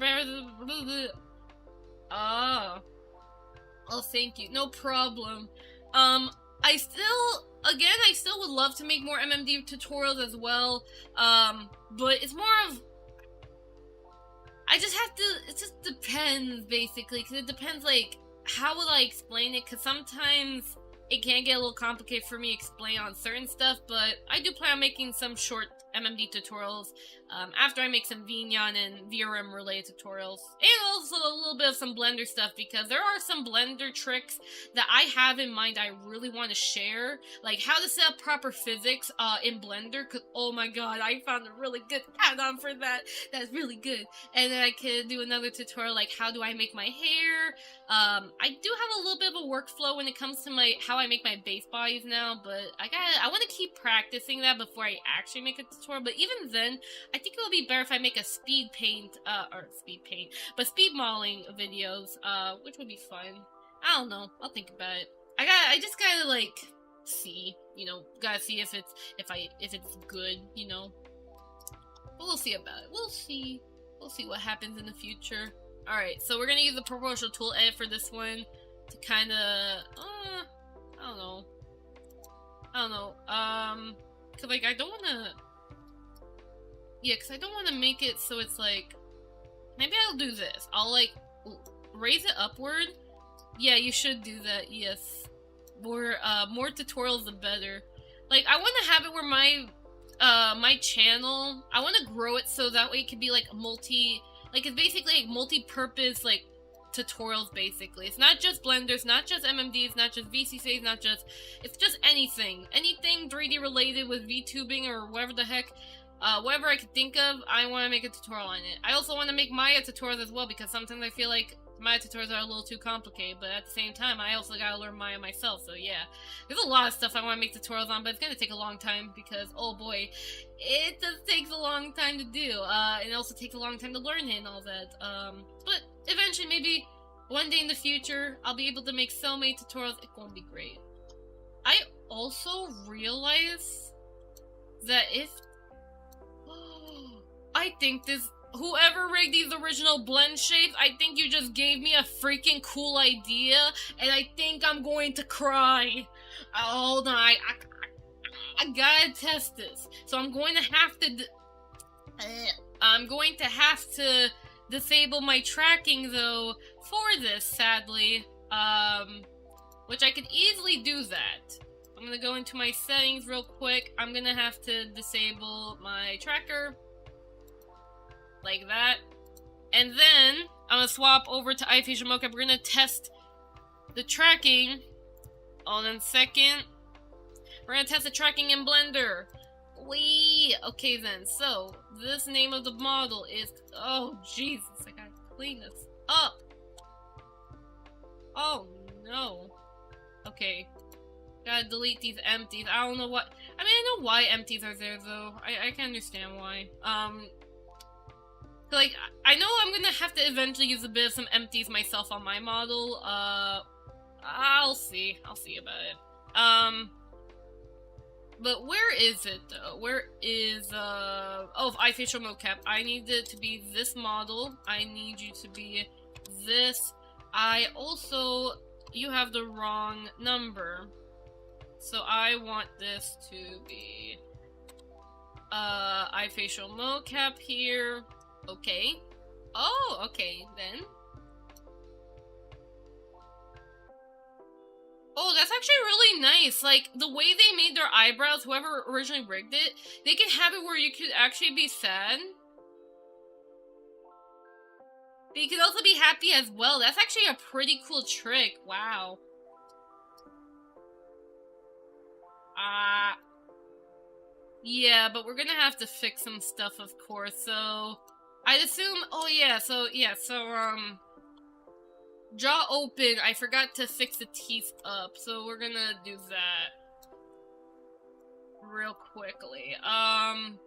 oh, thank you. No problem. I still would love to make more MMD tutorials as well. But it's more of, I just have to, it just depends, basically, because it depends, like, how will I explain it, because sometimes it can get a little complicated for me to explain on certain stuff, but I do plan on making some short MMD tutorials after I make some VNyan and VRM related tutorials, and also a little bit of some Blender stuff, because there are some Blender tricks that I have in mind I really want to share, like how to set up proper physics in Blender, because oh my god, I found a really good add-on for that. That's really good. And then I could do another tutorial like how do I make my hair. I do have a little bit of a workflow when it comes to how I make my base bodies now, but I want to keep practicing that before I actually make a tutorial. But even then, I think it would be better if I make a speed modeling videos, which would be fun. I don't know. I'll think about it. I just gotta like see, gotta see if it's good, But we'll see about it. We'll see what happens in the future. Alright, so we're gonna use the proportional tool edit for this one to kinda, I don't know. Cause like I don't wanna, cause I don't wanna make it so it's like, maybe I'll do this. I'll like, raise it upward. Yeah, you should do that, yes. More tutorials the better. Like, I wanna have it where my channel, I wanna grow it so that way it can be like it's basically like multi-purpose, like, tutorials, basically. It's not just Blender, it's not just MMD, it's not just VCC, it's just anything. Anything 3D related with VTubing or whatever the heck, whatever I could think of, I want to make a tutorial on it. I also want to make Maya tutorials as well, because sometimes I feel like Maya tutorials are a little too complicated, but at the same time, I also gotta learn Maya myself, so yeah. There's a lot of stuff I want to make tutorials on, but it's gonna take a long time, because, oh boy, it just takes a long time to do, and it also takes a long time to learn it and all that, but eventually, maybe one day in the future, I'll be able to make so many tutorials, it's gonna be great. I also realize that I think whoever rigged these original blend shapes, I think you just gave me a freaking cool idea, and I think I'm going to cry. Hold on, I gotta test this. So I'm going to have to disable my tracking though for this, sadly. Which I could easily do that. I'm gonna go into my settings real quick. I'm gonna have to disable my tracker. Like that. And then I'm gonna swap over to iFacial Mocap. We're gonna test the tracking. Hold on a second. We're gonna test the tracking in Blender. Wee! Okay then, so this name of the model is, oh Jesus, I gotta clean this up. Oh no. Okay. Gotta delete these empties. I don't know what, I mean, I know why empties are there though. I can understand why. Like, I know I'm gonna have to eventually use a bit of some empties myself on my model. I'll see about it. But where is it though? Where is, oh, iFacial Mocap. I need it to be this model. I need you to be this. You have the wrong number. So I want this to be, iFacial Mocap here. Okay. Oh, okay, then. Oh, that's actually really nice. Like, the way they made their eyebrows, whoever originally rigged it, they can have it where you could actually be sad. But you could also be happy as well. That's actually a pretty cool trick. Wow. Yeah, but we're gonna have to fix some stuff, of course, so... I'd assume, jaw open, I forgot to fix the teeth up, so we're gonna do that. real quickly. And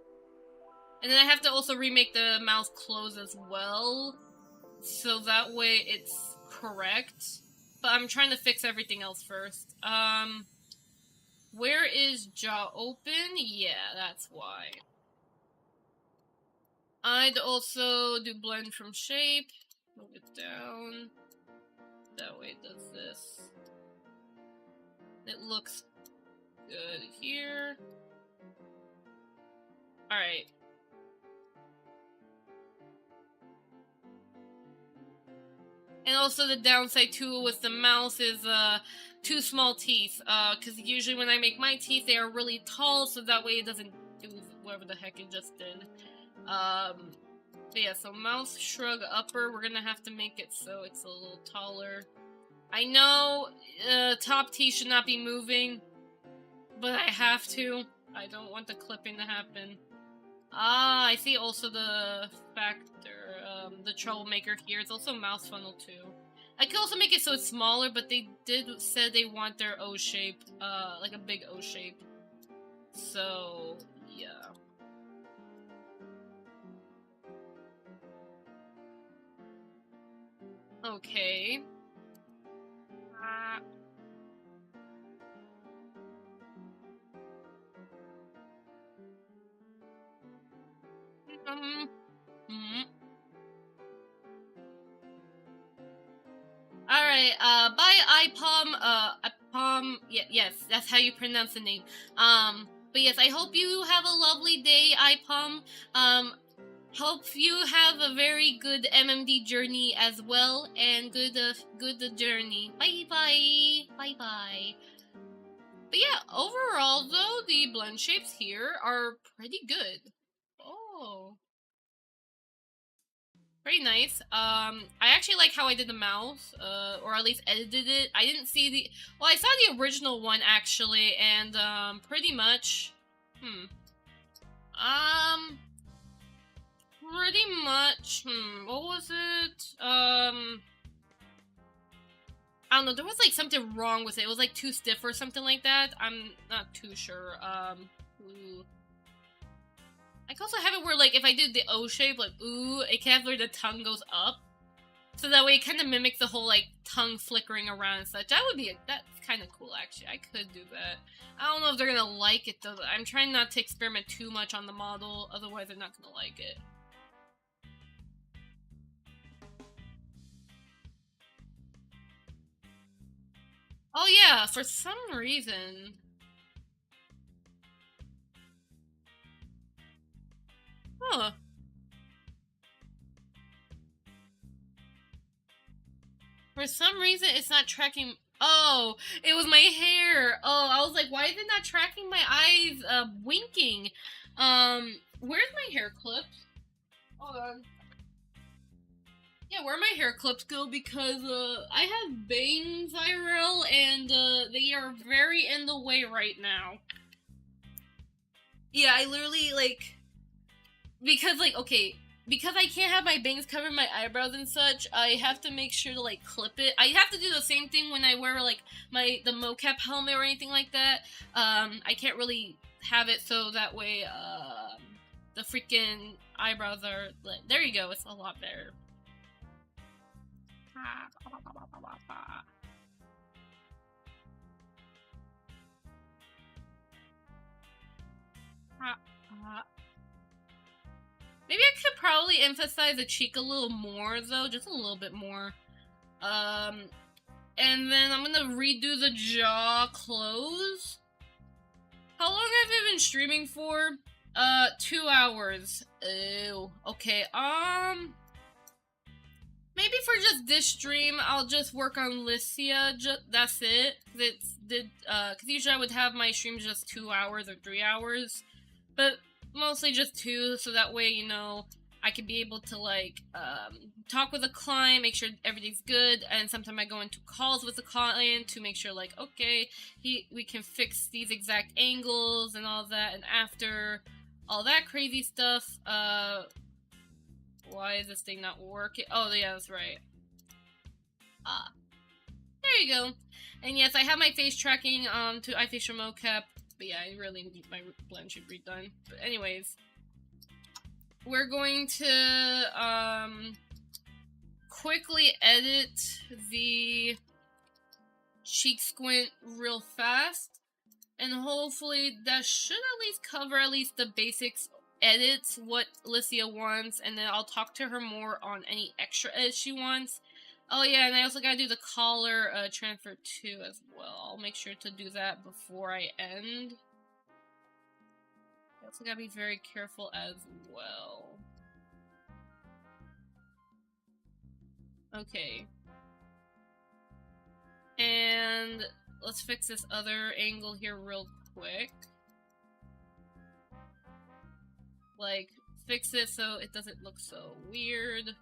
then I have to also remake the mouse close as well, so that way it's correct. But I'm trying to fix everything else first. Where is jaw open? Yeah, that's why. I'd also do blend from shape. Move it down. That way it does this. It looks good here. Alright. And also the downside too with the mouse is two small teeth. Because usually when I make my teeth, they are really tall, so that way it doesn't do whatever the heck it just did. But yeah, so mouse shrug upper, we're gonna have to make it so it's a little taller. I know top teeth should not be moving, but I have to. I don't want the clipping to happen. Ah, I see also the factor, the troublemaker here. It's also mouse funnel too. I could also make it so it's smaller, but they said they want their O shape, like a big O shape. So, yeah. Okay. Alright, bye IPOM, yes, that's how you pronounce the name. But yes, I hope you have a lovely day, IPOM. Hope you have a very good MMD journey as well, and good journey. Bye-bye. Bye-bye. But yeah, overall though, the blend shapes here are pretty good. Oh. Very nice. I actually like how I did the mouse, or at least edited it. I didn't see the... Well, I saw the original one, actually, and, pretty much... Pretty much... What was it? I don't know, there was, like, something wrong with it. It was, like, too stiff or something like that. I'm not too sure. Ooh. I can also have it where, like, if I did the O shape, like, ooh, it can have where the tongue goes up. So that way it kind of mimics the whole, like, tongue flickering around and such. That would be, that's kind of cool, actually. I could do that. I don't know if they're gonna like it, though. I'm trying not to experiment too much on the model, otherwise they're not gonna like it. Oh yeah, for some reason... Huh. For some reason, it's not tracking... Oh, it was my hair. Oh, I was like, why is it not tracking my eyes, winking? Where's my hair clips? Hold on. Yeah, where my hair clips go, because, I have bangs, IRL, and, they are very in the way right now. Yeah, I literally, like... Because, like, okay... Because I can't have my bangs cover my eyebrows and such, I have to make sure to, like, clip it. I have to do the same thing when I wear, like, the mocap helmet or anything like that. I can't really have it so that way, the freaking eyebrows are... There you go, it's a lot better. Maybe I could probably emphasize the cheek a little more, though. Just a little bit more. And then I'm gonna redo the jaw close. How long have I been streaming for? 2 hours. Ew. Okay, maybe for just this stream, I'll just work on Lycia. That's it. Cause usually I would have my streams just 2 hours or 3 hours. But mostly just 2, so that way, you know, I can be able to, like, talk with the client, make sure everything's good, and sometimes I go into calls with the client to make sure, like, okay, we can fix these exact angles and all that, and after all that crazy stuff, why is this thing not working? Oh, yeah, that's right. There you go. And yes, I have my face tracking, to iFacial mocap. But yeah, I really need my blend shape redone. But anyways, we're going to quickly edit the cheek squint real fast, and hopefully that should at least cover at least the basics edits, what Alicia wants, and then I'll talk to her more on any extra edits she wants. Oh yeah, and I also gotta do the collar transfer too as well. I'll make sure to do that before I end. I also gotta be very careful as well. Okay. And let's fix this other angle here real quick. Like, fix it so it doesn't look so weird.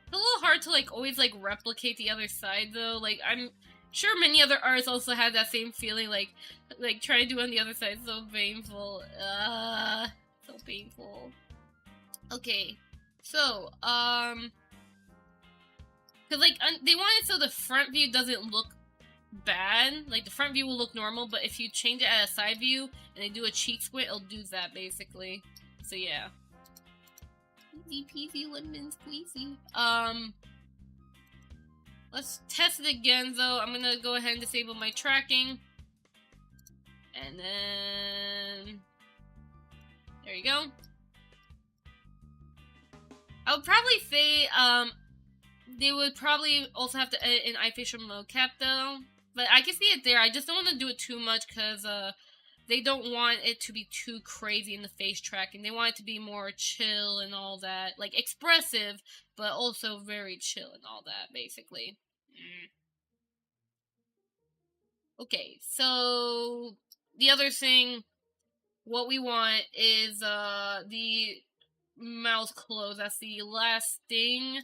It's a little hard to, like, always, like, replicate the other side, though. Like, I'm sure many other artists also had that same feeling, like trying to do on the other side. So painful. So painful. Okay, so, cause, like, they want it so the front view doesn't look bad. Like, the front view will look normal, but if you change it at a side view, and they do a cheek squint, it'll do that, basically. So, yeah. Easy peasy lemon squeezy. Let's test it again, though. I'm gonna go ahead and disable my tracking. And then... there you go. I would probably say, they would probably also have to edit in iFacial mocap, though. But I can see it there. I just don't want to do it too much, because, they don't want it to be too crazy in the face tracking. They want it to be more chill and all that. Like, expressive, but also very chill and all that, basically. Okay, so the other thing, what we want is, the mouth close. That's the last thing.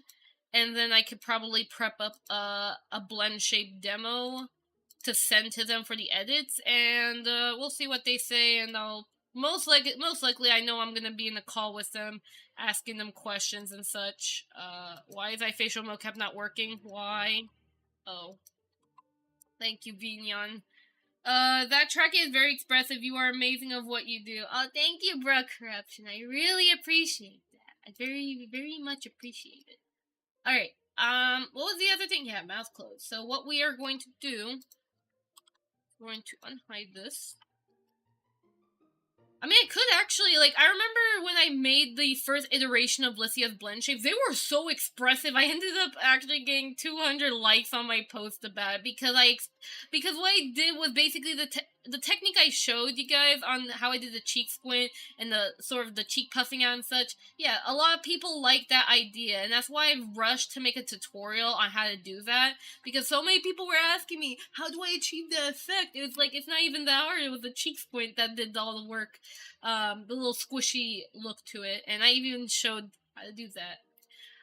And then I could probably prep up a blend shape demo to send to them for the edits, and we'll see what they say, and I'll most likely I know I'm gonna be in a call with them, asking them questions and such. Why is iFacial mocap not working? Why? Oh. Thank you, Vignon. That tracking is very expressive. You are amazing of what you do. Oh, thank you, bro, Corruption. I really appreciate that. I very, very much appreciate it. Alright, what was the other thing? Yeah, mouth closed. So what we are going to do, we're going to unhide this. I mean, I could actually, like, I remember when I made the first iteration of Lycia's blend shapes, they were so expressive. I ended up actually getting 200 likes on my post about it, because what I did was basically the technique I showed you guys on how I did the cheek squint and the sort of the cheek puffing out and such. Yeah, a lot of people like that idea, and that's why I rushed to make a tutorial on how to do that, because so many people were asking me, how do I achieve the effect? It was like, it's not even that hard, it was the cheek squint that did all the work. The little squishy look to it, and I even showed how to do that.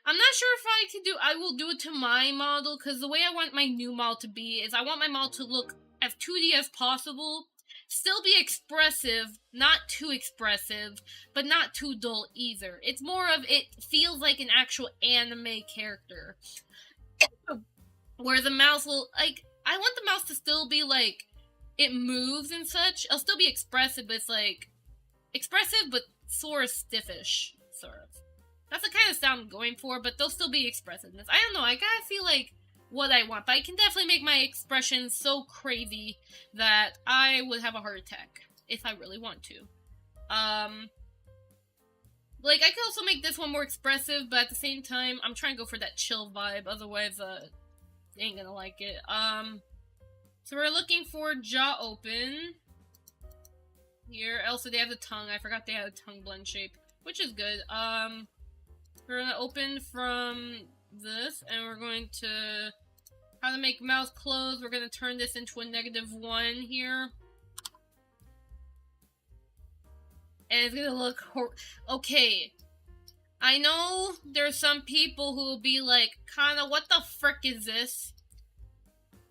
I'm not sure if I will do it to my model, because the way I want my new model to be is I want my model to look as 2D as possible, still be expressive, not too expressive, but not too dull either. It's more of, it feels like an actual anime character, where the mouse will, like, I want the mouse to still be, like, it moves and such. It'll still be expressive, but it's, like, expressive, but sort of stiffish, sort of. That's the kind of sound I'm going for, but they'll still be expressiveness. I don't know, I gotta feel like what I want, but I can definitely make my expressions so crazy that I would have a heart attack, if I really want to. Like, I could also make this one more expressive, but at the same time, I'm trying to go for that chill vibe, otherwise, they ain't gonna like it. So we're looking for jaw open. Here, also they have the tongue. I forgot they had a tongue blend shape, which is good. We're gonna open from this, and we're going to how to make mouth close. We're gonna turn this into a -1 here, and it's gonna look okay. I know there's some people who will be like, "Kinda, what the frick is this?"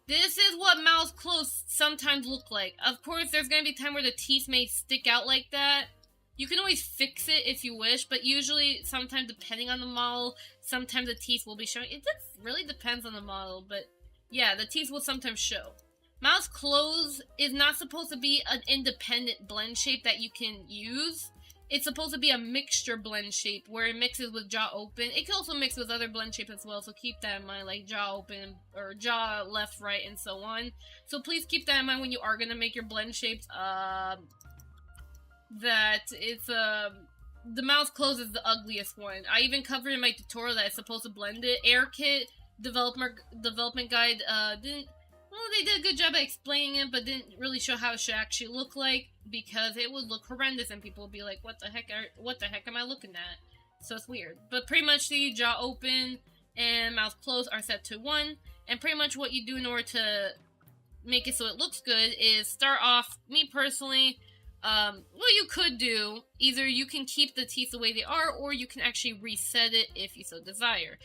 This is what mouth closed sometimes look like. Of course, there's gonna be time where the teeth may stick out like that. You can always fix it if you wish, but usually, sometimes depending on the model, sometimes the teeth will be showing. It really depends on the model, but yeah, the teeth will sometimes show. Mouth closed is not supposed to be an independent blend shape that you can use. It's supposed to be a mixture blend shape where it mixes with jaw open. It can also mix with other blend shapes as well, so keep that in mind, like jaw open or jaw left, right, and so on. So please keep that in mind when you are gonna make your blend shapes. That it's the mouth closed is the ugliest one. I even covered in my tutorial that it's supposed to blend it. AirKit development guide didn't. Well, they did a good job at explaining it, but didn't really show how it should actually look like, because it would look horrendous and people would be like, what the heck am I looking at? So it's weird. But pretty much the jaw open and mouth closed are set to 1, and pretty much what you do in order to make it so it looks good is start off, me personally, what you could do, either you can keep the teeth the way they are, or you can actually reset it if you so desire.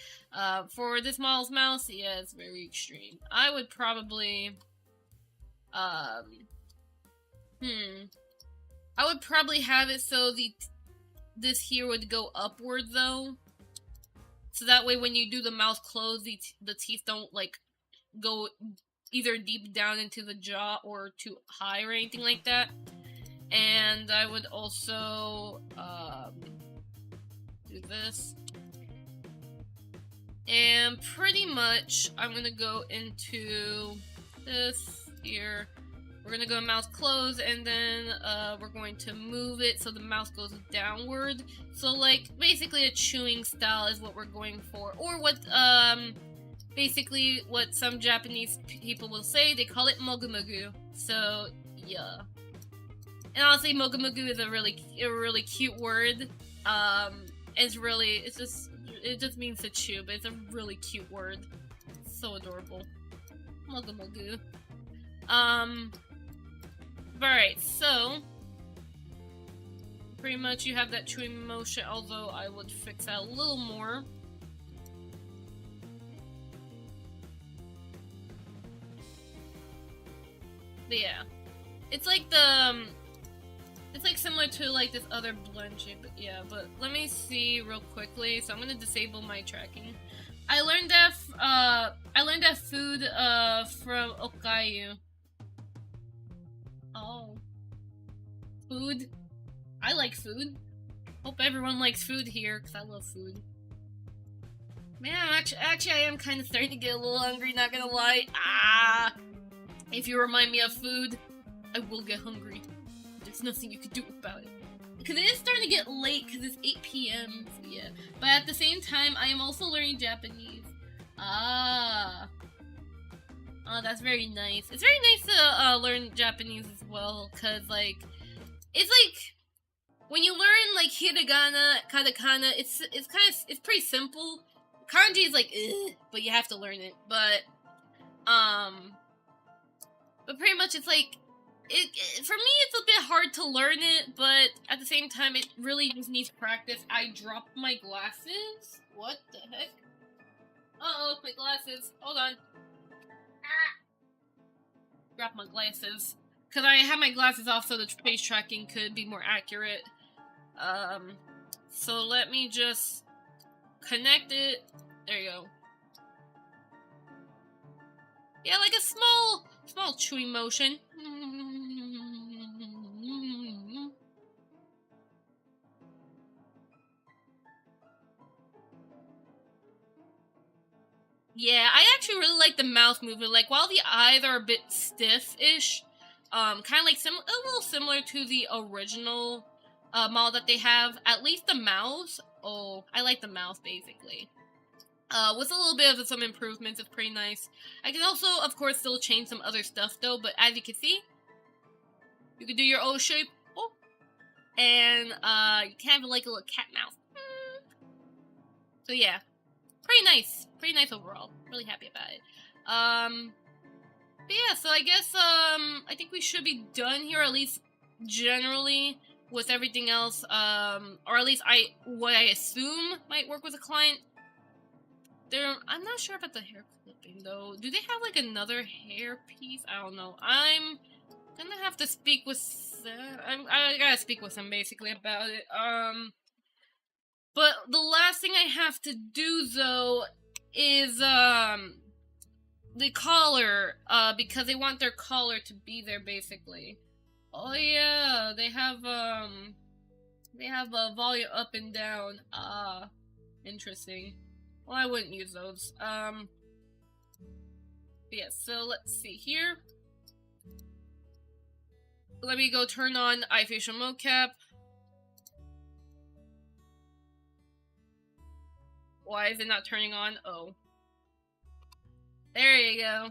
For this model's mouth, yeah, it's very extreme. I would probably, I would probably have it so this here would go upward, though. So that way when you do the mouth close, the teeth don't, like, go either deep down into the jaw or too high or anything like that. And I would also do this. And pretty much I'm gonna go into this here. We're gonna go mouth closed, and then we're going to move it so the mouth goes downward. So like basically a chewing style is what we're going for. Or what basically what some Japanese people will say, they call it mogu-mogu. So yeah. And honestly, mogu-mogu is a really cute word. It just means to chew, but it's a really cute word. It's so adorable. Mogu-mogu. Alright, so pretty much you have that chewing motion, although I would fix that a little more. But yeah. It's like it's like similar to like this other blend shape, but yeah, but let me see real quickly. So I'm gonna disable my tracking. I learned that food from Okayu. Oh. Food. I like food. Hope everyone likes food here, because I love food. Man, actually I am kind of starting to get a little hungry, not gonna lie. If you remind me of food, I will get hungry. There's nothing you can do about it. Because it is starting to get late, because it's 8 p.m. So yeah. But at the same time, I am also learning Japanese. Oh, that's very nice. It's very nice to learn Japanese as well, because, like, it's like, when you learn, like, hiragana, katakana, it's pretty simple. Kanji is like, but you have to learn it. But pretty much it's like, for me, it's a bit hard to learn it, but at the same time, it really just needs practice. I dropped my glasses. What the heck? Uh-oh, my glasses. Hold on. Dropped my glasses. Because I had my glasses off so the face tracking could be more accurate. So let me just connect it. There you go. Yeah, like a small chewing motion. Yeah, I actually really like the mouth movement. Like, while the eyes are a bit stiff-ish, kind of like a little similar to the original model that they have. At least the mouth. Oh, I like the mouth, basically. With a little bit of some improvements, it's pretty nice. I can also, of course, still change some other stuff, though, but as you can see, you can do your O shape, and, you can have, like, a little cat mouth. So, yeah. Pretty nice overall. Really happy about it. But yeah, so I guess, I think we should be done here, at least generally, with everything else, or at least what I assume might work with a client. I'm not sure about the hair clipping, though. Do they have, like, another hair piece? I don't know. I'm Gonna have to speak with I gotta speak with him basically about it. But the last thing I have to do though is the collar, because they want their collar to be there basically. Oh yeah, they have a volume up and down. Ah, interesting. Well, I wouldn't use those. Yeah, so let's see here. Let me go turn on eye facial mocap. Why is it not turning on? Oh. There you go.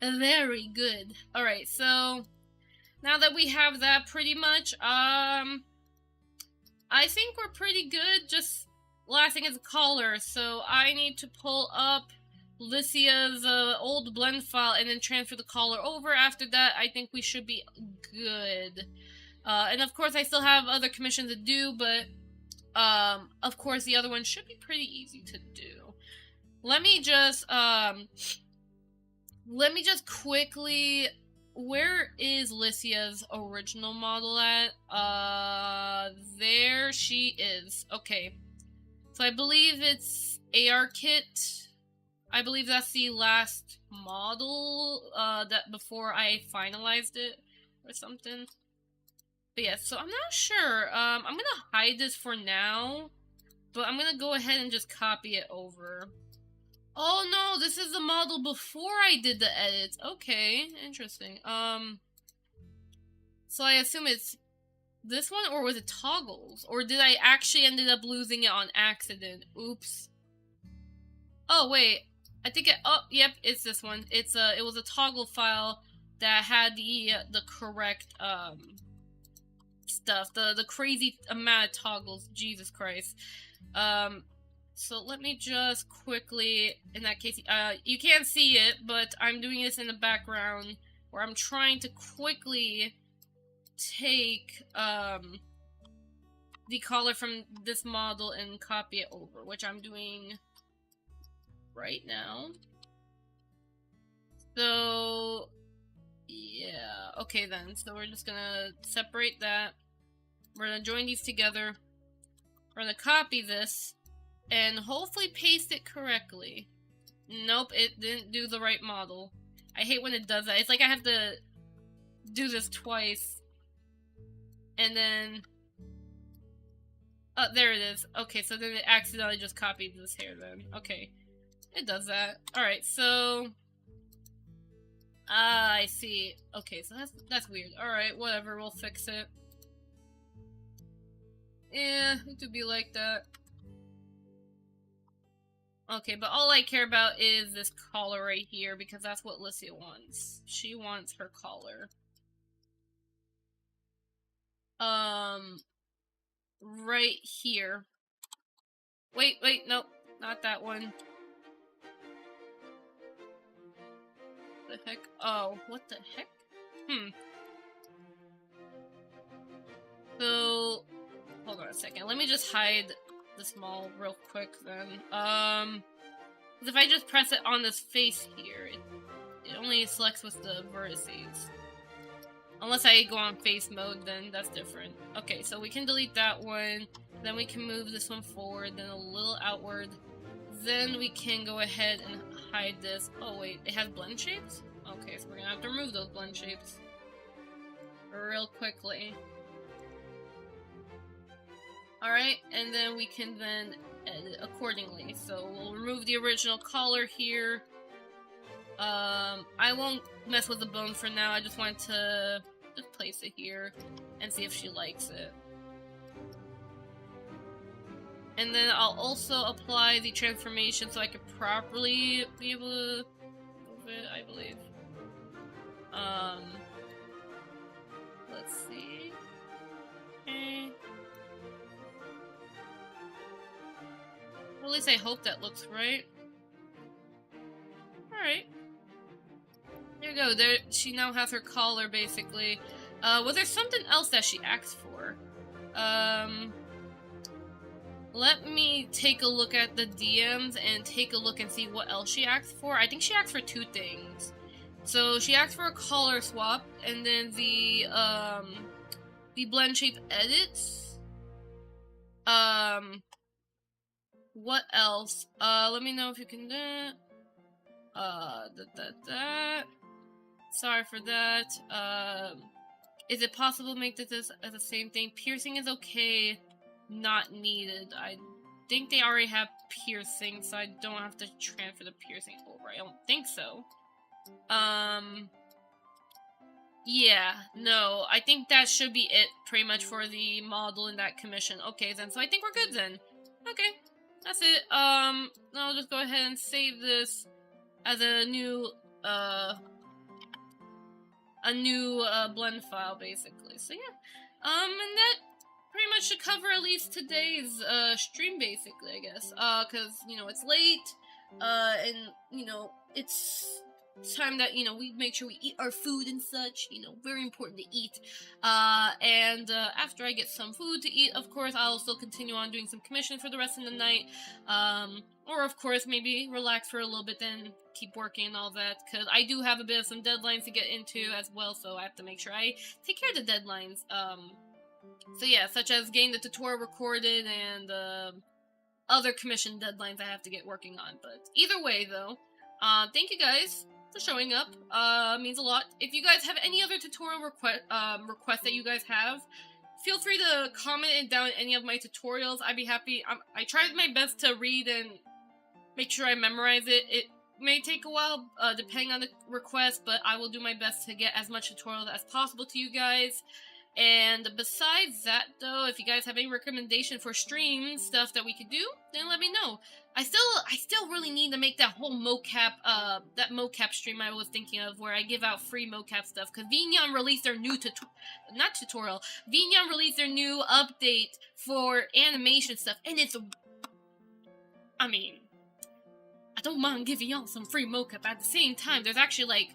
Very good. Alright, so now that we have that pretty much, I think we're pretty good. Just last thing is a collar, so I need to pull up Lycia's old blend file and then transfer the collar over. After that, I think we should be good. And of course, I still have other commissions to do, but of course, the other one should be pretty easy to do. Let me just quickly. Where is Lycia's original model at? There she is. Okay. So I believe it's AR Kit. I believe that's the last model, that before I finalized it or something. But yeah, so I'm not sure. I'm gonna hide this for now, but I'm gonna go ahead and just copy it over. Oh no, this is the model before I did the edits. Okay, interesting. So I assume it's this one, or was it toggles? Or did I actually ended up losing it on accident? Oops. Oh wait, I think it, oh, yep, it's this one. It's it was a toggle file that had the correct, stuff. The crazy amount of toggles, Jesus Christ. So let me just quickly, in that case, you can't see it, but I'm doing this in the background, where I'm trying to quickly take, the collar from this model and copy it over, which I'm doing right now. So, yeah, okay then, so we're just gonna separate that. We're gonna join these together. We're gonna copy this, and hopefully paste it correctly. Nope, it didn't do the right model. I hate when it does that. It's like I have to do this twice. And then... oh, there it is. Okay, so then it accidentally just copied this hair then. Okay. It does that. Alright, so... I see. Okay, so that's weird. Alright, whatever, we'll fix it. Yeah, it could be like that. Okay, but all I care about is this collar right here, because that's what Lycia wants. She wants her collar. Right here. Wait, nope, not that one. The heck? Oh, what the heck? So, hold on a second. Let me just hide the small real quick then. Because if I just press it on this face here, it only selects with the vertices. Unless I go on face mode, then that's different. Okay, so we can delete that one. Then we can move this one forward, then a little outward. Then we can go ahead and hide this. Oh wait, it has blend shapes? Okay, so we're gonna have to remove those blend shapes real quickly. Alright, and then we can then edit accordingly. So we'll remove the original collar here. I won't mess with the bone for now. I just wanted to just place it here and see if she likes it. And then I'll also apply the transformation so I could properly be able to move it, I believe. Let's see. Okay. Well, at least I hope that looks right. Alright. There you go. There, she now has her collar, basically. Was there something else that she asked for? Let me take a look at the DMs and take a look and see what else she asked for. I think she asked for 2 things. So she asked for a color swap, and then the blend shape edits. What else? Let me know if you can do it. Sorry for that. Is it possible to make this as the same thing? Piercing is okay, not needed. I think they already have piercing, so I don't have to transfer the piercing over. I don't think so. Yeah, no, I think that should be it pretty much for the model in that commission. Okay, then, so I think we're good then. Okay, that's it. I'll just go ahead and save this as a new blend file, basically. So yeah, and that pretty much should cover at least today's stream, basically, I guess. Cause you know it's late, and you know it's time that we make sure we eat our food and such. Very important to eat. And after I get some food to eat, of course, I'll still continue on doing some commission for the rest of the night. Or of course, maybe relax for a little bit, then keep working and all that, because I do have a bit of some deadlines to get into as well, so I have to make sure I take care of the deadlines. So yeah, such as getting the tutorial recorded and other commission deadlines I have to get working on. But either way, though, thank you guys for showing up. Means a lot. If you guys have any other tutorial requests that you guys have, feel free to comment it down in any of my tutorials. I'd be happy. I tried my best to read and make sure I memorize it. It may take a while, depending on the request, but I will do my best to get as much tutorials as possible to you guys. And besides that, though, if you guys have any recommendation for stream stuff that we could do, then let me know. I still really need to make that whole mocap, that mocap stream I was thinking of, where I give out free mocap stuff, because Vneon released their new Vneon released their new update for animation stuff, and it's, I mean, I don't mind giving y'all some free mocap. At the same time, there's actually, like,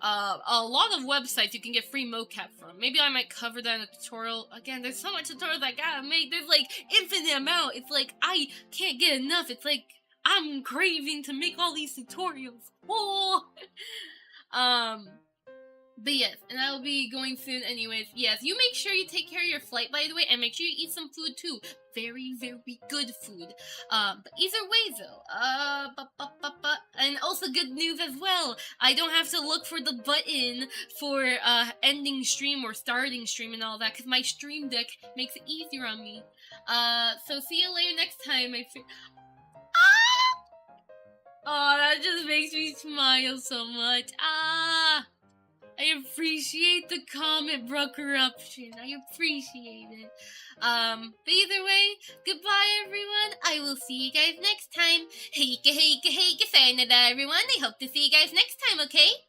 a lot of websites you can get free mocap from. Maybe I might cover that in a tutorial. Again, there's so much tutorials I gotta make. There's, like, infinite amount. It's like, I can't get enough. It's like, I'm craving to make all these tutorials. Oh! But yes, and I'll be going soon anyways. Yes, you make sure you take care of your flight, by the way, and make sure you eat some food, too. Very, very good food. But either way, though, and also good news as well. I don't have to look for the button for, ending stream or starting stream and all that, because my stream deck makes it easier on me. So see you later next time, Oh, that just makes me smile so much. I appreciate the comment, bro, corruption. I appreciate it. But either way, goodbye, everyone. I will see you guys next time. Heike, heike, heike, sayonara, everyone. I hope to see you guys next time, okay?